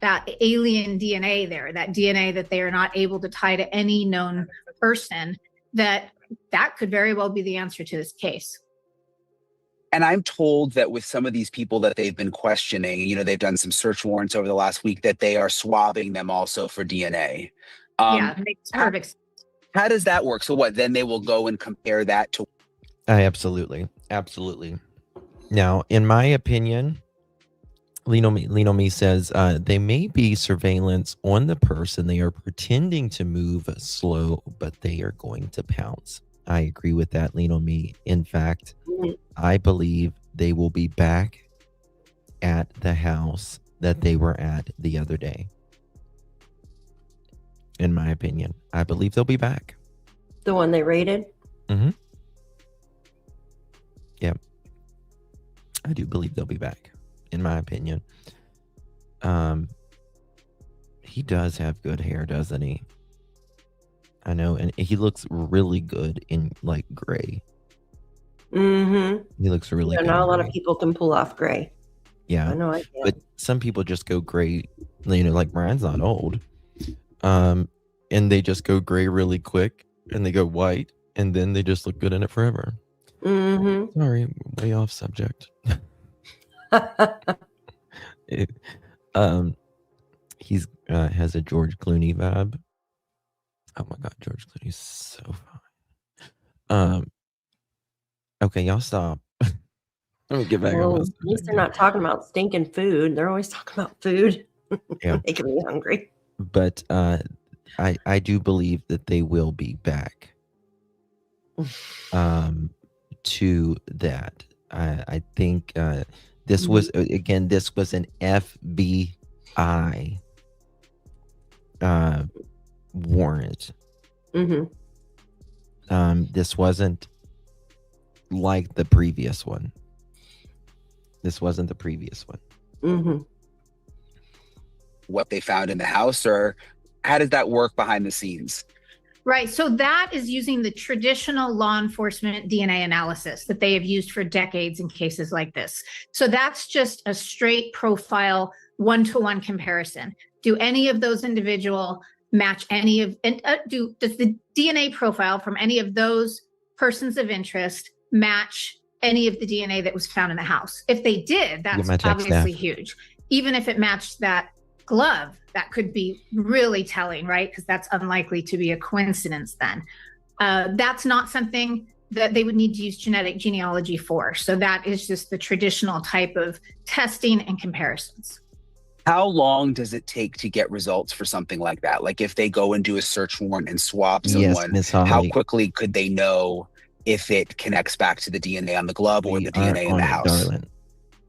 [SPEAKER 3] that alien DNA there, that DNA that they are not able to tie to any known person, that could very well be the answer to this case.
[SPEAKER 6] And I'm told that with some of these people that they've been questioning, you know, they've done some search warrants over the last week, that they are swabbing them also for DNA.
[SPEAKER 3] Yeah, makes perfect sense.
[SPEAKER 6] How does that work? So what, then they will go and compare that to?
[SPEAKER 1] Absolutely. Now, in my opinion, Lino Me says they may be surveillance on the person. They are pretending to move slow, but they are going to pounce. I agree with that, Lino Me. In fact, I believe they will be back at the house that they were at the other day. In my opinion, I believe they'll be back.
[SPEAKER 2] The one they raided?
[SPEAKER 1] Mm-hmm. Yep. I do believe they'll be back, in my opinion. He does have good hair, doesn't he? I know, and he looks really good in like gray.
[SPEAKER 2] Mm-hmm.
[SPEAKER 1] He looks really good.
[SPEAKER 2] Not a lot of people can pull off gray.
[SPEAKER 1] Yeah.
[SPEAKER 2] I know I can.
[SPEAKER 1] But some people just go gray, you know, like Brian's not old. And they just go gray really quick and they go white and then they just look good in it forever.
[SPEAKER 2] Mm-hmm.
[SPEAKER 1] Sorry, way off subject. He's has a George Clooney vibe. Oh my God, George Clooney's so fine. Okay, y'all stop. Let me get back on
[SPEAKER 2] Well,
[SPEAKER 1] this.
[SPEAKER 2] at least they're not talking about stinking food. They're always talking about food.
[SPEAKER 1] Yeah.
[SPEAKER 2] Making me hungry.
[SPEAKER 1] But I do believe that they will be back to that. I think this was again, this was an FBI warrant. This wasn't like the previous one.
[SPEAKER 6] What they found in the house, or how does that work behind the scenes?
[SPEAKER 3] Right. So that is using the traditional law enforcement DNA analysis that they have used for decades in cases like this. So that's just a straight profile, one-to-one comparison. Do any of those individual match any of, and does the DNA profile from any of those persons of interest match any of the DNA that was found in the house? If they did, that's obviously huge. Even if it matched that glove, that could be really telling, right? Because that's unlikely to be a coincidence then. That's not something that they would need to use genetic genealogy for. So that is just the traditional type of testing and comparisons.
[SPEAKER 6] How long does it take to get results for something like that? Like if they go and do a search warrant and swab someone,
[SPEAKER 1] Miss Holly.
[SPEAKER 6] how quickly could they know if it connects back to the DNA on the glove or the DNA in the house?
[SPEAKER 1] Darling.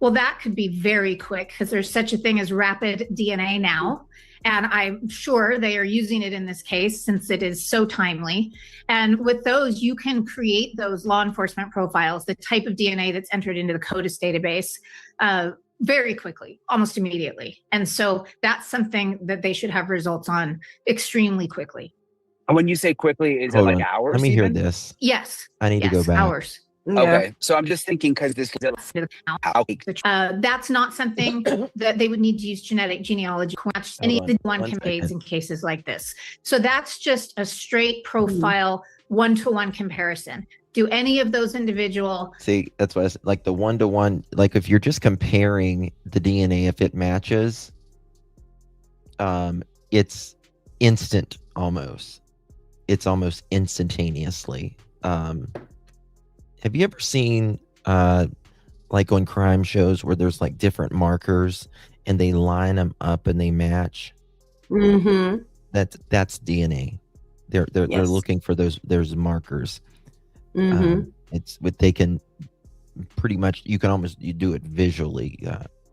[SPEAKER 3] Well, that could be very quick because there's such a thing as rapid DNA now. And I'm sure they are using it in this case since it is so timely. And with those, you can create those law enforcement profiles, the type of DNA that's entered into the CODIS database, very quickly, almost immediately. And so that's something that they should have results on extremely quickly.
[SPEAKER 6] And when you say quickly, is it like hours?
[SPEAKER 1] Let me hear
[SPEAKER 6] even?
[SPEAKER 1] this.
[SPEAKER 3] Yes.
[SPEAKER 1] I need to go back.
[SPEAKER 3] Hours.
[SPEAKER 6] Okay, so I'm just thinking because this
[SPEAKER 3] that's not something that they would need to use genetic genealogy to match any of the one campaigns in cases like this. So that's just a straight profile, one-to-one comparison. Do any of those individual?
[SPEAKER 1] See, that's why I said, like the one-to-one, like if you're just comparing the DNA, if it matches, it's instant almost. It's almost instantaneously. Have you ever seen like on crime shows where there's like different markers and they line them up and they match? That's DNA. They're looking for those markers. It's what they can pretty much, you do it visually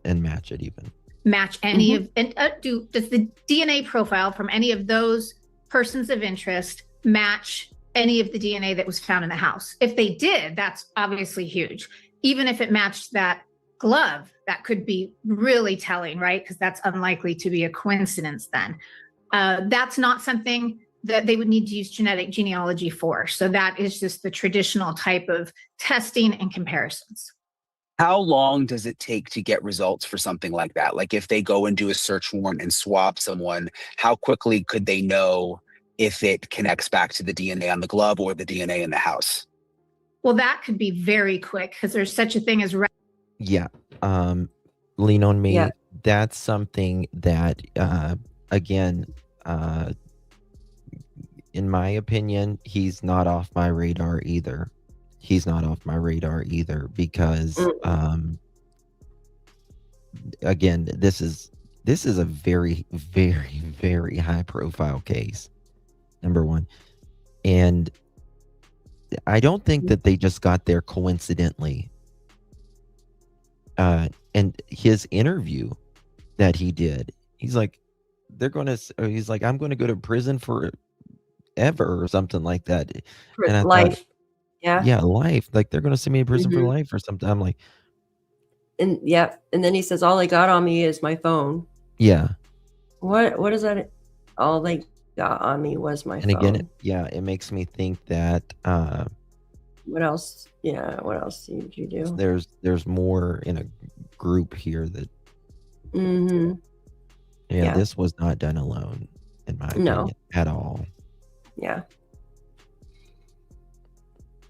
[SPEAKER 1] and match it even.
[SPEAKER 3] Match any of, and does the DNA profile from any of those persons of interest match any of the DNA that was found in the house. If they did, that's obviously huge. Even if it matched that glove, that could be really telling, right? Because that's unlikely to be a coincidence then. That's not something that they would need to use genetic genealogy for. So that is just the traditional type of testing and comparisons.
[SPEAKER 6] How long does it take to get results for something like that? Like if they go and do a search warrant and swap someone, how quickly could they know if it connects back to the DNA on the glove or the DNA in the house?
[SPEAKER 3] Well, that could be very quick because there's such a thing as
[SPEAKER 1] Yeah. Lean on me.
[SPEAKER 2] Yeah.
[SPEAKER 1] That's something that, again, in my opinion, he's not off my radar either. He's not off my radar either because, again, this is a very, very, very high profile case. Number one. And I don't think that they just got there coincidentally. And his interview that he did, he's like, he's like, I'm going to go to prison forever or something like that.
[SPEAKER 2] For
[SPEAKER 1] And I
[SPEAKER 2] life.
[SPEAKER 1] thought,
[SPEAKER 2] Yeah.
[SPEAKER 1] yeah, life. Like they're going to send me to prison for life or something. I'm like,
[SPEAKER 2] And yeah. And then he says, all they got on me is my phone.
[SPEAKER 1] yeah.
[SPEAKER 2] What is that? All they got on me was my
[SPEAKER 1] And
[SPEAKER 2] phone.
[SPEAKER 1] again, it makes me think that
[SPEAKER 2] What else? Yeah. What else did you do?
[SPEAKER 1] there's more in a group here that
[SPEAKER 2] Mm-hmm. Yeah.
[SPEAKER 1] this was not done alone, in my
[SPEAKER 2] No.
[SPEAKER 1] opinion, at all.
[SPEAKER 2] Yeah.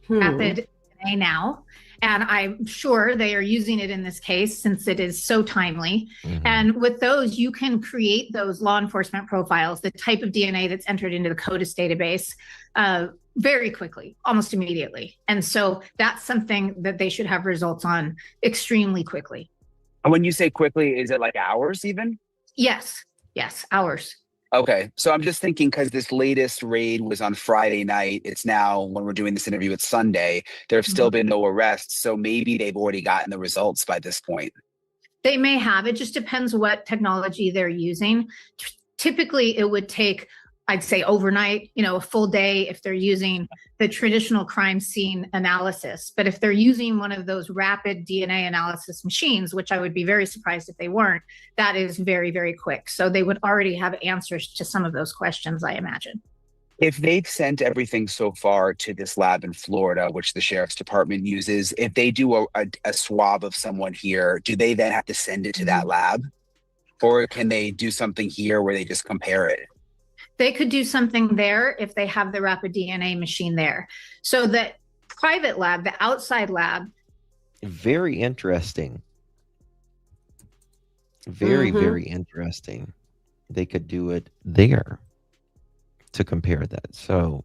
[SPEAKER 3] rapid DNA now. And I'm sure they are using it in this case since it is so timely. And with those, you can create those law enforcement profiles, the type of DNA that's entered into the CODIS database very quickly, almost immediately. And so that's something that they should have results on extremely quickly.
[SPEAKER 6] And when you say quickly, is it like hours even?
[SPEAKER 3] Yes, hours.
[SPEAKER 6] Okay, so I'm just thinking because this latest raid was on Friday night. It's now, when we're doing this interview, it's Sunday. There have still been no arrests. So maybe they've already gotten the results by this point.
[SPEAKER 3] They may have. It just depends what technology they're using. Typically, it would take, I'd say, overnight, a full day if they're using the traditional crime scene analysis. But if they're using one of those rapid DNA analysis machines, which I would be very surprised if they weren't, that is very, very quick. So they would already have answers to some of those questions, I imagine.
[SPEAKER 6] If they've sent everything so far to this lab in Florida, which the sheriff's department uses, if they do a swab of someone here, do they then have to send it to that lab? Or can they do something here where they just compare it?
[SPEAKER 3] They could do something there if they have the rapid DNA machine there. So the private lab, the outside lab.
[SPEAKER 1] Very interesting. Very, very interesting. They could do it there to compare that. So,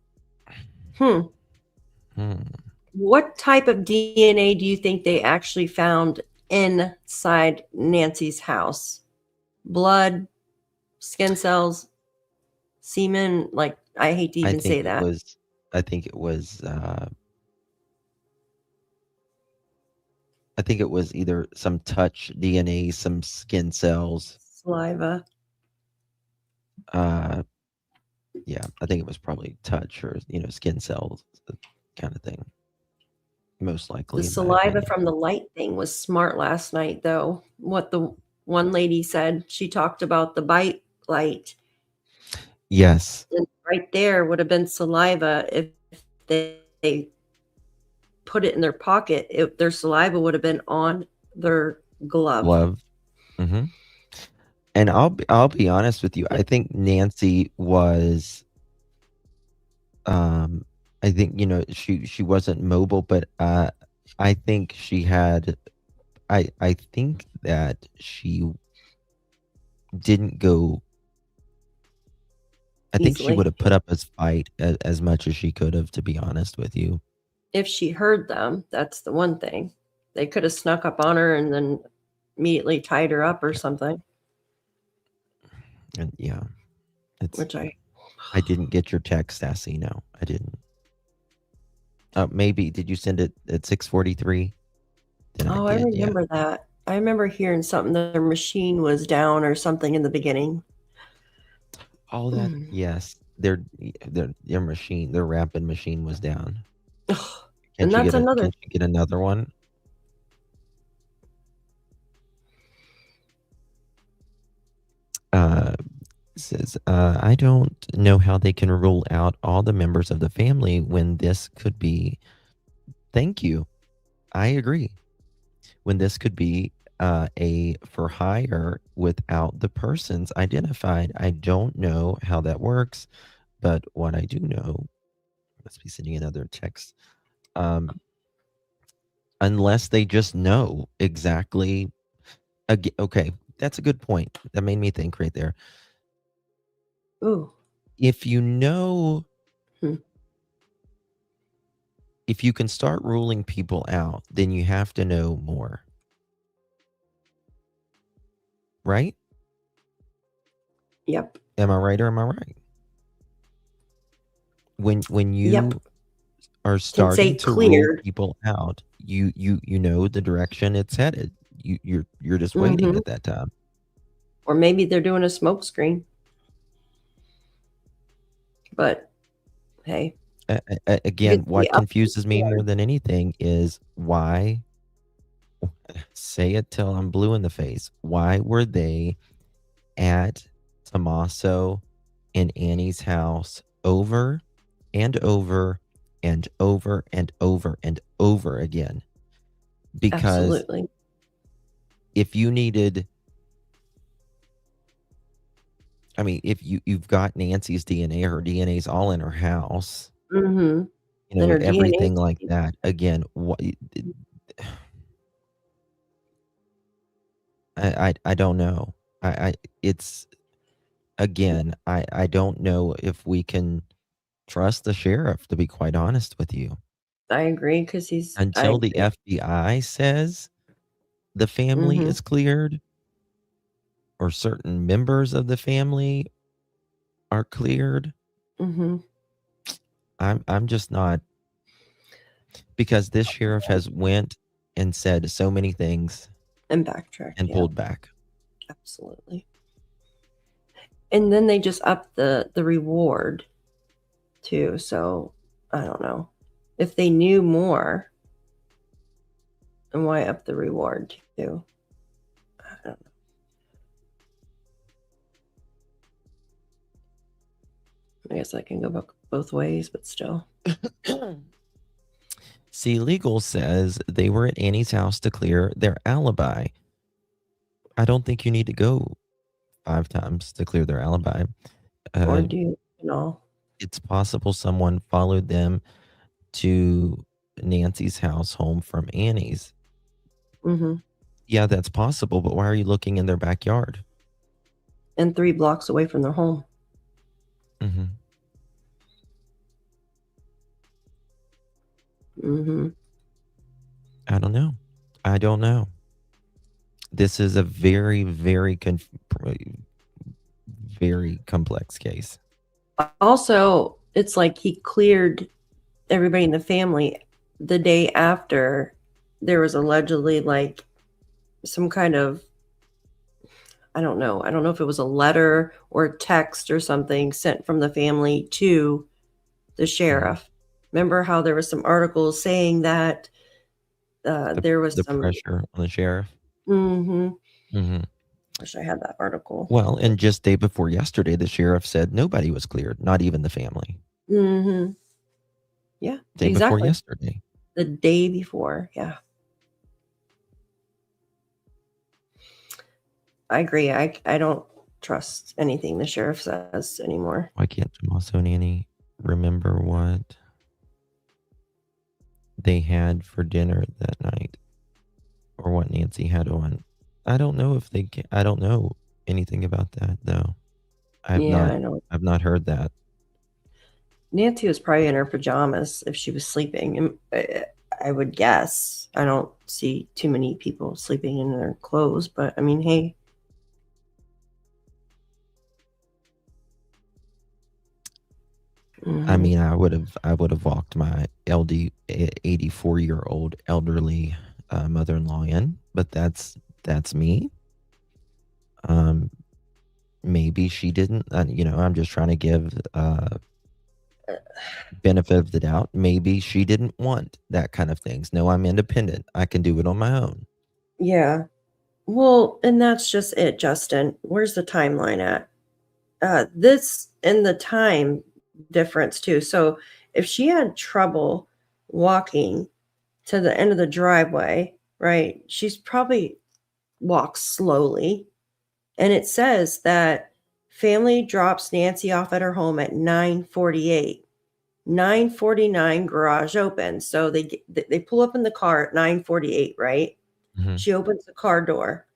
[SPEAKER 2] what type of DNA do you think they actually found inside Nancy's house? Blood, skin cells, semen? Like, I hate to even say that.
[SPEAKER 1] I think it was either some touch DNA, some skin cells.
[SPEAKER 2] Saliva.
[SPEAKER 1] Yeah, I think it was probably touch or skin cells kind of thing. Most likely.
[SPEAKER 2] The saliva from the light thing was smart last night, though. What the one lady said, she talked about the bite light.
[SPEAKER 1] Yes.
[SPEAKER 2] And right there would have been saliva if they put it in their pocket. If their saliva would have been on their glove.
[SPEAKER 1] And I'll be honest with you. I think Nancy was, I think, she wasn't mobile, but I think she had, I think that she didn't go, I think she
[SPEAKER 2] Easily.
[SPEAKER 1] would have put up a fight as much as she could have, to be honest with you.
[SPEAKER 2] If she heard them, that's the one thing. They could have snuck up on her and then immediately tied her up or something.
[SPEAKER 1] And yeah,
[SPEAKER 2] Which I
[SPEAKER 1] didn't get your text, Sassy. No, I didn't. Maybe did you send it at 6:43?
[SPEAKER 2] I remember that. I remember hearing something that their machine was down or something in the beginning.
[SPEAKER 1] All that, yes, their machine, their rapid machine was down.
[SPEAKER 2] And that's another.
[SPEAKER 1] Can she get another one? Says, I don't know how they can rule out all the members of the family when this could be. Thank you. I agree. When this could be a for hire without the persons identified. I don't know how that works, but what I do know, must be sending another text. Unless they just know exactly. Okay, that's a good point. That made me think right there.
[SPEAKER 2] Ooh.
[SPEAKER 1] If you know, if you can start ruling people out, then you have to know more. Right?
[SPEAKER 2] Yep.
[SPEAKER 1] Am I right or am I right? When you
[SPEAKER 2] Yep.
[SPEAKER 1] are
[SPEAKER 2] Can say
[SPEAKER 1] starting to rule
[SPEAKER 2] cleared.
[SPEAKER 1] people out, you know the direction it's headed. You're just waiting at that time.
[SPEAKER 2] Or maybe they're doing a smoke screen. But hey,
[SPEAKER 1] Again,
[SPEAKER 2] It's
[SPEAKER 1] what
[SPEAKER 2] the up-
[SPEAKER 1] confuses me more than anything is why, say it till I'm blue in the face, why were they at Tommaso and Annie's house over and over and over and over and over again? Because
[SPEAKER 2] absolutely.
[SPEAKER 1] if you needed, I mean, if you've got Nancy's DNA, her DNA's all in her house,
[SPEAKER 2] Mm-hmm.
[SPEAKER 1] you know, everything like that. Again, what I don't know. It's again, I don't know if we can trust the sheriff, to be quite honest with you.
[SPEAKER 2] I agree because he's
[SPEAKER 1] Until the FBI says the family is cleared or certain members of the family are cleared, I'm just not, because this sheriff has went and said so many things
[SPEAKER 2] and backtracked
[SPEAKER 1] and pulled back.
[SPEAKER 2] Absolutely. And then they just upped the reward too. So I don't know if they knew more, and why up the reward too. I don't know. I guess I can go both ways, but still.
[SPEAKER 1] See, legal says they were at Annie's house to clear their alibi. I don't think you need to go 5 times to clear their alibi.
[SPEAKER 2] Or do you know?
[SPEAKER 1] It's possible someone followed them to Nancy's house home from Annie's. Yeah, that's possible, but why are you looking in their backyard?
[SPEAKER 2] And 3 blocks away from their home.
[SPEAKER 1] I don't know. I don't know. This is a very, very, very complex case.
[SPEAKER 2] Also, it's like he cleared everybody in the family the day after there was allegedly like some kind of, I don't know if it was a letter or a text or something sent from the family to the sheriff. Remember how there was some articles saying that there was
[SPEAKER 1] the
[SPEAKER 2] some
[SPEAKER 1] pressure on the sheriff.
[SPEAKER 2] Wish I had that article.
[SPEAKER 1] Well, and just day before yesterday, the sheriff said nobody was cleared, not even the family.
[SPEAKER 2] Yeah,
[SPEAKER 1] Day before yesterday.
[SPEAKER 2] The day before, yeah. I agree. I don't trust anything the sheriff says anymore.
[SPEAKER 1] Why can't Tommaso and Annie remember what they had for dinner that night, or what Nancy had on? I don't know if they can. I don't know anything about that though. I know. I've not heard that.
[SPEAKER 2] Nancy was probably in her pajamas if she was sleeping. I would guess. I don't see too many people sleeping in their clothes, but I mean, hey.
[SPEAKER 1] I mean, I would have walked my 84-year-old elderly mother-in-law in, but that's me. maybe she didn't. I'm just trying to give benefit of the doubt. Maybe she didn't want that kind of things. No, I'm independent. I can do it on my own.
[SPEAKER 2] Yeah. Well, and that's just it, Justin. Where's the timeline at? This and the time difference too. So if she had trouble walking to the end of the driveway, right, she's probably walked slowly. And it says that family drops Nancy off at her home at 9:48. 9:49 garage opens. So they pull up in the car at 9:48, right?
[SPEAKER 1] Mhm.
[SPEAKER 2] She opens the car door.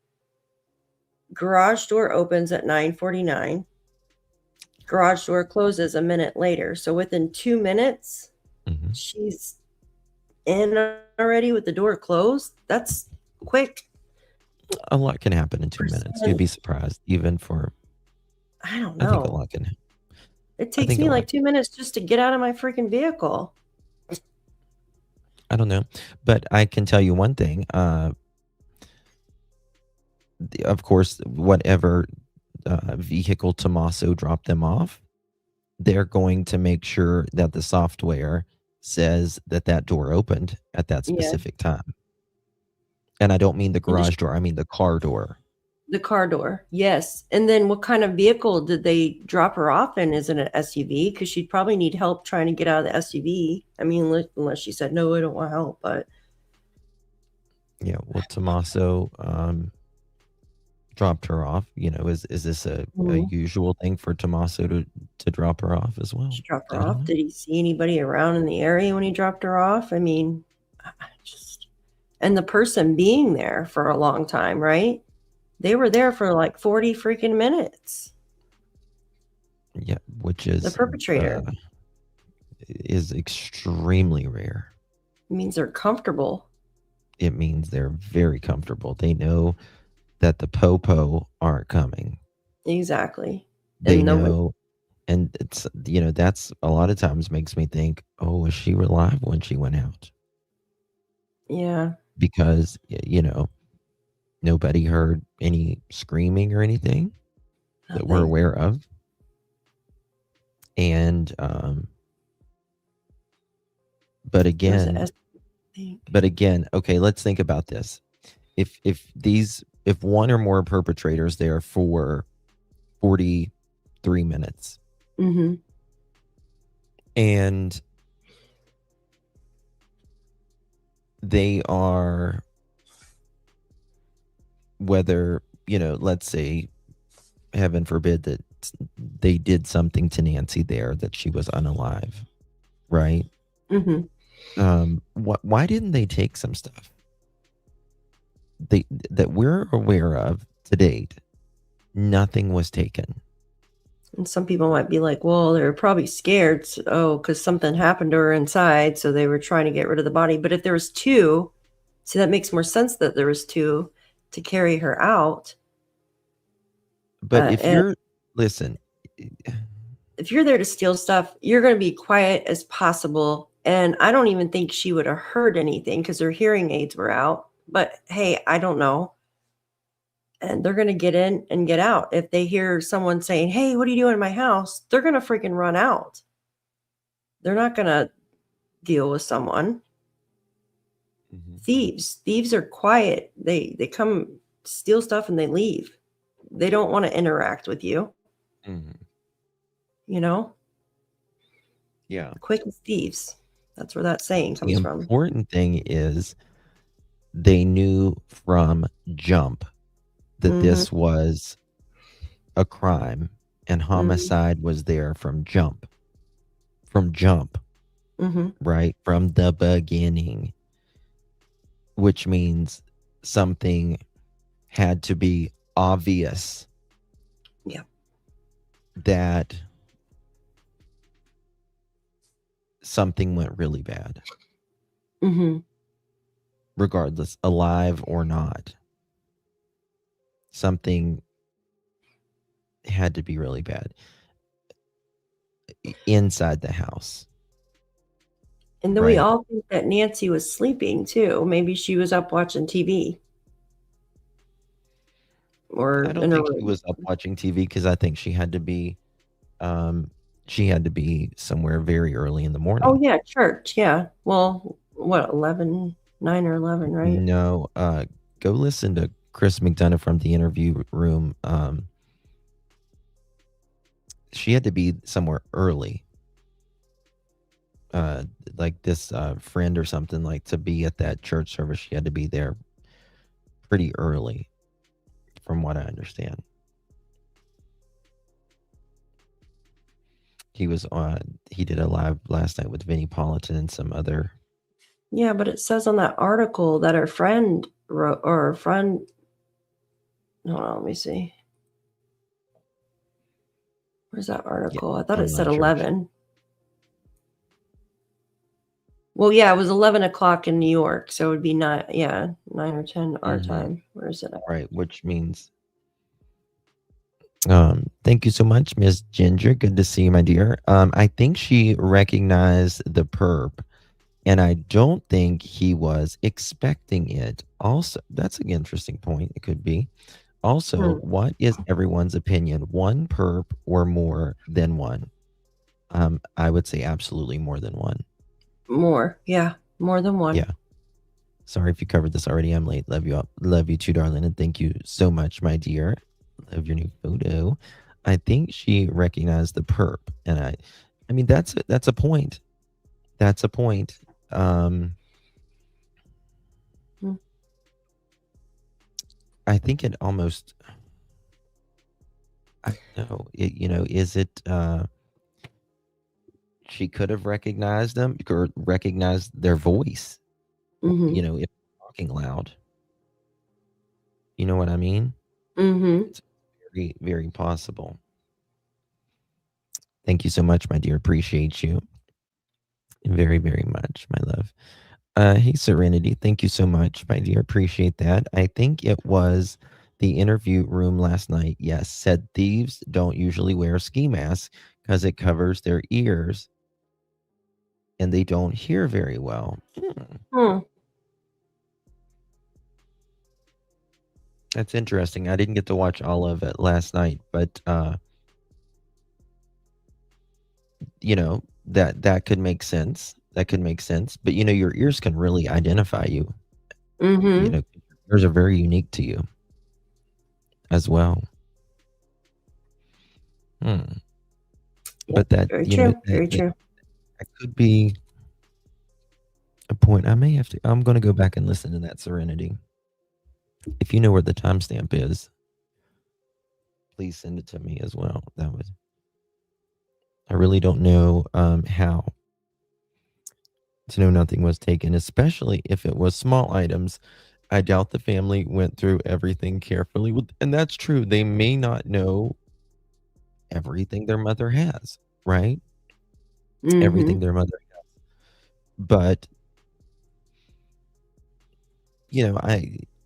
[SPEAKER 2] Garage door opens at 9:49. Garage door closes a minute later. So within 2 minutes, she's in already with the door closed. That's quick.
[SPEAKER 1] A lot can happen in 2 minutes. You'd be surprised, even for.
[SPEAKER 2] I don't
[SPEAKER 1] I think a
[SPEAKER 2] know.
[SPEAKER 1] lot can.
[SPEAKER 2] It takes me like 2 minutes just to get out of my freaking vehicle.
[SPEAKER 1] I don't know, but I can tell you one thing. Of course, whatever vehicle Tommaso dropped them off, they're going to make sure that the software says that door opened at that
[SPEAKER 2] Yeah.
[SPEAKER 1] specific time. And I don't mean the garage door. I mean the car door.
[SPEAKER 2] The car door, yes. And then what kind of vehicle did they drop her off in? Is it an SUV? Because she'd probably need help trying to get out of the SUV. I mean, unless she said, no, I don't want help. But
[SPEAKER 1] Yeah, well, Tommaso dropped her off. Is this a usual thing for Tommaso to drop her off as well?
[SPEAKER 2] she dropped her off. Did he see anybody around in the area when he dropped her off? I mean, and the person being there for a long time, right? They were there for like 40 freaking minutes.
[SPEAKER 1] Yeah, which is
[SPEAKER 2] The perpetrator.
[SPEAKER 1] Is extremely rare.
[SPEAKER 2] It means they're comfortable.
[SPEAKER 1] It means they're very comfortable. They know that the popo aren't coming.
[SPEAKER 2] Exactly.
[SPEAKER 1] They
[SPEAKER 2] And
[SPEAKER 1] know, and it's that's a lot of times makes me think, oh, was she alive when she went out?
[SPEAKER 2] Yeah.
[SPEAKER 1] Because nobody heard any screaming or anything that we're
[SPEAKER 2] Nothing.
[SPEAKER 1] aware of. And but again, okay, let's think about this. If one or more perpetrators there for 43 minutes,
[SPEAKER 2] Mm-hmm.
[SPEAKER 1] and they are, whether, let's say, heaven forbid, that they did something to Nancy there, that she was unalive, right?
[SPEAKER 2] Mm-hmm.
[SPEAKER 1] Why didn't they take some stuff that we're aware of to date? Nothing was taken.
[SPEAKER 2] And some people might be like, well, they were probably scared. Because something happened to her inside. So they were trying to get rid of the body. But if there was two, see, that makes more sense that there was two to carry her out.
[SPEAKER 1] But if you're
[SPEAKER 2] there to steal stuff, you're going to be quiet as possible. And I don't even think she would have heard anything because her hearing aids were out. But hey, I don't know. And they're going to get in and get out. If they hear someone saying, hey, what are you doing in my house? They're going to freaking run out. They're not going to deal with someone.
[SPEAKER 1] Mm-hmm.
[SPEAKER 2] Thieves are quiet. They come steal stuff and they leave. They don't want to interact with you.
[SPEAKER 1] Mm-hmm. Yeah.
[SPEAKER 2] Quick as thieves. That's where that saying comes from.
[SPEAKER 1] The important thing is they knew from jump that this was a crime, and homicide was there from jump.
[SPEAKER 2] Mm-hmm.
[SPEAKER 1] Right? From the beginning, which means something had to be obvious.
[SPEAKER 2] Yeah.
[SPEAKER 1] That something went really bad.
[SPEAKER 2] Mm-hmm.
[SPEAKER 1] Regardless, alive or not. Something had to be really bad inside the house.
[SPEAKER 2] And then we all think that Nancy was sleeping too. Maybe she was up watching TV. or
[SPEAKER 1] I don't
[SPEAKER 2] in a
[SPEAKER 1] think she
[SPEAKER 2] room.
[SPEAKER 1] was up watching TV because I think she had to be somewhere very early in the
[SPEAKER 2] Oh
[SPEAKER 1] morning.
[SPEAKER 2] yeah, church. Yeah. Well, what 11, 9 or 11, right?
[SPEAKER 1] No, go listen to Chris McDonough from the interview room. She had to be somewhere early. Like this friend or something, like to be at that church service, she had to be there pretty early, from what I understand. He did a live last night with Vinnie Politan and some other.
[SPEAKER 2] Yeah, but it says on that article that her friend wrote, or her friend. Hold on, let me see. Where's that article? I thought it said 11. Well, yeah, it was 11 o'clock in New York, so it would be 9 or 10 our time. Where is it at?
[SPEAKER 1] Right, which means thank you so much, Miss Ginger. Good to see you, my dear. I think she recognized the perp, and I don't think he was expecting it. Also, that's an interesting point. It could be. Also, what is everyone's opinion? One perp or more than one? I would say absolutely more than one.
[SPEAKER 2] More. Yeah, more than one.
[SPEAKER 1] Yeah. Sorry if you covered this already. I'm late. Love you all. Love you too, darling. And thank you so much, my dear. Love your new photo. I think she recognized the perp. And I mean, that's a point. That's a point. I think it almost, I don't know, is it, she could have recognized them or recognized their voice, if talking loud. You know what I mean? It's very, very possible. Thank you so much, my dear. Appreciate you very, very much, my love. Hey, Serenity. Thank you so much, my dear. Appreciate that. I think it was the interview room last night. Yes, said thieves don't usually wear ski masks because it covers their ears and they don't hear very well. That's interesting. I didn't get to watch all of it last night, but that could make sense. That could make sense. But your ears can really identify you. Your ears are very unique to you as well. But that
[SPEAKER 2] very true. Very true.
[SPEAKER 1] That could be a point. I'm going to go back and listen to that, Serenity. If you know where the timestamp is, please send it to me as well. I really don't know how to know nothing was taken, especially if it was small items. I doubt the family went through everything carefully. And that's true. They may not know everything their mother has, right? Everything their mother has. But,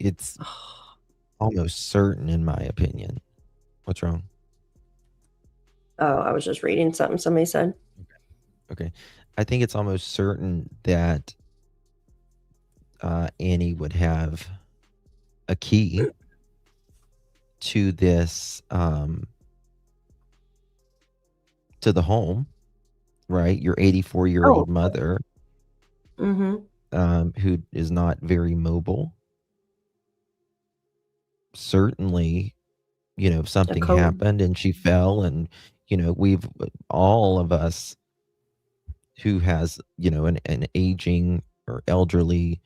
[SPEAKER 1] it's almost certain, in my opinion. What's wrong?
[SPEAKER 2] Oh, I was just reading something somebody said.
[SPEAKER 1] Okay. I think it's almost certain that Annie would have a key to this, to the home, right? Your 84-year-old mother, who is not very mobile. Certainly, if something happened and she fell and, we've all of us who has, an aging or elderly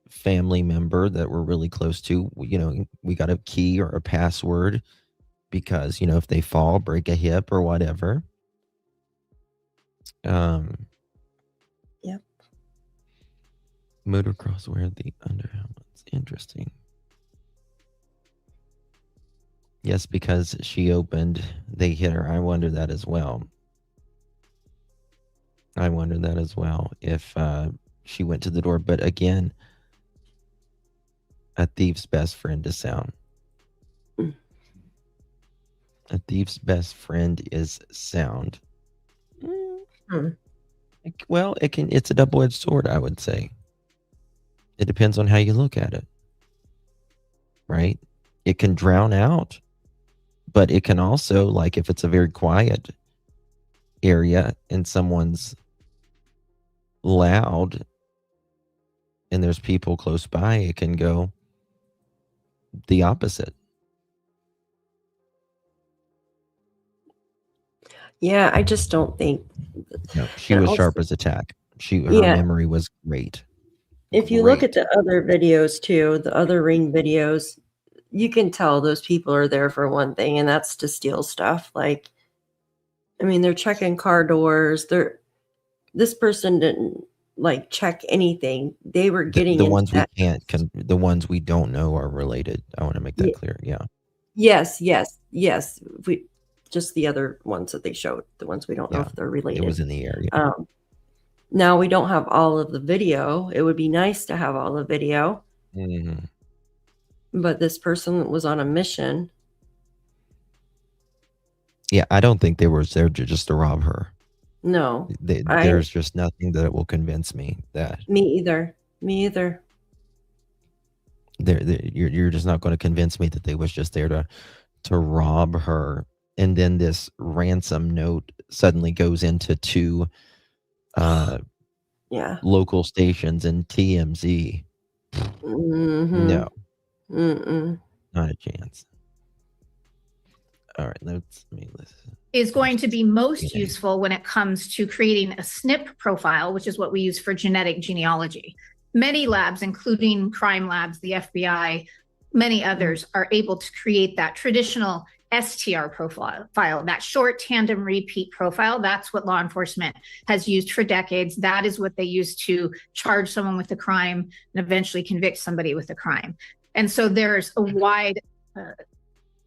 [SPEAKER 1] family member that we're really close to, we got a key or a password because, if they fall, break a hip or whatever.
[SPEAKER 2] Yep.
[SPEAKER 1] Motocross wear the underhelmets. Interesting. Yes, because she opened, they hit her. I wonder that as well. If she went to the door. But again, a thief's best friend is sound. A thief's best friend is sound. Well, it's a double-edged sword, I would say. It depends on how you look at it. Right? it can drown out, but it can also, like, if it's a very quiet area and someone's loud and there's people close by, it can go the opposite.
[SPEAKER 2] Yeah, I just don't think.
[SPEAKER 1] No, she
[SPEAKER 2] And
[SPEAKER 1] was
[SPEAKER 2] also,
[SPEAKER 1] sharp as a tack. Her
[SPEAKER 2] yeah,
[SPEAKER 1] memory was great.
[SPEAKER 2] if you look at the other videos too, the other ring videos, you can tell those people are there for one thing, and that's to steal stuff. Like, I mean, they're checking car doors. This person didn't like check anything. They were getting
[SPEAKER 1] The
[SPEAKER 2] into
[SPEAKER 1] ones we
[SPEAKER 2] that.
[SPEAKER 1] can't, the ones we don't know are related. I want to make that clear. Yeah.
[SPEAKER 2] Yes. We just the other ones that they showed, the ones we don't know
[SPEAKER 1] Yeah.
[SPEAKER 2] if they're related.
[SPEAKER 1] It was in the air. Yeah.
[SPEAKER 2] Now we don't have all of the video. It would be nice to have all the video,
[SPEAKER 1] Mhm.
[SPEAKER 2] but this person was on a mission.
[SPEAKER 1] Yeah, I don't think they were there just to rob her.
[SPEAKER 2] No,
[SPEAKER 1] There's just nothing that will convince me that
[SPEAKER 2] me either.
[SPEAKER 1] you're just not going to convince me that they was just there to rob her. And then this ransom note suddenly goes into two local stations and TMZ. No, not a chance. All right, let's listen.
[SPEAKER 3] Is going to be most useful when it comes to creating a SNP profile, which is what we use for genetic genealogy. Many labs, including crime labs, the FBI, many others, are able to create that traditional STR profile, that short tandem repeat profile. That's what law enforcement has used for decades. That is what they use to charge someone with a crime and eventually convict somebody with a crime. And so there's a wide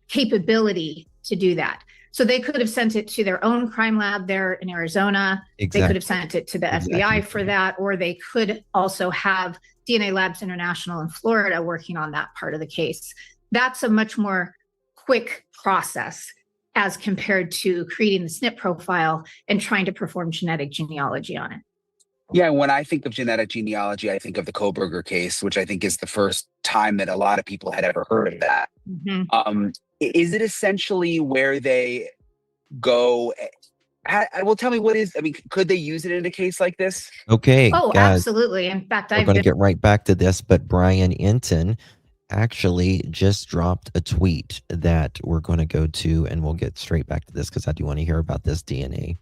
[SPEAKER 3] capability to do that. So they could have sent it to their own crime lab there in Arizona.
[SPEAKER 1] Exactly.
[SPEAKER 3] They could have sent it to the FBI for that, or they could also have DNA Labs International in Florida working on that part of the case. That's a much more quick process as compared to creating the SNP profile and trying to perform genetic genealogy on it.
[SPEAKER 6] Yeah, when I think of genetic genealogy, I think of the Koberger case, which I think is the first time that a lot of people had ever heard of that.
[SPEAKER 3] Mm-hmm.
[SPEAKER 6] Is it essentially where they go? Well, tell me could they use it in a case like this?
[SPEAKER 1] Okay,
[SPEAKER 3] Oh,
[SPEAKER 1] guys,
[SPEAKER 3] absolutely. In fact,
[SPEAKER 1] we're going to get right back to this, but Brian Enton actually just dropped a tweet that we're going to go to, and we'll get straight back to this because I do want to hear about this DNA.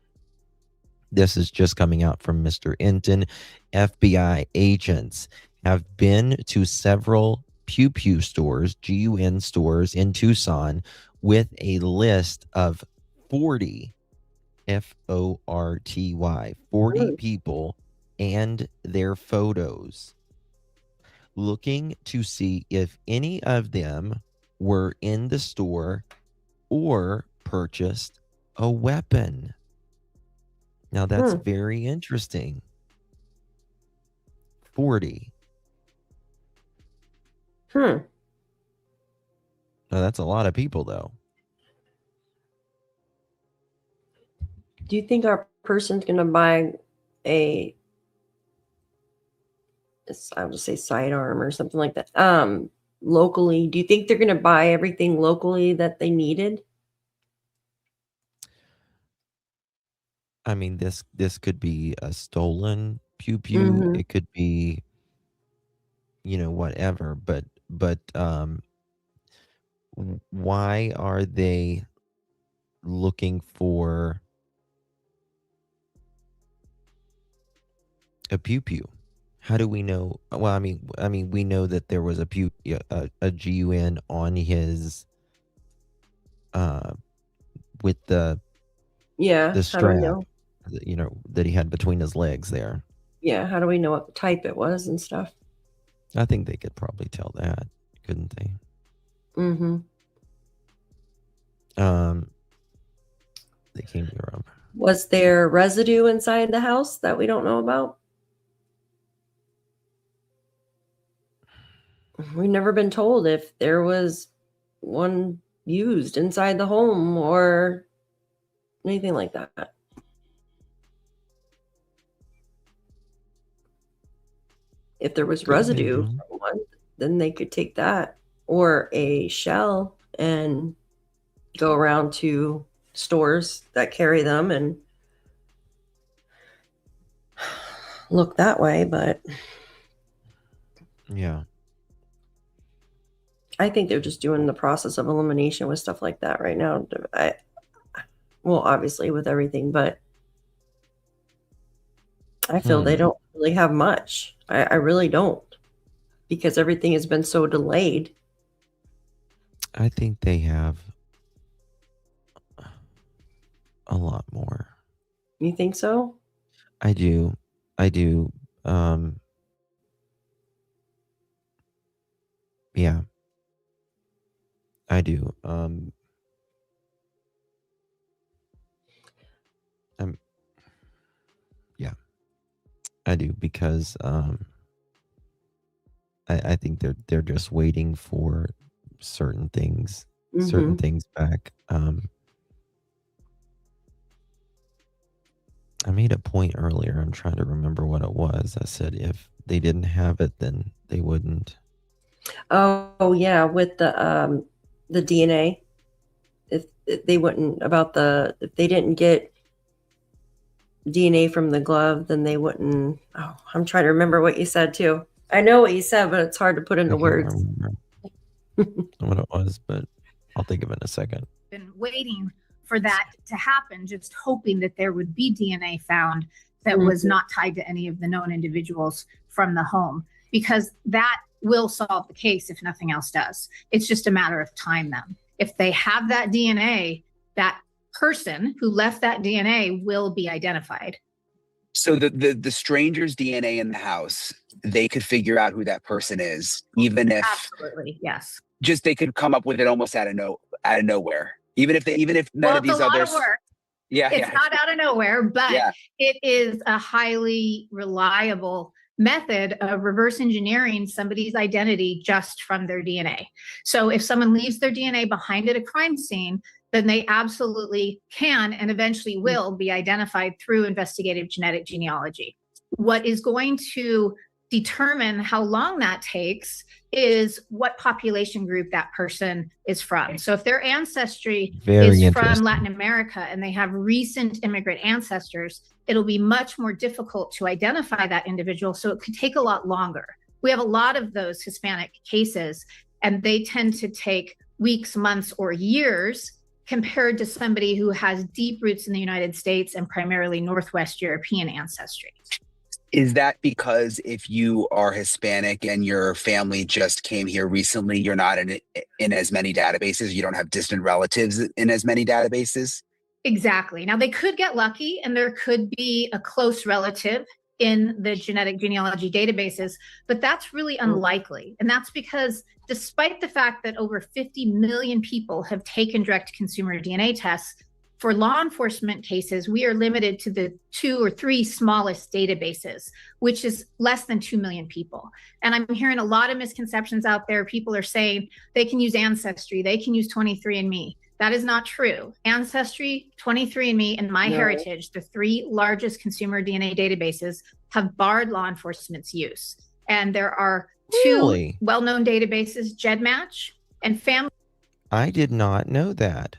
[SPEAKER 1] This is just coming out from Mr. Enton. FBI agents have been to several Pew Pew stores, GUN stores in Tucson, with a list of 40, F-O-R-T-Y, 40 people and their photos, looking to see if any of them were in the store or purchased a weapon. Now, that's very interesting. 40. Now, that's a lot of people, though.
[SPEAKER 2] Do you think our person's going to buy I'll just say sidearm or something like that, locally? Do you think they're going to buy everything locally that they needed?
[SPEAKER 1] I mean, this could be a stolen Pew Pew. It could be, whatever. But why are they looking for a Pew Pew? How do we know? Well, I mean, we know that there was a GUN on his, with the strap,
[SPEAKER 2] how do we know?
[SPEAKER 1] That he had between his legs there.
[SPEAKER 2] Yeah, how do we know what type it was and stuff?
[SPEAKER 1] I think they could probably tell that, couldn't they? They came to Europe.
[SPEAKER 2] Was there residue inside the house that we don't know about? We've never been told if there was one used inside the home or anything like that. If there was residue from one, then they could take that. or a shell and go around to stores that carry them and look that way. But
[SPEAKER 1] Yeah.
[SPEAKER 2] I think they're just doing the process of elimination with stuff like that right now. Well, obviously with everything, but I feel they don't really have much. I really don't, because everything has been so delayed.
[SPEAKER 1] I think they have a lot more.
[SPEAKER 2] You think so?
[SPEAKER 1] I do. Yeah, I do. Yeah, I do, because I think they're just waiting for certain things back. I made a point earlier. I'm trying to remember what it was. I said if they didn't have it, then they wouldn't.
[SPEAKER 2] Oh yeah, with the DNA. If they wouldn't if they didn't get DNA from the glove, then they wouldn't. Oh, I'm trying to remember what you said too. I know what you said, but it's hard to put into words.
[SPEAKER 1] What it was, but I'll think of it in a second.
[SPEAKER 3] Been waiting for that to happen, just hoping that there would be DNA found that was not tied to any of the known individuals from the home, because that will solve the case if nothing else does. It's just a matter of time then. If they have that DNA, that person who left that DNA will be identified.
[SPEAKER 6] So the stranger's DNA in the house, they could figure out who that person is, even if
[SPEAKER 3] absolutely, yes.
[SPEAKER 6] Just they could come up with it almost out of nowhere. Even if none of these others. Yeah,
[SPEAKER 3] it's not out of nowhere, but it is a highly reliable method of reverse engineering somebody's identity just from their DNA. So if someone leaves their DNA behind at a crime scene, then they absolutely can and eventually will be identified through investigative genetic genealogy. What is going to determine how long that takes is what population group that person is from. So if their ancestry is from Latin America and they have recent immigrant ancestors, it'll be much more difficult to identify that individual. So it could take a lot longer. We have a lot of those Hispanic cases, and they tend to take weeks, months, or years compared to somebody who has deep roots in the United States and primarily Northwest European ancestry.
[SPEAKER 6] Is that because if you are Hispanic and your family just came here recently, you're not in as many databases? You don't have distant relatives in as many databases?
[SPEAKER 3] Exactly. Now, they could get lucky and there could be a close relative in the genetic genealogy databases, but that's really unlikely. And that's because despite the fact that over 50 million people have taken direct consumer DNA tests, for law enforcement cases, we are limited to the 2 or 3 smallest databases, which is less than 2 million people. And I'm hearing a lot of misconceptions out there. People are saying they can use Ancestry, they can use 23andMe. That is not true. Ancestry, 23andMe, and MyHeritage, the 3 largest consumer DNA databases, have barred law enforcement's use. And there are 2 well-known databases, GEDmatch and Family.
[SPEAKER 1] I did not know that.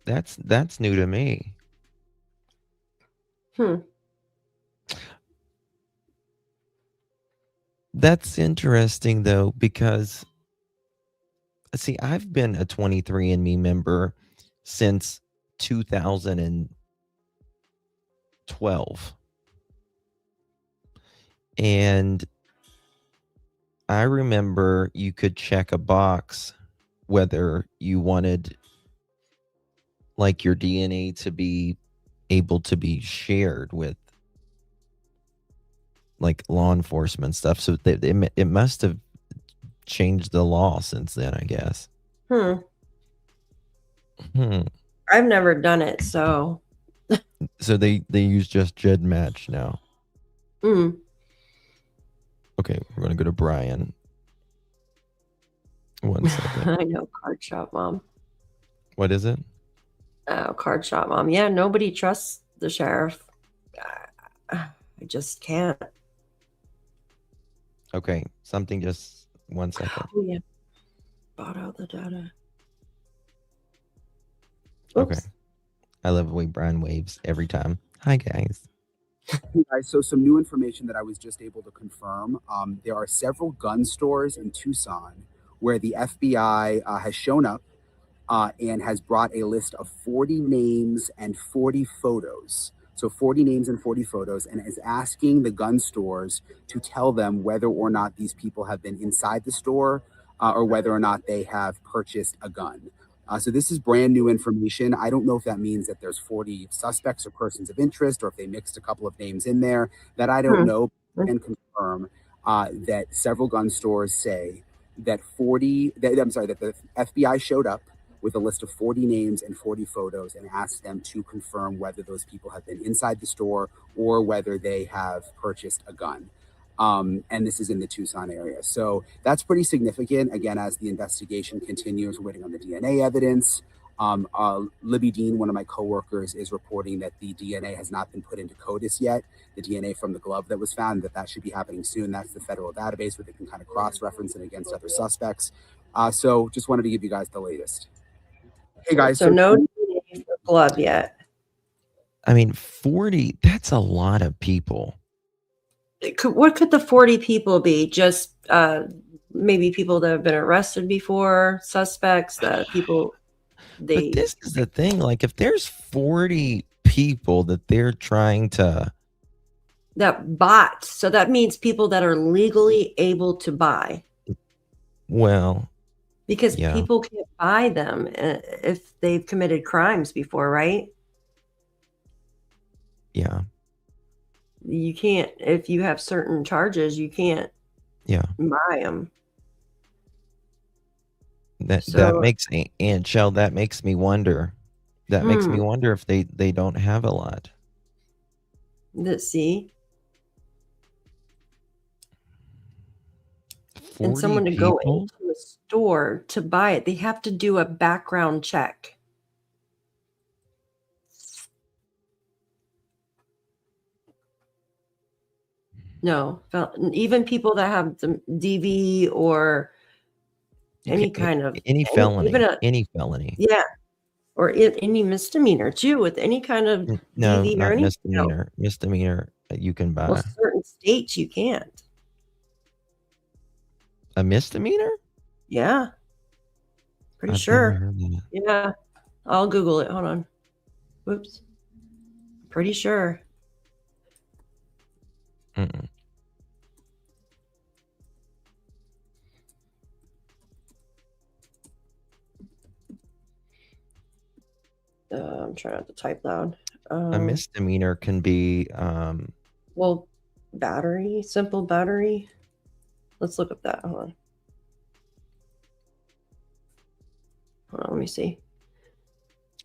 [SPEAKER 1] That's new to me. That's interesting though, because see, I've been a 23andMe member since 2012. And I remember you could check a box whether you wanted like your DNA to be able to be shared with like law enforcement stuff. So it must have changed the law since then, I guess.
[SPEAKER 2] I've never done it, so.
[SPEAKER 1] So they use just GEDmatch now. Okay, we're gonna go to Brian. 1 second.
[SPEAKER 2] I know, Card Shop Mom.
[SPEAKER 1] What is it?
[SPEAKER 2] Oh, Card Shop Mom. Yeah, nobody trusts the sheriff. I just can't.
[SPEAKER 1] Okay, something just 1 second.
[SPEAKER 2] Oh, yeah. Bought out the data.
[SPEAKER 1] Okay.
[SPEAKER 2] Oops.
[SPEAKER 1] I love the way Brian waves every time. Hi, guys.
[SPEAKER 6] Hey guys, so some new information that I was just able to confirm. There are several gun stores in Tucson where the FBI has shown up and has brought a list of 40 names and 40 photos. So 40 names and 40 photos, and is asking the gun stores to tell them whether or not these people have been inside the store or whether or not they have purchased a gun. So this is brand new information. I don't know if that means that there's 40 suspects or persons of interest, or if they mixed a couple of names in there. That I don't know. And confirm that several gun stores say that that the FBI showed up with a list of 40 names and 40 photos and asked them to confirm whether those people have been inside the store or whether they have purchased a gun. And this is in the Tucson area. So that's pretty significant. Again, as the investigation continues, we're waiting on the DNA evidence. Libby Dean, one of my coworkers, is reporting that the DNA has not been put into CODIS yet. The DNA from the glove that was found, that should be happening soon. That's the federal database where they can kind of cross-reference it against other suspects. So just wanted to give you guys the latest. Hey guys.
[SPEAKER 2] So no DNA for glove yet.
[SPEAKER 1] I mean, 40, that's a lot of people.
[SPEAKER 2] What could the 40 people be? Just maybe people that have been arrested before, suspects, that people they.
[SPEAKER 1] But this is the thing. Like, if there's 40 people that they're trying to.
[SPEAKER 2] That bought. So that means people that are legally able to buy.
[SPEAKER 1] Well.
[SPEAKER 2] Because
[SPEAKER 1] yeah.
[SPEAKER 2] people can't buy them if they've committed crimes before, right?
[SPEAKER 1] Yeah.
[SPEAKER 2] You can't, if you have certain charges, you can't buy them.
[SPEAKER 1] That makes, Aunt Shell, that makes me wonder. That makes me wonder if they don't have a lot.
[SPEAKER 2] Let's see. And someone to go into a store to buy it, they have to do a background check. No, even people that have the DV or any kind of
[SPEAKER 1] any felony, any felony.
[SPEAKER 2] Yeah, or any misdemeanor too, with any kind of
[SPEAKER 1] no,
[SPEAKER 2] DV
[SPEAKER 1] not
[SPEAKER 2] or anything.
[SPEAKER 1] misdemeanor. Misdemeanor you can buy.
[SPEAKER 2] Well, certain states you can't.
[SPEAKER 1] A misdemeanor?
[SPEAKER 2] Yeah. Pretty sure. Yeah. I'll Google it. Hold on. Whoops. Pretty sure.
[SPEAKER 1] Mm-mm.
[SPEAKER 2] I'm trying not to type loud.
[SPEAKER 1] A misdemeanor can be
[SPEAKER 2] well, battery, simple battery. Let's look up that. Hold on, let me see.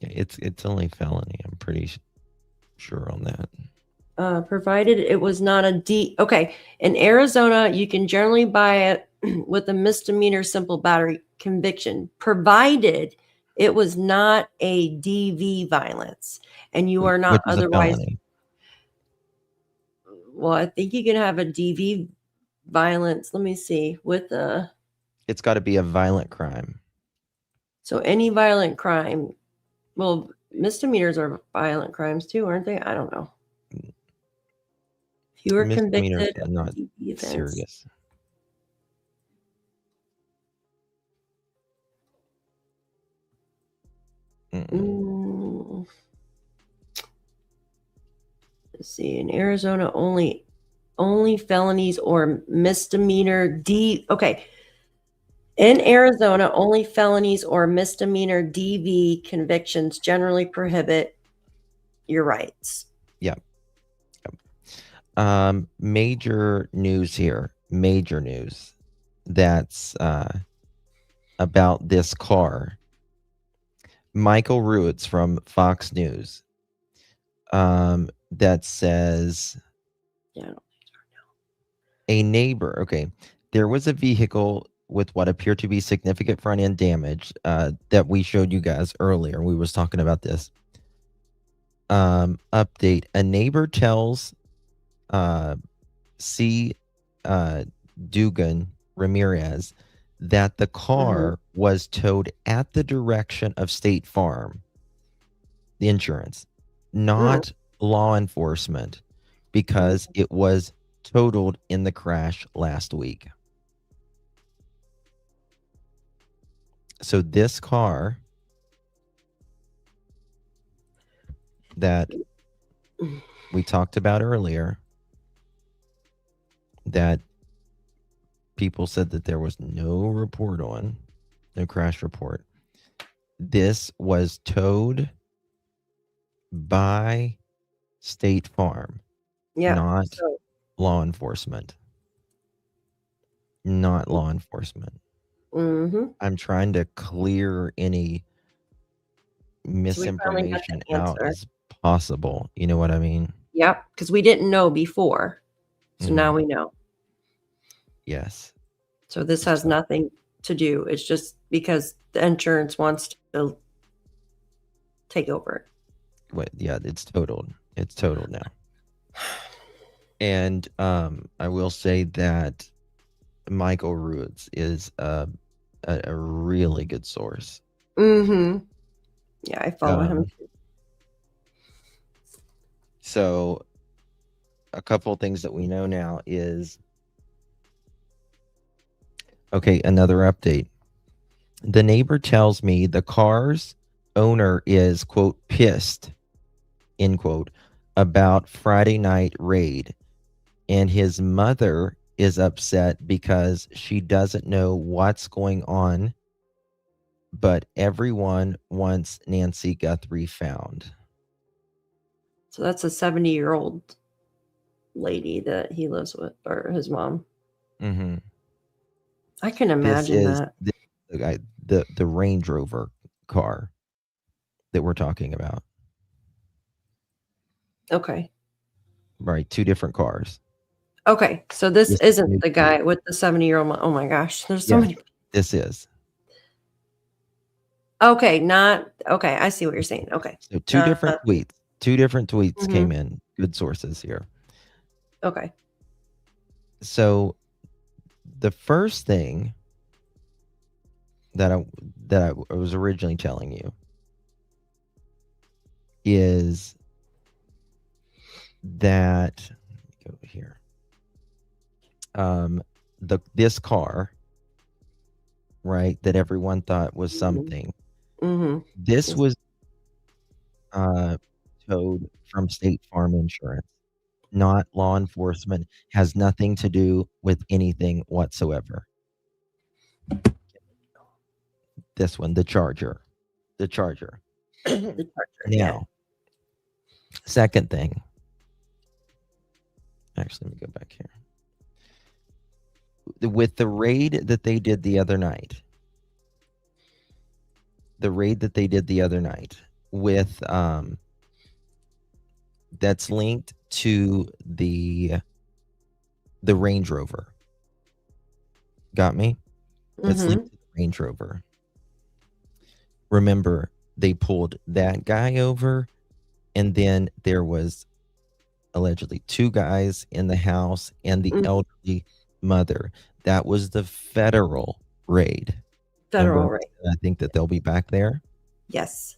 [SPEAKER 1] It's only felony. I'm pretty sure on that.
[SPEAKER 2] Provided it was not a okay. In Arizona, you can generally buy it with a misdemeanor simple battery conviction, provided it was not a DV violence and you are not otherwise. Well, I think you can have a DV violence. Let me see. With a.
[SPEAKER 1] It's got to be a violent crime.
[SPEAKER 2] So any violent crime. Well, misdemeanors are violent crimes too, aren't they? I don't know. If you were convicted of
[SPEAKER 1] not
[SPEAKER 2] DV offense,
[SPEAKER 1] serious.
[SPEAKER 2] Let's see. In Arizona, only felonies or misdemeanor Okay. In Arizona, only felonies or misdemeanor DV convictions generally prohibit your rights.
[SPEAKER 1] Yeah. Major news here. Major news. That's about this car. Michael Ruiz from Fox News. That says a neighbor. Okay. There was a vehicle with what appeared to be significant front end damage that we showed you guys earlier. We was talking about this. Update. A neighbor tells Dugan Ramirez that the car was towed at the direction of State Farm, the insurance, not law enforcement, because it was totaled in the crash last week. So this car that we talked about earlier, that people said that there was no report on, no crash report. This was towed by State Farm, not law enforcement. Not law enforcement. I'm trying to clear any misinformation out as possible. You know what I mean?
[SPEAKER 2] Yep, because we didn't know before. So now we know.
[SPEAKER 1] Yes.
[SPEAKER 2] So this has nothing to do. It's just because the insurance wants to take over it.
[SPEAKER 1] Wait, yeah, it's totaled. It's totaled now. And I will say that Michael Ruiz is a really good source.
[SPEAKER 2] Yeah, I follow him too.
[SPEAKER 1] So a couple of things that we know now is, okay, another update. The neighbor tells me the car's owner is, quote, pissed, end quote, about Friday night raid. And his mother is upset because she doesn't know what's going on, but everyone wants Nancy Guthrie found.
[SPEAKER 2] So that's a 70-year-old lady that he lives with, or his mom. I can imagine that.
[SPEAKER 1] The Range Rover car that we're talking about.
[SPEAKER 2] Okay.
[SPEAKER 1] Right, two different cars.
[SPEAKER 2] Okay, so this isn't the guy with the 70-year-old mom. Oh my gosh, there's so many.
[SPEAKER 1] This is.
[SPEAKER 2] Okay, I see what you're saying. Okay.
[SPEAKER 1] So two different tweets. Two different tweets came in. Good sources here.
[SPEAKER 2] Okay.
[SPEAKER 1] So the first thing that I was originally telling you is that, go here. This car, right, that everyone thought was something. This was towed from State Farm Insurance, not law enforcement, has nothing to do with anything whatsoever. This one, the Charger. Now, second thing. Actually, let me go back here. With the raid that they did the other night, with that's linked to the Range Rover. Got me? That's linked to the Range Rover. Remember, they pulled that guy over, and then there was allegedly two guys in the house and the elderly mother. That was the federal raid. Remember, I think that they'll be back there.
[SPEAKER 2] Yes.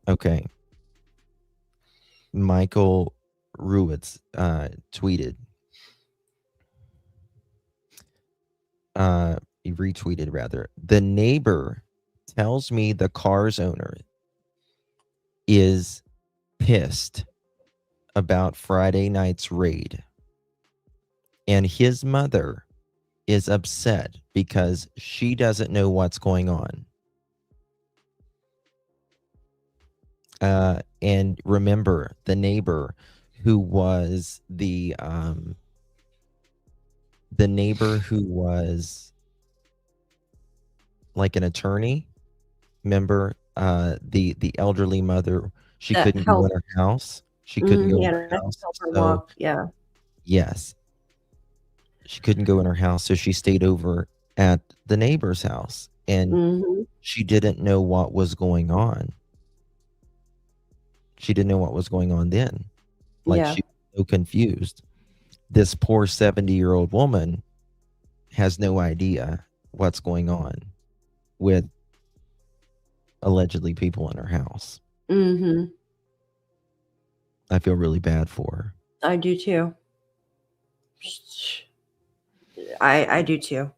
[SPEAKER 1] Okay. Michael Ruiz tweeted. He retweeted rather. The neighbor tells me the car's owner is pissed about Friday night's raid. And his mother is upset because she doesn't know what's going on. And remember, the neighbor who was the neighbor who was like an attorney. Remember, the elderly mother, she couldn't go in her house. She couldn't go in her house. So, yes. She couldn't go in her house, so she stayed over at the neighbor's house, and she didn't know what was going on. She didn't know what was going on then. Like, she was so confused. This poor 70-year-old woman has no idea what's going on with allegedly people in her house.
[SPEAKER 2] Mm-hmm.
[SPEAKER 1] I feel really bad for her.
[SPEAKER 2] I do too. I do too.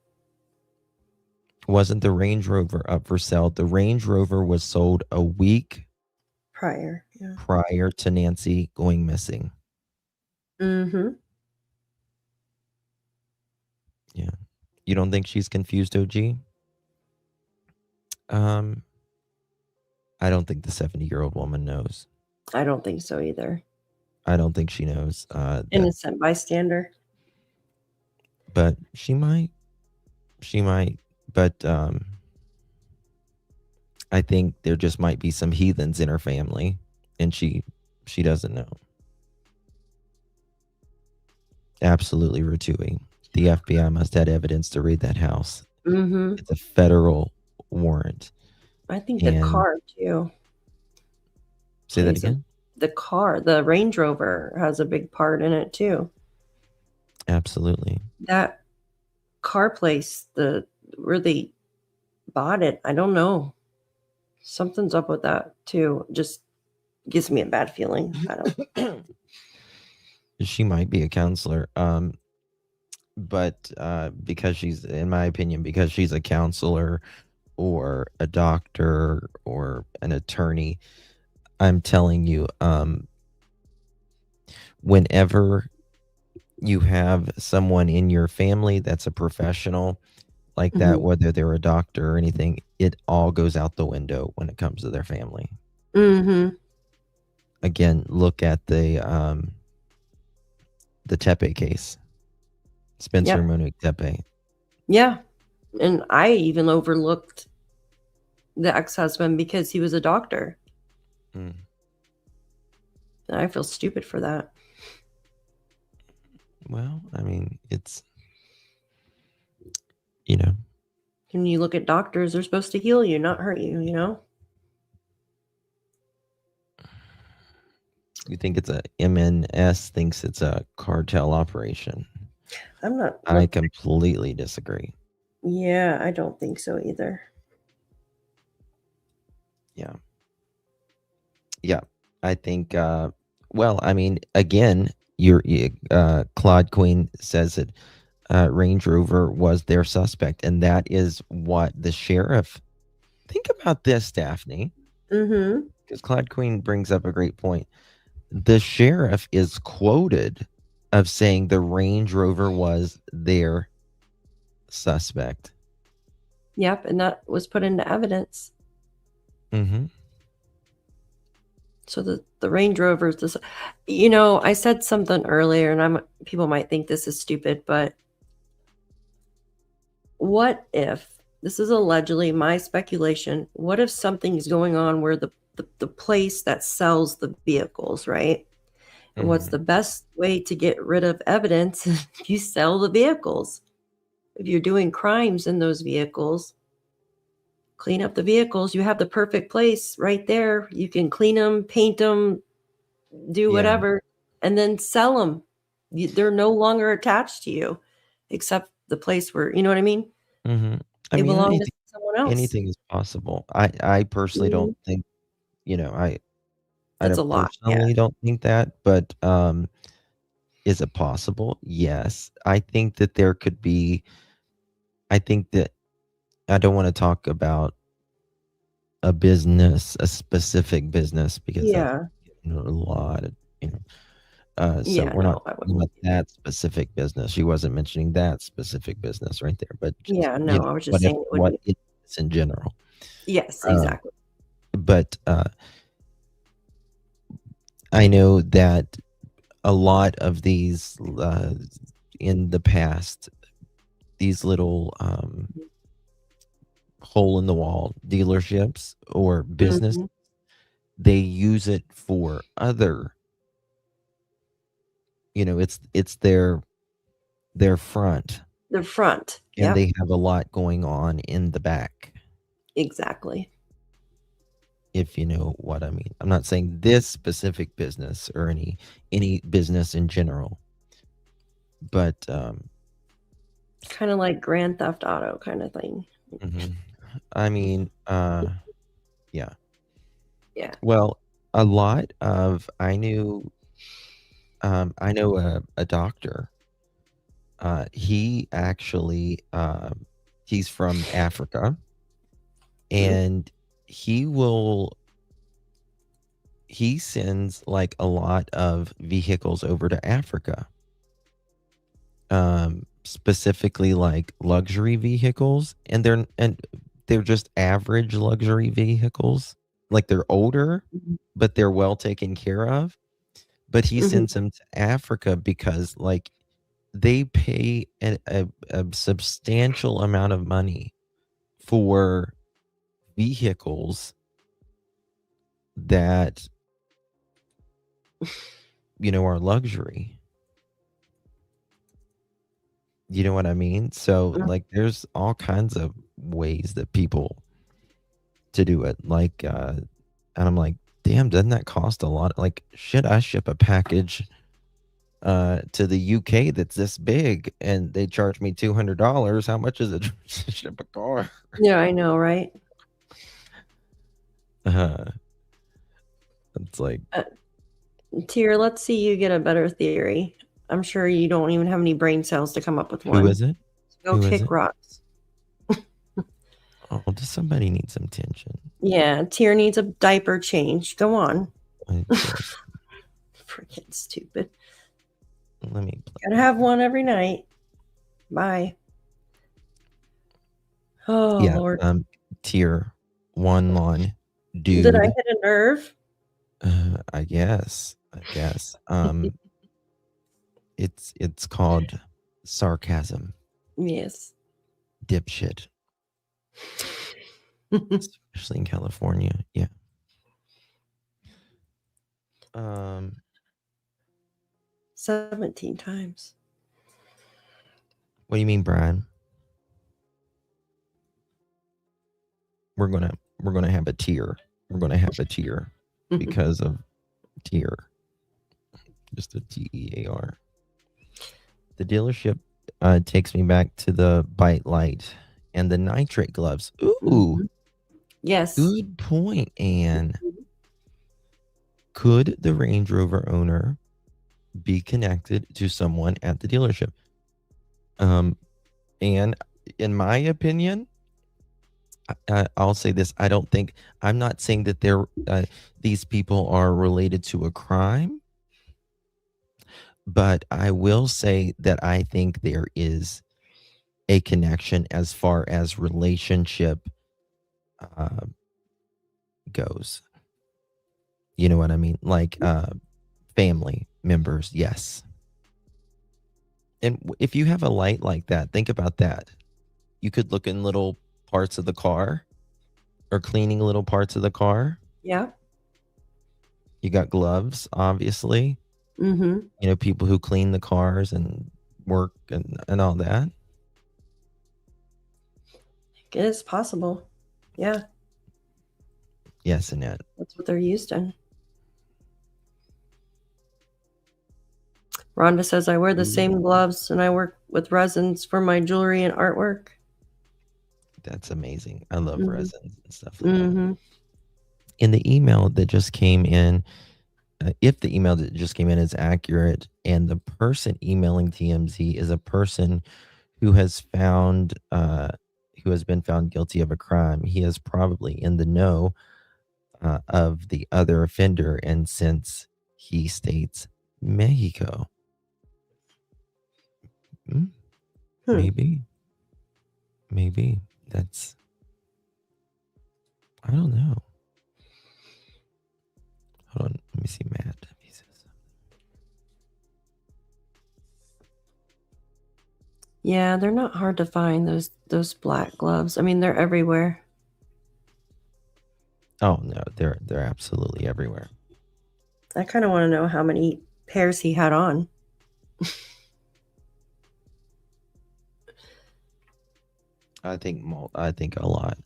[SPEAKER 1] Wasn't the Range Rover up for sale? The Range Rover was sold a week
[SPEAKER 2] Prior. Yeah.
[SPEAKER 1] prior to Nancy going missing.
[SPEAKER 2] Mm-hmm.
[SPEAKER 1] Yeah. You don't think she's confused, OG? I don't think the 70-year-old woman knows.
[SPEAKER 2] I don't think so either.
[SPEAKER 1] I don't think she knows.
[SPEAKER 2] Innocent bystander.
[SPEAKER 1] But she might. She might. But I think there just might be some heathens in her family, and she doesn't know. Absolutely, Ratui. The FBI must have evidence to raid that house.
[SPEAKER 2] Mm-hmm.
[SPEAKER 1] It's a federal warrant.
[SPEAKER 2] I think the car too.
[SPEAKER 1] Say that again?
[SPEAKER 2] The car, the Range Rover, has a big part in it too.
[SPEAKER 1] Absolutely.
[SPEAKER 2] That car place, where they bought it, I don't know. Something's up with that too. Just gives me a bad feeling. I don't.
[SPEAKER 1] She might be a counselor. But because she's, in my opinion, because she's a counselor or a doctor or an attorney, I'm telling you, whenever you have someone in your family that's a professional like that, whether they're a doctor or anything, it all goes out the window when it comes to their family.
[SPEAKER 2] Mm-hmm.
[SPEAKER 1] Again, look at the Tepe case. Spencer Monique Tepe.
[SPEAKER 2] Yeah. And I even overlooked the ex-husband because he was a doctor.
[SPEAKER 1] Mm.
[SPEAKER 2] And I feel stupid for that.
[SPEAKER 1] Well, I mean, it's, you know.
[SPEAKER 2] When you look at doctors, they're supposed to heal you, not hurt you, you know?
[SPEAKER 1] You think it's a MNS thinks it's a cartel operation.
[SPEAKER 2] I'm not.
[SPEAKER 1] I completely disagree.
[SPEAKER 2] Yeah, I don't think so either.
[SPEAKER 1] Yeah. Yeah. I think, well, I mean, again, Claude Queen says that Range Rover was their suspect, and that is what the sheriff. Think about this, Daphne.
[SPEAKER 2] Mm-hmm.
[SPEAKER 1] Because Claude Queen brings up a great point. The sheriff is quoted of saying the Range Rover was their suspect.
[SPEAKER 2] Yep, and that was put into evidence.
[SPEAKER 1] Mm-hmm.
[SPEAKER 2] So the Range Rover is this. You know, I said something earlier, and people might think this is stupid, but what if, this is allegedly my speculation, what if something's going on where the place that sells the vehicles, right? And what's the best way to get rid of evidence? You sell the vehicles. If you're doing crimes in those vehicles, clean up the vehicles. You have the perfect place right there. You can clean them, paint them, do whatever, and then sell them. They're no longer attached to you, except the place where, you know what I mean?
[SPEAKER 1] Mm-hmm.
[SPEAKER 2] They belong to someone else.
[SPEAKER 1] Anything is possible. I personally don't think, you know, I
[SPEAKER 2] That's
[SPEAKER 1] don't
[SPEAKER 2] a lot.
[SPEAKER 1] personally don't think that, but is it possible? Yes. I think that there could be. I think that I don't want to talk about a business, a specific business, because that's, you know, a lot of, you know. So we're not talking about that specific business. She wasn't mentioning that specific business right there, but just,
[SPEAKER 2] I was just saying
[SPEAKER 1] what it is in general.
[SPEAKER 2] Yes, exactly.
[SPEAKER 1] But I know that a lot of these in the past, these little hole in the wall dealerships or business, they use it for other, you know, it's their front.
[SPEAKER 2] Their front.
[SPEAKER 1] And they have a lot going on in the back.
[SPEAKER 2] Exactly.
[SPEAKER 1] If you know what I mean. I'm not saying this specific business or any business in general. But
[SPEAKER 2] kind kind of like Grand Theft Auto kind of thing.
[SPEAKER 1] I mean, yeah.
[SPEAKER 2] Yeah.
[SPEAKER 1] Well, a lot of I know a doctor. He actually he's from Africa, and he sends like a lot of vehicles over to Africa. Specifically like luxury vehicles, and they're just average luxury vehicles. Like they're older, but they're well taken care of. But he sends them to Africa because like they pay a substantial amount of money for vehicles that are luxury. You know what I mean? So like there's all kinds of ways that people to do it. Like and I'm like, damn, doesn't that cost a lot? Like, should I ship a package to the UK that's this big and they charge me $200? How much is it to ship a car?
[SPEAKER 2] Yeah, I know, right?
[SPEAKER 1] It's like
[SPEAKER 2] Tier, let's see you get a better theory. I'm sure you don't even have any brain cells to come up with one.
[SPEAKER 1] Who is it?
[SPEAKER 2] Go
[SPEAKER 1] Who is
[SPEAKER 2] kick
[SPEAKER 1] it?
[SPEAKER 2] rocks.
[SPEAKER 1] Oh, does somebody need some tension?
[SPEAKER 2] Yeah, Tier needs a diaper change. Go on. Freaking stupid.
[SPEAKER 1] Let me play.
[SPEAKER 2] Gotta have one every night. Bye. Oh,
[SPEAKER 1] Yeah,
[SPEAKER 2] Lord.
[SPEAKER 1] Tier 1 lawn dude.
[SPEAKER 2] Did I hit a nerve?
[SPEAKER 1] I guess. It's called sarcasm.
[SPEAKER 2] Yes.
[SPEAKER 1] Dipshit. Especially in California. Yeah.
[SPEAKER 2] 17 times.
[SPEAKER 1] What do you mean, Brian? We're gonna have a tier. We're gonna have a tier because of tier. Just a TEAR. The dealership takes me back to the Bite Light and the nitrate gloves. Ooh.
[SPEAKER 2] Yes.
[SPEAKER 1] Good point, Anne. Could the Range Rover owner be connected to someone at the dealership? And in my opinion, I'll say this. I'm not saying that these people are related to a crime, but I will say that I think there is a connection as far as relationship goes. You know what I mean? Like family members, yes. And if you have a light like that, think about that. You could look in little parts of the car or cleaning little parts of the car.
[SPEAKER 2] Yeah.
[SPEAKER 1] You got gloves, obviously. People who clean the cars and work and all that.
[SPEAKER 2] It is possible. Yeah.
[SPEAKER 1] Yes, Annette.
[SPEAKER 2] That's what they're used in. Rhonda says, I wear the same gloves and I work with resins for my jewelry and artwork.
[SPEAKER 1] That's amazing. I love resins and stuff like that. In the email that just came in, if the email that just came in is accurate and the person emailing TMZ is a person who has been found guilty of a crime, he is probably in the know of the other offender, and since he states Mexico, maybe that's, I don't know. Hold on, let me see Matt. He says,
[SPEAKER 2] yeah, they're not hard to find, those black gloves. I mean, they're everywhere.
[SPEAKER 1] oh no, they're absolutely everywhere.
[SPEAKER 2] I kind of want to know how many pairs he had on.
[SPEAKER 1] I think a lot.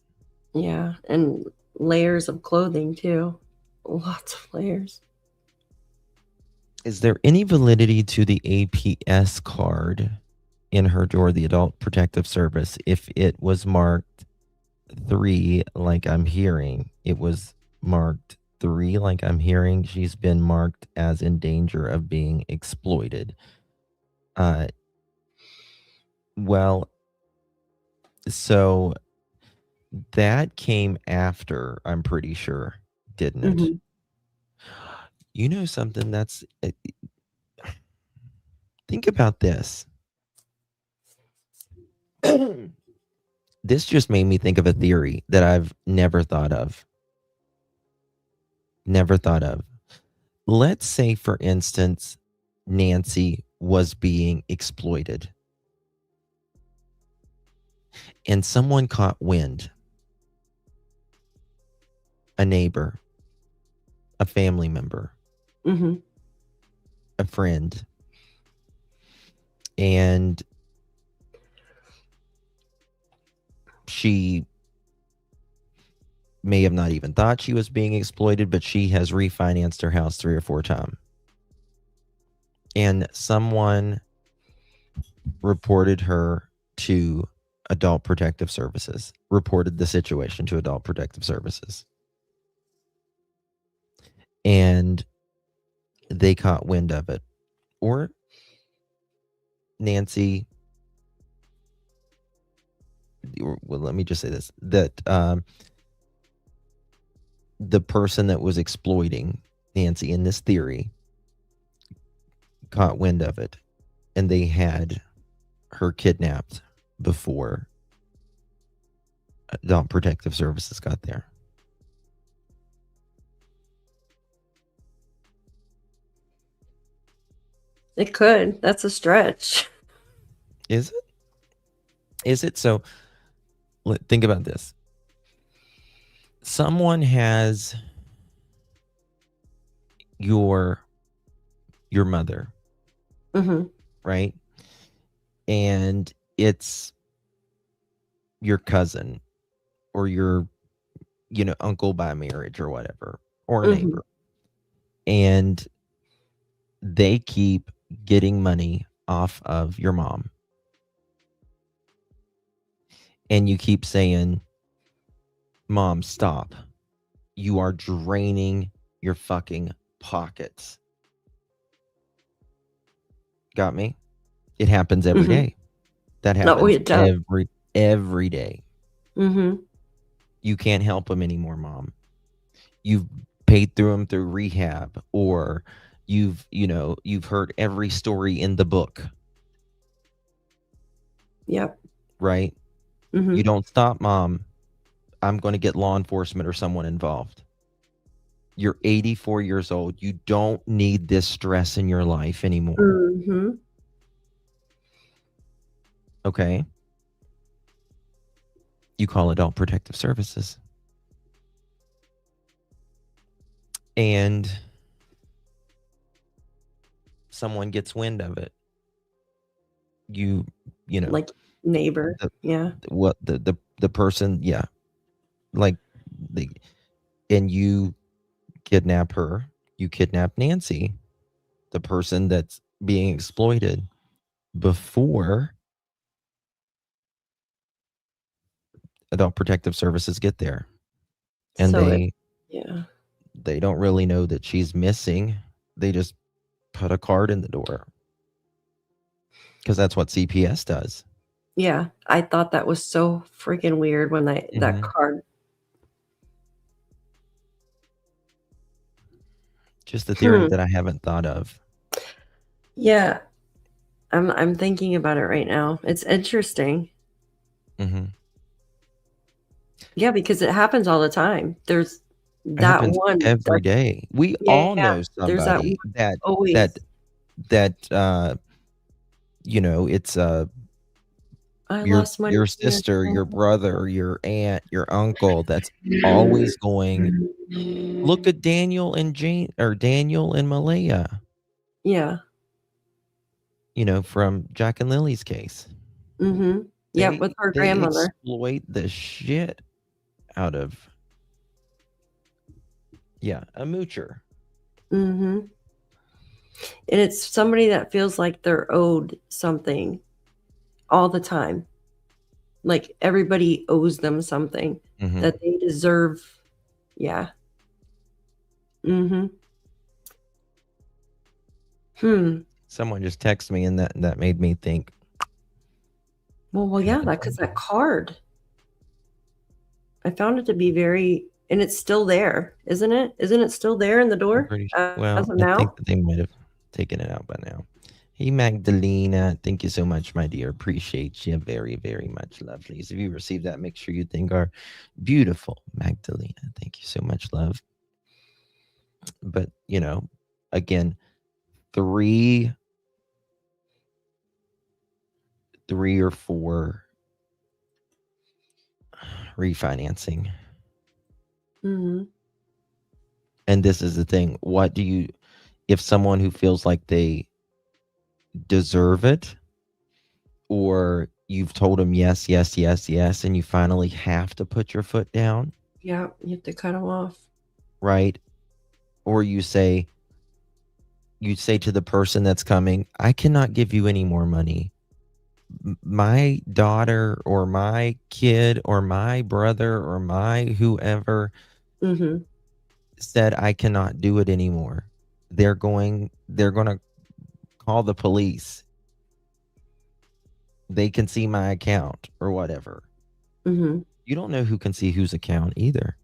[SPEAKER 2] Yeah, and layers of clothing too. Lots of layers.
[SPEAKER 1] Is there any validity to the APS card in her drawer, the Adult Protective Service, if it was marked 3 like I'm hearing, it was marked 3 like I'm hearing, she's been marked as in danger of being exploited. Well, so that came after, I'm pretty sure, didn't it?
[SPEAKER 2] Mhm.
[SPEAKER 1] You know something that's think about this. This just made me think of a theory that I've never thought of. Never thought of. Let's say, for instance, Nancy was being exploited and someone caught wind. A neighbor, a family member,
[SPEAKER 2] Mhm.
[SPEAKER 1] a friend. And she may have not even thought she was being exploited, but she has refinanced her house 3 or 4 times. And someone reported her to Adult Protective Services, reported the situation to Adult Protective Services. And they caught wind of it. Or Nancy, well, let me just say this, that the person that was exploiting Nancy in this theory caught wind of it, and they had her kidnapped before Adult Protective Services got there.
[SPEAKER 2] It could. That's a stretch.
[SPEAKER 1] Is it? Is it? So think about this. Someone has your mother,
[SPEAKER 2] Mhm.
[SPEAKER 1] right? And it's your cousin or your, uncle by marriage or whatever, or a
[SPEAKER 2] Mhm.
[SPEAKER 1] neighbor. And they keep getting money off of your mom. And you keep saying, Mom, stop. You are draining your fucking pockets. Got me? It happens every
[SPEAKER 2] Mhm.
[SPEAKER 1] day. That
[SPEAKER 2] No,
[SPEAKER 1] happens
[SPEAKER 2] it does.
[SPEAKER 1] every day.
[SPEAKER 2] Mhm.
[SPEAKER 1] You can't help them anymore, Mom. You've paid through them through rehab, or you've heard every story in the book.
[SPEAKER 2] Yep.
[SPEAKER 1] Right?
[SPEAKER 2] Mhm.
[SPEAKER 1] You don't stop, Mom, I'm going to get law enforcement or someone involved. You're 84 years old. You don't need this stress in your life anymore.
[SPEAKER 2] Mhm.
[SPEAKER 1] Okay? You call Adult Protective Services. And someone gets wind of it. You know,
[SPEAKER 2] like neighbor. Yeah.
[SPEAKER 1] what the person, yeah. Like and you kidnap her. You kidnap Nancy, the person that's being exploited, before Adult Protective Services get there. And
[SPEAKER 2] So
[SPEAKER 1] they don't really know that she's missing. They just put a card in the door. Because that's what CPS does.
[SPEAKER 2] Yeah, I thought that was so freaking weird when that
[SPEAKER 1] Mhm.
[SPEAKER 2] card.
[SPEAKER 1] Just a theory that I haven't thought of.
[SPEAKER 2] Yeah. I'm thinking about it right now. It's interesting.
[SPEAKER 1] Mhm.
[SPEAKER 2] Yeah, because it happens all the time. There's
[SPEAKER 1] It
[SPEAKER 2] that
[SPEAKER 1] happens
[SPEAKER 2] one
[SPEAKER 1] every day. We all know
[SPEAKER 2] there's that
[SPEAKER 1] somebody
[SPEAKER 2] one
[SPEAKER 1] that
[SPEAKER 2] always.
[SPEAKER 1] it's
[SPEAKER 2] I
[SPEAKER 1] your
[SPEAKER 2] lost my
[SPEAKER 1] sister, your brother, your aunt, your uncle that's always going, look at Daniel and Jane, or Daniel and Malaya,
[SPEAKER 2] Yeah.
[SPEAKER 1] from Jack and Lily's case.
[SPEAKER 2] Mhm. Yeah, with her
[SPEAKER 1] They
[SPEAKER 2] grandmother.
[SPEAKER 1] exploit the shit out of a moocher.
[SPEAKER 2] Mhm. And it's somebody that feels like they're owed something. all the time. Like everybody owes them something that they deserve. Yeah.
[SPEAKER 1] Someone just texted me, and that made me think.
[SPEAKER 2] Well, yeah, because that card. I found it to be very, and it's still there, isn't it? Isn't it still there in the door?
[SPEAKER 1] Well,
[SPEAKER 2] As of
[SPEAKER 1] I
[SPEAKER 2] now?
[SPEAKER 1] think that they might have taken it out by now. Hey, Magdalena, thank you so much, my dear. Appreciate you very, very much, lovelies. If you received that, make sure you thank our beautiful Magdalena. Thank you so much, love. But, again, three or four refinancing. And this is the thing. If someone who feels like they deserve it, or you've told them yes, yes, yes, yes, and you finally have to put your foot down.
[SPEAKER 2] Yeah, you have to cut them off.
[SPEAKER 1] Right? Or you say to the person that's coming, I cannot give you any more money. My daughter or my kid or my brother or my whoever said I cannot do it anymore. They're going to call the police. They can see my account or whatever. You don't know who can see whose account either.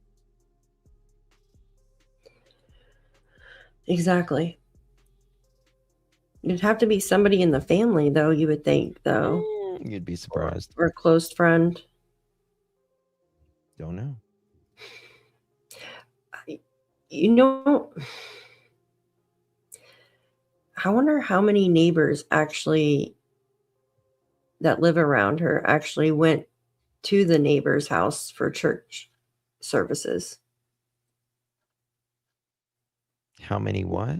[SPEAKER 2] Exactly. It'd have to be somebody in the family, though, you would think, though.
[SPEAKER 1] You'd be surprised.
[SPEAKER 2] Or a close friend.
[SPEAKER 1] Don't know.
[SPEAKER 2] I wonder how many neighbors actually that live around her actually went to the neighbor's house for church services.
[SPEAKER 1] How many what?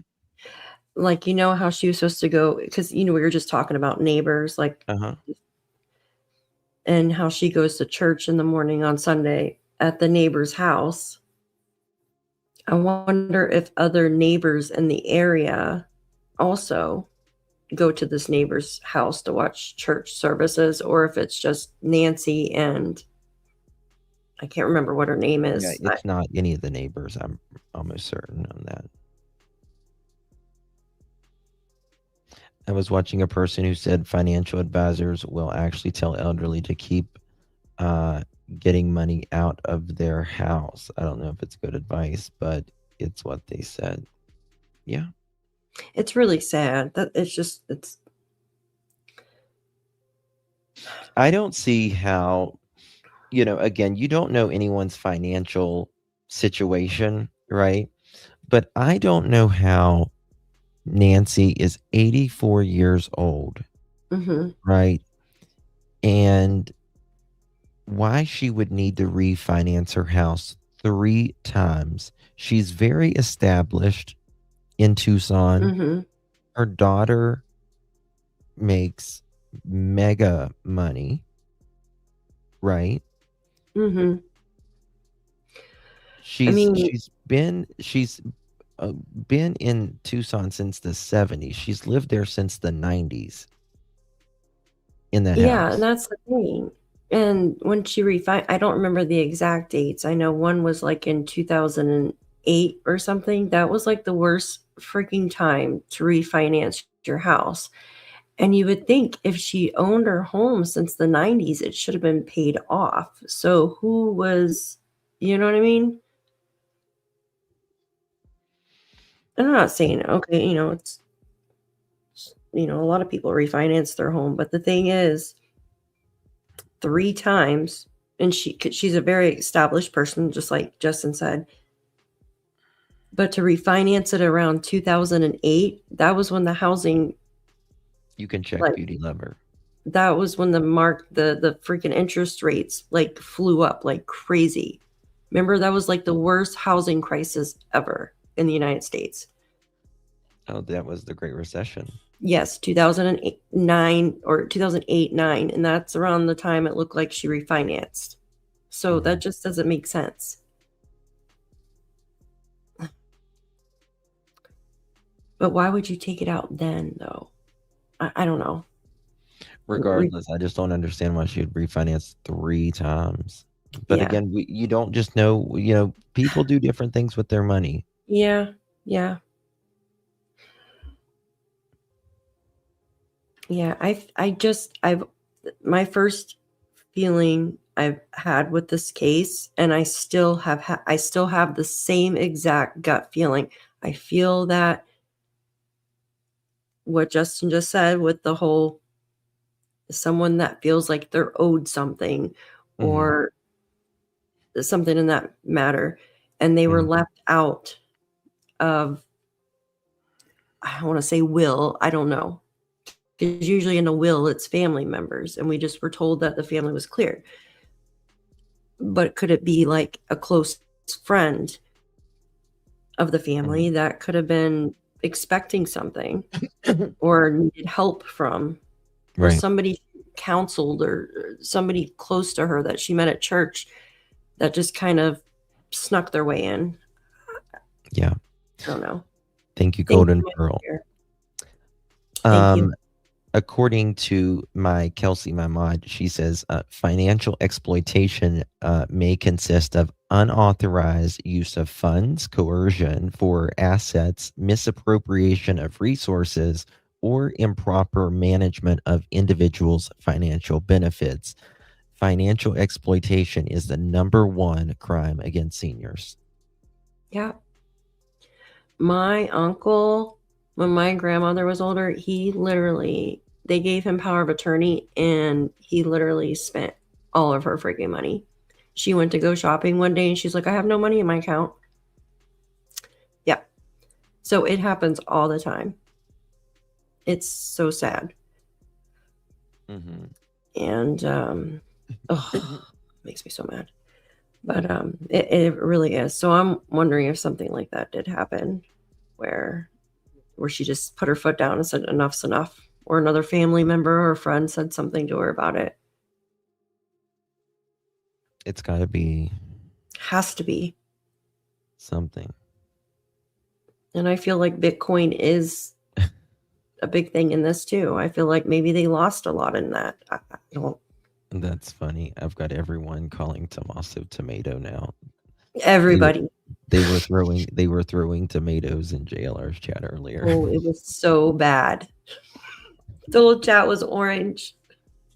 [SPEAKER 2] Like, how she was supposed to go, because, we were just talking about neighbors, like, and how she goes to church in the morning on Sunday at the neighbor's house. I wonder if other neighbors in the area also go to this neighbor's house to watch church services, or if it's just Nancy and I can't remember what her name is.
[SPEAKER 1] Yeah, it's not any of the neighbors. I'm almost certain on that. I was watching a person who said financial advisors will actually tell elderly to keep getting money out of their house. I don't know if it's good advice, but it's what they said. Yeah.
[SPEAKER 2] It's really sad.
[SPEAKER 1] I don't see how, again, you don't know anyone's financial situation, right? But I don't know how Nancy is 84 years old, right? And why she would need to refinance her house 3 times. She's very established in Tucson. Her daughter makes mega money, right? She's been in Tucson since the 70s. She's lived there since the 90s in that house.
[SPEAKER 2] Yeah, and that's the thing. And when she I don't remember the exact dates. I know one was like in 2008 or something. That was like the worst freaking time to refinance your house. And you would think if she owned her home since the 90s, it should have been paid off. So who was, you know what I mean? And I'm not saying, okay, it's, a lot of people refinance their home. But the thing is, 3 times, and she's a very established person, just like Justin said. But to refinance it around 2008, that was when the housing.
[SPEAKER 1] You can check Beauty Lover.
[SPEAKER 2] That was when the freaking interest rates like flew up like crazy. Remember, that was like the worst housing crisis ever in the United States.
[SPEAKER 1] Oh, that was the Great Recession.
[SPEAKER 2] Yes, 2009 or 2008-9, and that's around the time it looked like she refinanced. So that just doesn't make sense. But why would you take it out then, though? I don't know.
[SPEAKER 1] Regardless, I just don't understand why she would refinance 3 times. But
[SPEAKER 2] Yeah.
[SPEAKER 1] again, you don't just know, people do different things with their money.
[SPEAKER 2] Yeah. Yeah. Yeah. I've my first feeling I've had with this case, and I still have the same exact gut feeling. I feel that what Justin just said with the whole someone that feels like they're owed something or something in that matter, and they were left out of, I don't want to say will, I don't know. Because usually in a will, it's family members, and we just were told that the family was cleared. But could it be like a close friend of the family that could have been expecting something or needed help from, or
[SPEAKER 1] Right.
[SPEAKER 2] somebody counseled, or somebody close to her that she met at church that just kind of snuck their way in?
[SPEAKER 1] Yeah.
[SPEAKER 2] I don't know.
[SPEAKER 1] Thank you,
[SPEAKER 2] Thank
[SPEAKER 1] Golden
[SPEAKER 2] you, my
[SPEAKER 1] Pearl.
[SPEAKER 2] dear. Thank you.
[SPEAKER 1] According to Kelsey, my mod, she says financial exploitation may consist of unauthorized use of funds, coercion for assets, misappropriation of resources, or improper management of individuals' financial benefits. Financial exploitation is the #1 crime against seniors.
[SPEAKER 2] Yeah. My uncle, when my grandmother was older, they gave him power of attorney, and he literally spent all of her freaking money. She went to go shopping one day and she's like, I have no money in my account. Yeah. So it happens all the time. It's so sad. And makes me so mad. But it really is. So I'm wondering if something like that did happen, where she just put her foot down and said enough's enough, or another family member or friend said something to her about it.
[SPEAKER 1] It's got to be.
[SPEAKER 2] Has to be
[SPEAKER 1] something.
[SPEAKER 2] And I feel like Bitcoin is a big thing in this too. I feel like maybe they lost a lot in that. I don't.
[SPEAKER 1] That's funny. I've got everyone calling Tommaso Tomato now.
[SPEAKER 2] Everybody.
[SPEAKER 1] They were throwing tomatoes in JLR's chat earlier.
[SPEAKER 2] Oh, it was so bad. The whole chat was orange.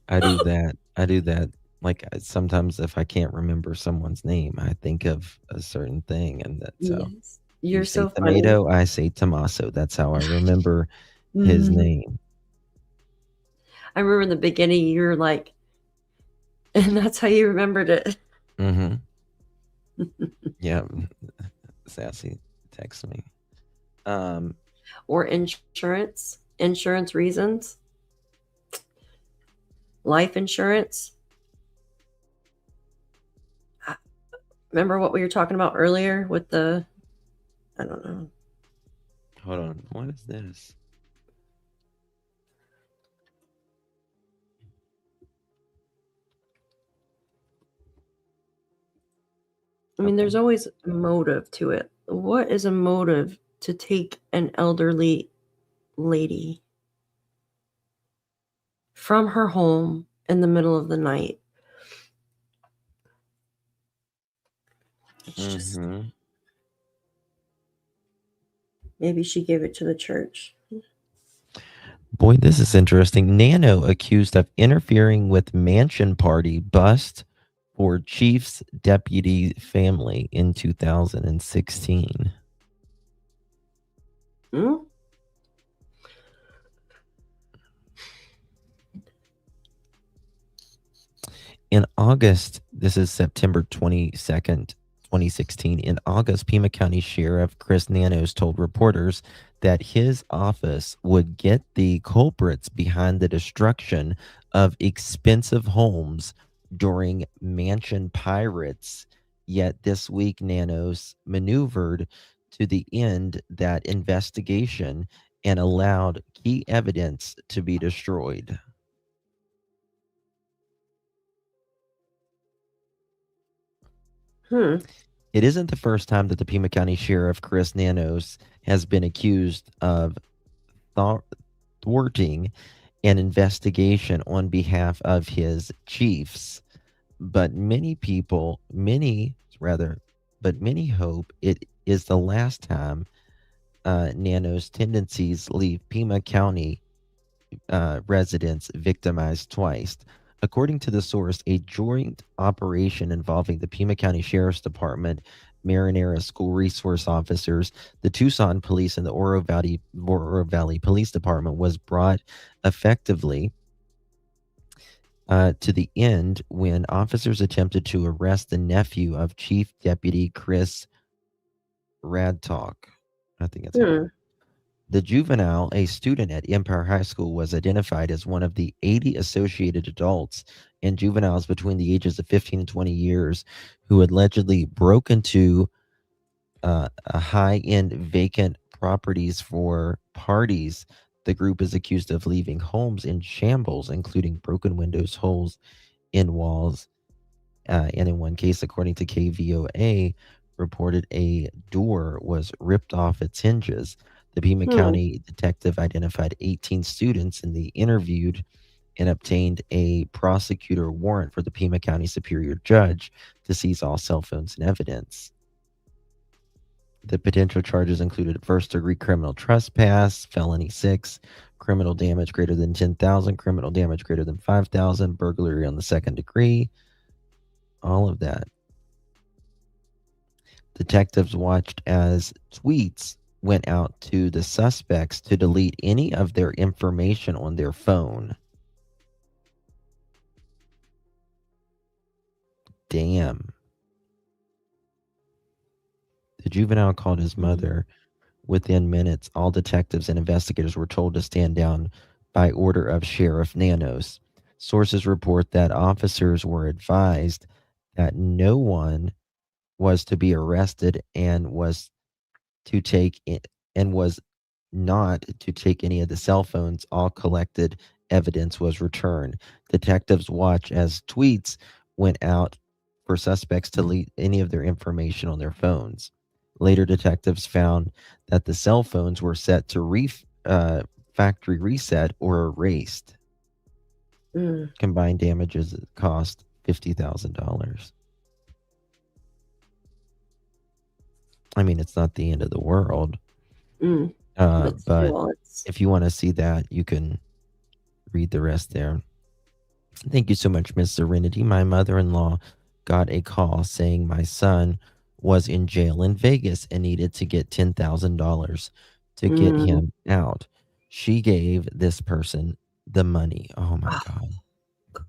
[SPEAKER 1] I do that. Like sometimes if I can't remember someone's name, I think of a certain thing, and that's
[SPEAKER 2] Yes. You're
[SPEAKER 1] you say
[SPEAKER 2] so
[SPEAKER 1] tomato,
[SPEAKER 2] funny.
[SPEAKER 1] I say Tommaso. That's how I remember his name.
[SPEAKER 2] I remember in the beginning you were like, and that's how you remembered it.
[SPEAKER 1] Yeah. Sassy text me.
[SPEAKER 2] Or insurance reasons. Life insurance. Remember what we were talking about earlier with the, I don't know.
[SPEAKER 1] Hold on. What is this?
[SPEAKER 2] I mean, there's always a motive to it. What is a motive to take an elderly lady from her home in the middle of the night? It's just, maybe she gave it to the church.
[SPEAKER 1] Boy, this is interesting. Nano accused of interfering with mansion party bust for chief's deputy family in 2016. In August, this is September 22nd, 2016. In August, Pima County Sheriff Chris Nanos told reporters that his office would get the culprits behind the destruction of expensive homes during mansion pirates. Yet this week, Nanos maneuvered to the end that investigation and allowed key evidence to be destroyed. It isn't the first time that the Pima County Sheriff Chris Nanos has been accused of thwarting an investigation on behalf of his chiefs. But many hope it is the last time Nano's tendencies leave Pima County residents victimized twice. According to the source, a joint operation involving the Pima County Sheriff's Department, Marinara School Resource Officers, the Tucson Police, and the Oro Valley Police Department was brought effectively to the end when officers attempted to arrest the nephew of Chief Deputy Chris Radtalk. I think it's the juvenile, a student at Empire High School, was identified as one of the 80 associated adults and juveniles between the ages of 15 and 20 years who allegedly broke into a high-end vacant properties for parties. The group is accused of leaving homes in shambles, including broken windows, holes in walls, and in one case, according to KVOA, reported a door was ripped off its hinges. The Pima County detective identified 18 students and they interviewed and obtained a prosecutor warrant for the Pima County Superior Judge to seize all cell phones and evidence. The potential charges included first-degree criminal trespass, felony 6, criminal damage greater than 10,000, criminal damage greater than 5,000, burglary on the second degree, all of that. Detectives watched as tweets went out to the suspects to delete any of their information on their phone. Damn. The juvenile called his mother. Within minutes, all detectives and investigators were told to stand down by order of Sheriff Nanos. Sources report that officers were advised that no one was to be arrested and was not to take any of the cell phones. All collected evidence was returned. Detectives watched as tweets went out for suspects to delete any of their information on their phones. Later, detectives found that the cell phones were set to factory reset or erased. Combined damages cost $50,000. I mean, it's not the end of the world. But if you want to see that, you can read the rest there. Thank you so much, Miss Serenity. My mother-in-law got a call saying my son was in jail in Vegas and needed to get $10,000 to get him out. She gave this person the money. Oh my God.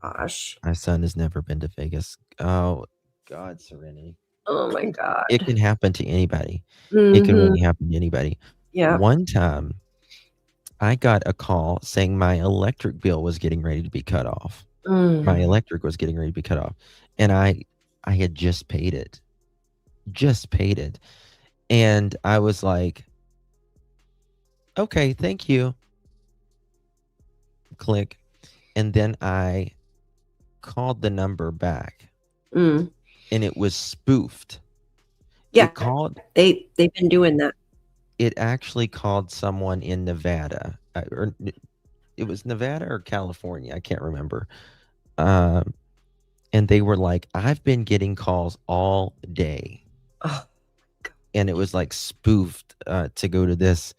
[SPEAKER 2] Gosh.
[SPEAKER 1] My son has never been to Vegas. Oh God, Serenity.
[SPEAKER 2] Oh my God.
[SPEAKER 1] It can happen to anybody. It can really happen to anybody.
[SPEAKER 2] Yeah.
[SPEAKER 1] One time I got a call saying my electric bill was getting ready to be cut off. My electric was getting ready to be cut off. And I had just paid it. And I was like, okay, thank you. Click. And then I called the number back. And it was spoofed.
[SPEAKER 2] Yeah. They've been doing that.
[SPEAKER 1] It actually called someone in Nevada. Or it was Nevada or California. I can't remember. And they were like, I've been getting calls all day.
[SPEAKER 2] Oh.
[SPEAKER 1] And it was like spoofed to go to this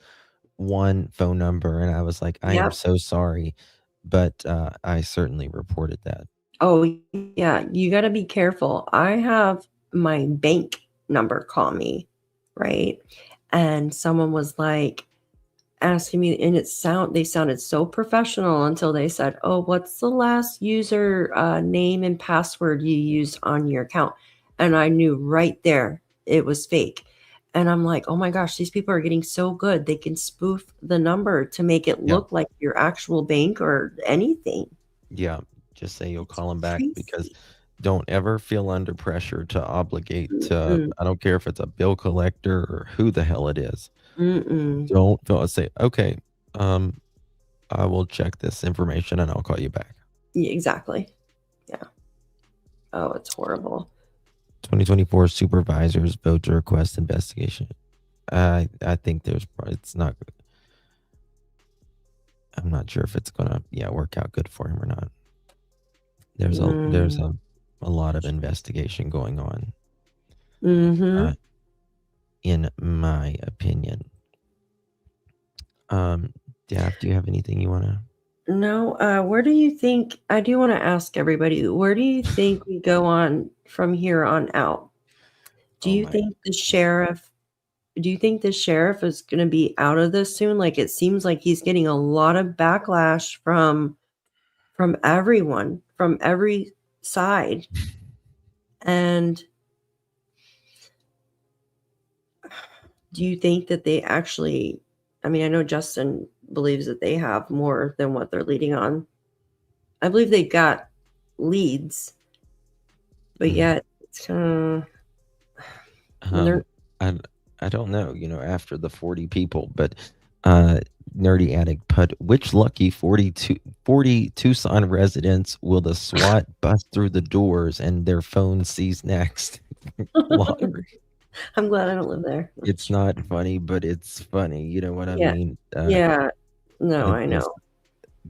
[SPEAKER 1] one phone number. And I was like, I am so sorry. But I certainly reported that.
[SPEAKER 2] Oh, yeah. You got to be careful. I have my bank number call me, right? And someone was like asking me, and they sounded so professional until they said, oh, what's the last user name and password you used on your account? And I knew right there it was fake. And I'm like, oh my gosh, these people are getting so good. They can spoof the number to make it look like your actual bank or anything.
[SPEAKER 1] Yeah. Just say you'll call them back because don't ever feel under pressure to obligate to, I don't care if it's a bill collector or who the hell it is. Don't feel, say, okay, I will check this information and I'll call you back.
[SPEAKER 2] Yeah, exactly. Yeah. Oh, it's horrible.
[SPEAKER 1] 2024 supervisors vote to request investigation. I think it's not good. I'm not sure if it's gonna work out good for him or not. There's a lot of investigation going on.
[SPEAKER 2] Mm-hmm.
[SPEAKER 1] In my opinion. Daff, do you have anything you want to?
[SPEAKER 2] No, where do you think, I do want to ask everybody, where do you think we go on from here on out? Do you think the sheriff is going to be out of this soon? Like, it seems like he's getting a lot of backlash from everyone, from every side. And do you think that they actually, I mean, I know Justin believes that they have more than what they're leading on. I believe they got leads, but yet it's kind of
[SPEAKER 1] I don't know, after the 40 people, but Nerdy Addict put, which lucky 40 Tucson residents will the SWAT bust through the doors and their phone seize next?
[SPEAKER 2] I'm glad I don't live there.
[SPEAKER 1] It's not funny, but it's funny. You know what I mean?
[SPEAKER 2] Yeah. No, I know.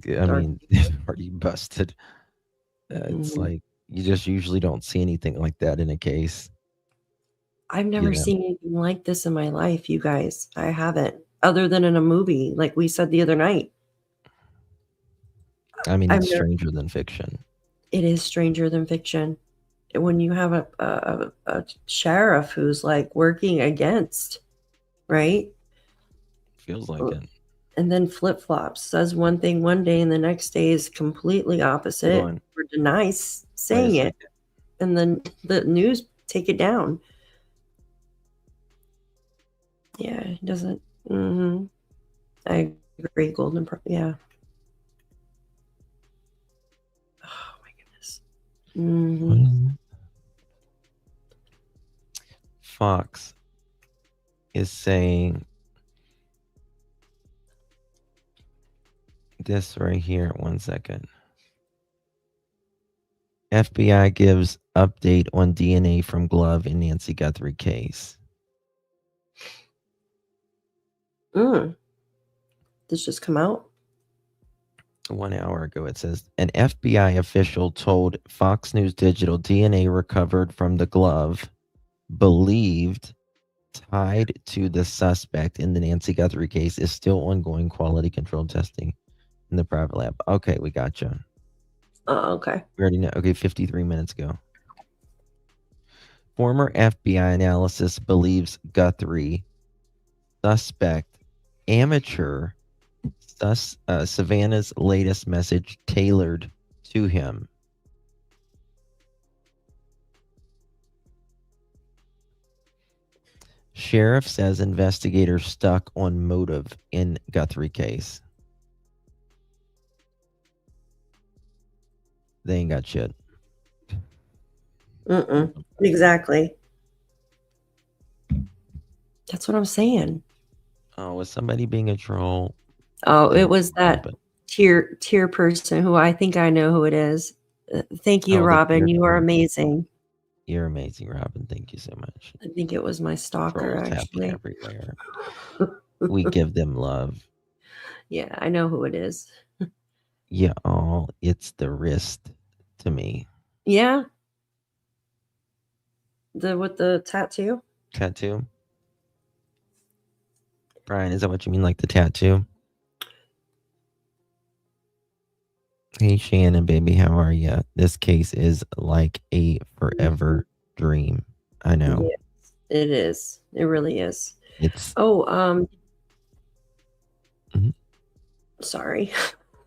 [SPEAKER 1] I mean, they've already busted. It's like, you just usually don't see anything like that in a case.
[SPEAKER 2] I've never seen anything like this in my life, you guys. I haven't, other than in a movie, like we said the other night.
[SPEAKER 1] I mean, it's stranger than fiction.
[SPEAKER 2] It is stranger than fiction. When you have a sheriff who's like working against, right?
[SPEAKER 1] Feels like it.
[SPEAKER 2] And then flip-flops, says one thing one day and the next day is completely opposite, or denies saying it. And then the news take it down. Yeah, it doesn't. I agree. Yeah. Oh my goodness.
[SPEAKER 1] Fox is saying this right here. 1 second. FBI gives update on DNA from glove in Nancy Guthrie case.
[SPEAKER 2] This just come out
[SPEAKER 1] 1 hour ago. It says an FBI official told Fox News Digital DNA recovered from the glove believed tied to the suspect in the Nancy Guthrie case is still ongoing quality control testing in the private lab. Okay, we gotcha.
[SPEAKER 2] Okay.
[SPEAKER 1] We already know. Okay, 53 minutes ago. Former FBI analysis believes Guthrie suspect amateur Savannah's latest message tailored to him. Sheriff says investigators stuck on motive in Guthrie case. They ain't got shit.
[SPEAKER 2] Exactly. That's what I'm saying.
[SPEAKER 1] Oh, was somebody being a troll?
[SPEAKER 2] Oh, it was that tier person who I think I know who it is. Thank you, Robin. You are amazing.
[SPEAKER 1] You're amazing, Robin. Thank you so much.
[SPEAKER 2] I think it was my stalker,
[SPEAKER 1] Trolls
[SPEAKER 2] actually.
[SPEAKER 1] happen everywhere. We give them love.
[SPEAKER 2] Yeah, I know who it is.
[SPEAKER 1] Yeah, it's the wrist to me.
[SPEAKER 2] Yeah. With the tattoo?
[SPEAKER 1] Tattoo? Brian, is that what you mean, like the tattoo? Hey, Shannon, baby, how are you? This case is like a forever dream. I know.
[SPEAKER 2] Yes, it is. It really is.
[SPEAKER 1] It's.
[SPEAKER 2] Sorry.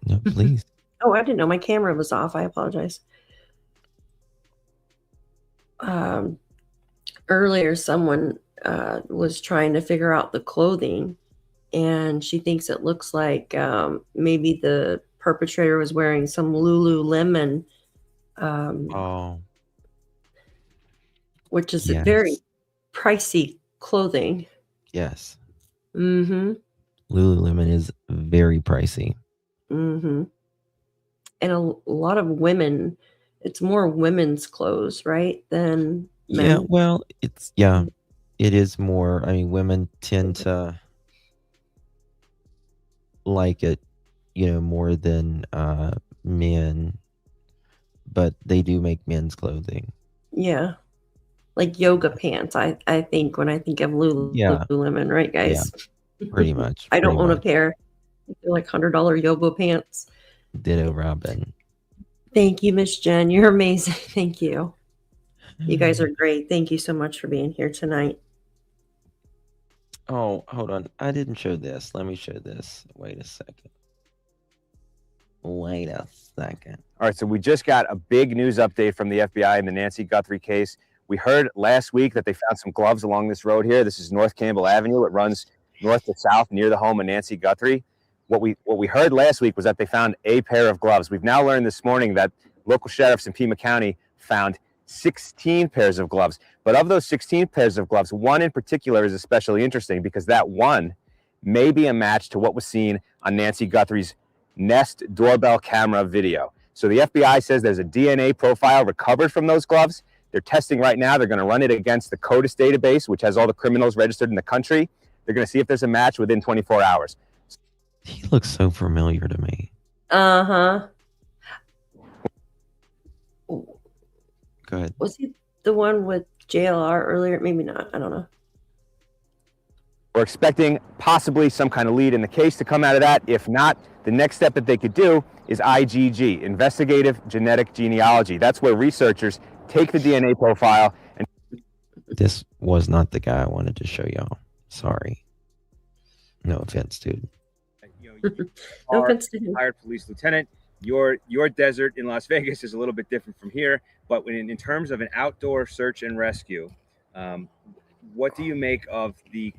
[SPEAKER 1] No, please.
[SPEAKER 2] I didn't know my camera was off. I apologize. Earlier, someone was trying to figure out the clothing, and she thinks it looks like maybe the perpetrator was wearing some Lululemon, which is a very pricey clothing.
[SPEAKER 1] Yes.
[SPEAKER 2] Mm-hmm.
[SPEAKER 1] Lululemon is very pricey.
[SPEAKER 2] Mm-hmm. And a lot of women, it's more women's clothes, right? Than men.
[SPEAKER 1] Yeah, well, it is more. I mean, women tend to like it more than men, but they do make men's clothing.
[SPEAKER 2] Yeah. Like yoga pants, I think, when I think of
[SPEAKER 1] Yeah.
[SPEAKER 2] Lululemon, right, guys?
[SPEAKER 1] Pretty much.
[SPEAKER 2] I don't
[SPEAKER 1] pretty
[SPEAKER 2] own a
[SPEAKER 1] much.
[SPEAKER 2] pair. They're like $100 yoga pants.
[SPEAKER 1] Ditto, Robin.
[SPEAKER 2] Thank you, Miss Jen. You're amazing. Thank you. You guys are great. Thank you so much for being here tonight.
[SPEAKER 1] Oh, hold on. I didn't show this. Let me show this. Wait a second.
[SPEAKER 4] All right, so we just got a big news update from the FBI in the Nancy Guthrie case. We heard last week that they found some gloves along this road here. This is North Campbell Avenue. It runs north to south near the home of Nancy Guthrie. What we heard last week was that they found a pair of gloves. We've now learned this morning that local sheriffs in Pima County found 16 pairs of gloves. But of those 16 pairs of gloves, one in particular is especially interesting because that one may be a match to what was seen on Nancy Guthrie's Nest doorbell camera video. So the FBI says there's a DNA profile recovered from those gloves. They're testing right now. They're going to run it against the CODIS database, which has all the criminals registered in the country. They're going to see if there's a match within 24 hours.
[SPEAKER 1] He looks so familiar to me.
[SPEAKER 2] Uh-huh.
[SPEAKER 1] Go ahead.
[SPEAKER 2] Was he the one with JLR earlier? Maybe not. I don't know.
[SPEAKER 4] We're expecting possibly some kind of lead in the case to come out of that. If not, the next step that they could do is IGG, investigative genetic genealogy. That's where researchers take the DNA profile and...
[SPEAKER 1] This was not the guy I wanted to show y'all. Sorry. No offense, dude.
[SPEAKER 2] No offense to him.
[SPEAKER 4] Retired police lieutenant. Your desert in Las Vegas is a little bit different from here, but in terms of an outdoor search and rescue, what do you make of the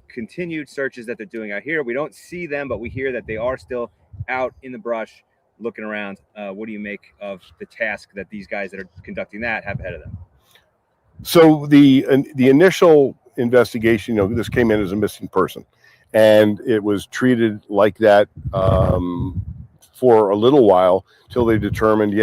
[SPEAKER 4] continued searches that they're doing out here? We don't see them, but we hear that they are still out in the brush looking around. What do you make of the task that these guys that are conducting that have ahead of them?
[SPEAKER 22] So the initial investigation, this came in as a missing person, and it was treated like that for a little while till they determined,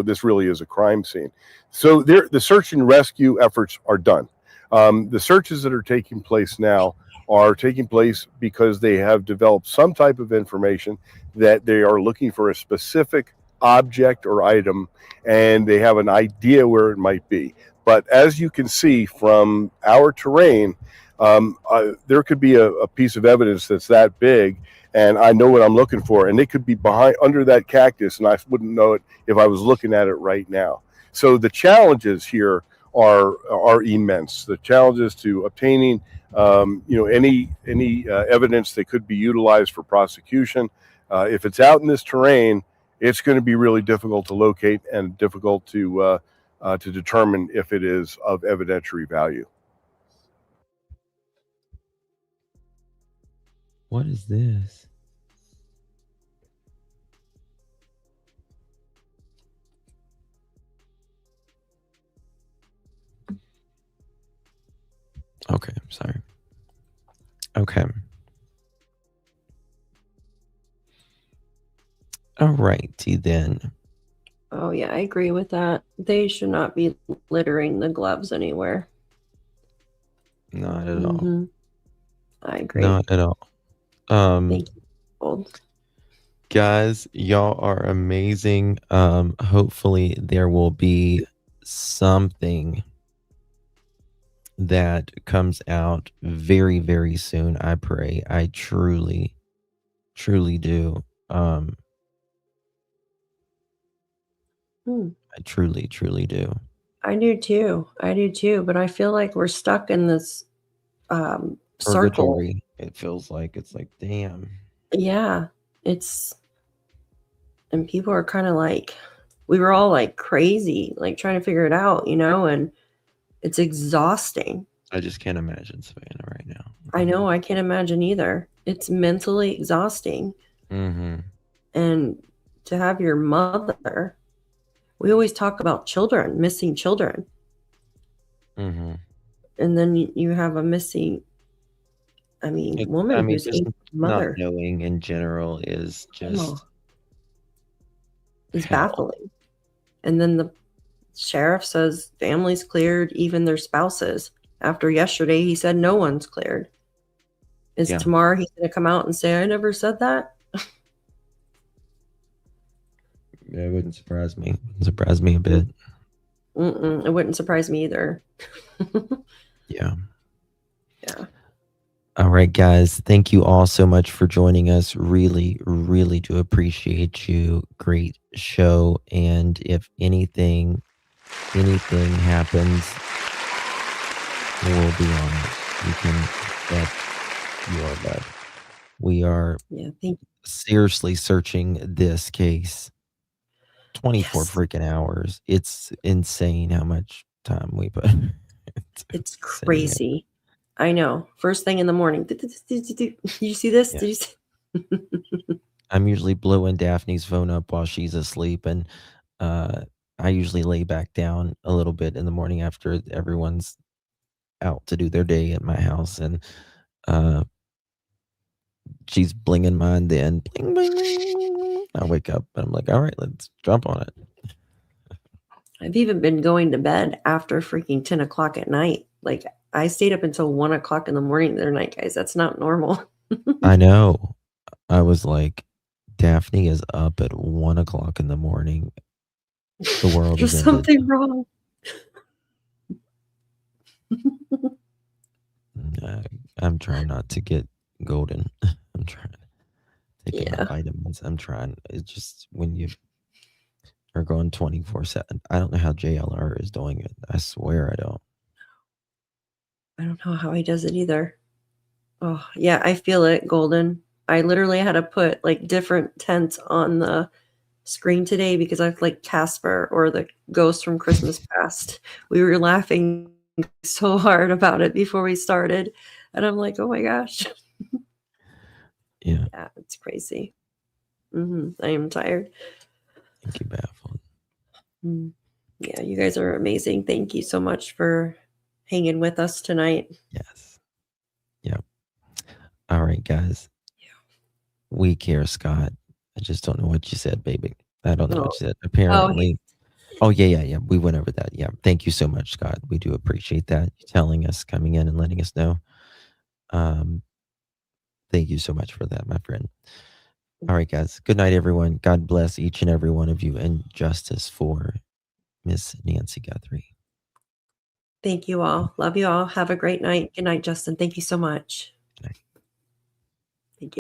[SPEAKER 22] this really is a crime scene. So the search and rescue efforts are done. The searches that are taking place now are taking place because they have developed some type of information that they are looking for a specific object or item, and they have an idea where it might be. But as you can see from our terrain, there could be a piece of evidence that's that big, and I know what I'm looking for, and it could be under that cactus, and I wouldn't know it if I was looking at it right now. So the challenges here are immense. The challenges to obtaining any evidence that could be utilized for prosecution. If it's out in this terrain, it's going to be really difficult to locate and difficult to determine if it is of evidentiary value.
[SPEAKER 1] What is this? Okay, sorry. Okay. All righty then.
[SPEAKER 2] Oh, yeah, I agree with that. They should not be littering the gloves anywhere.
[SPEAKER 1] Not at all.
[SPEAKER 2] I agree.
[SPEAKER 1] Not at all.
[SPEAKER 2] Thank you.
[SPEAKER 1] Guys, y'all are amazing. Hopefully there will be something that comes out very, very soon. I pray. I truly, truly do. I truly, truly do.
[SPEAKER 2] I do too. But I feel like we're stuck in this circle.
[SPEAKER 1] Purgatory. It feels like it's like, damn.
[SPEAKER 2] Yeah, and people are kind of like, we were all like crazy, like trying to figure it out, and it's exhausting.
[SPEAKER 1] I just can't imagine Savannah right now.
[SPEAKER 2] I know, I can't imagine either. It's mentally exhausting. And to have your mother, we always talk about children, missing children. And then you have a missing, woman who's a mother.
[SPEAKER 1] Not knowing in general is just
[SPEAKER 2] is baffling. And then the sheriff says families cleared, even their spouses. After yesterday, he said no one's cleared. Tomorrow he's going to come out and say, I never said that?
[SPEAKER 1] Yeah, it wouldn't surprise me. It wouldn't surprise me a bit.
[SPEAKER 2] It wouldn't surprise me either.
[SPEAKER 1] Yeah.
[SPEAKER 2] Yeah.
[SPEAKER 1] All right, guys. Thank you all so much for joining us. Really, really do appreciate you. Great show. And if anything happens, we'll be on it. You can bet your butt. We are seriously searching this case 24 freaking hours. It's insane how much time we put.
[SPEAKER 2] It's crazy. I know. First thing in the morning. Did you see this?
[SPEAKER 1] Yeah.
[SPEAKER 2] Did you see?
[SPEAKER 1] I'm usually blowing Daphne's phone up while she's asleep, and I usually lay back down a little bit in the morning after everyone's out to do their day at my house, and she's blinging mine. Then bling, bling, bling. I wake up and I'm like, all right, let's jump on it.
[SPEAKER 2] I've even been going to bed after freaking 10 o'clock at night. Like, I stayed up until 1 o'clock in the morning the other night, guys. That's not normal.
[SPEAKER 1] I know. I was like, Daphne is up at 1 o'clock in the morning. The world
[SPEAKER 2] There's
[SPEAKER 1] is ended.
[SPEAKER 2] something wrong.
[SPEAKER 1] I'm trying not to get golden. I'm trying to take my vitamins. I'm trying. It's just when you are going 24/7. I don't know how JLR is doing it. I swear I don't.
[SPEAKER 2] I don't know how he does it either. Oh, yeah, I feel it, Golden. I literally had to put like different tents on the screen today because I like Casper or the ghost from Christmas Past. We were laughing so hard about it before we started. And I'm like, oh my gosh.
[SPEAKER 1] Yeah.
[SPEAKER 2] Yeah, it's crazy. I am tired.
[SPEAKER 1] Thank you, Baffled.
[SPEAKER 2] Yeah, you guys are amazing. Thank you so much for hanging with us tonight.
[SPEAKER 1] Yes. Yep. All right, guys. We care, Scott. I just don't know what you said, baby. I don't know what you said. Apparently. Oh, yeah. We went over that. Yeah. Thank you so much, Scott. We do appreciate that. You telling us, coming in and letting us know. Thank you so much for that, my friend. All right, guys. Good night, everyone. God bless each and every one of you, and justice for Miss Nancy Guthrie.
[SPEAKER 2] Thank you all. Love you all. Have a great night. Good night, Justin. Thank you so much.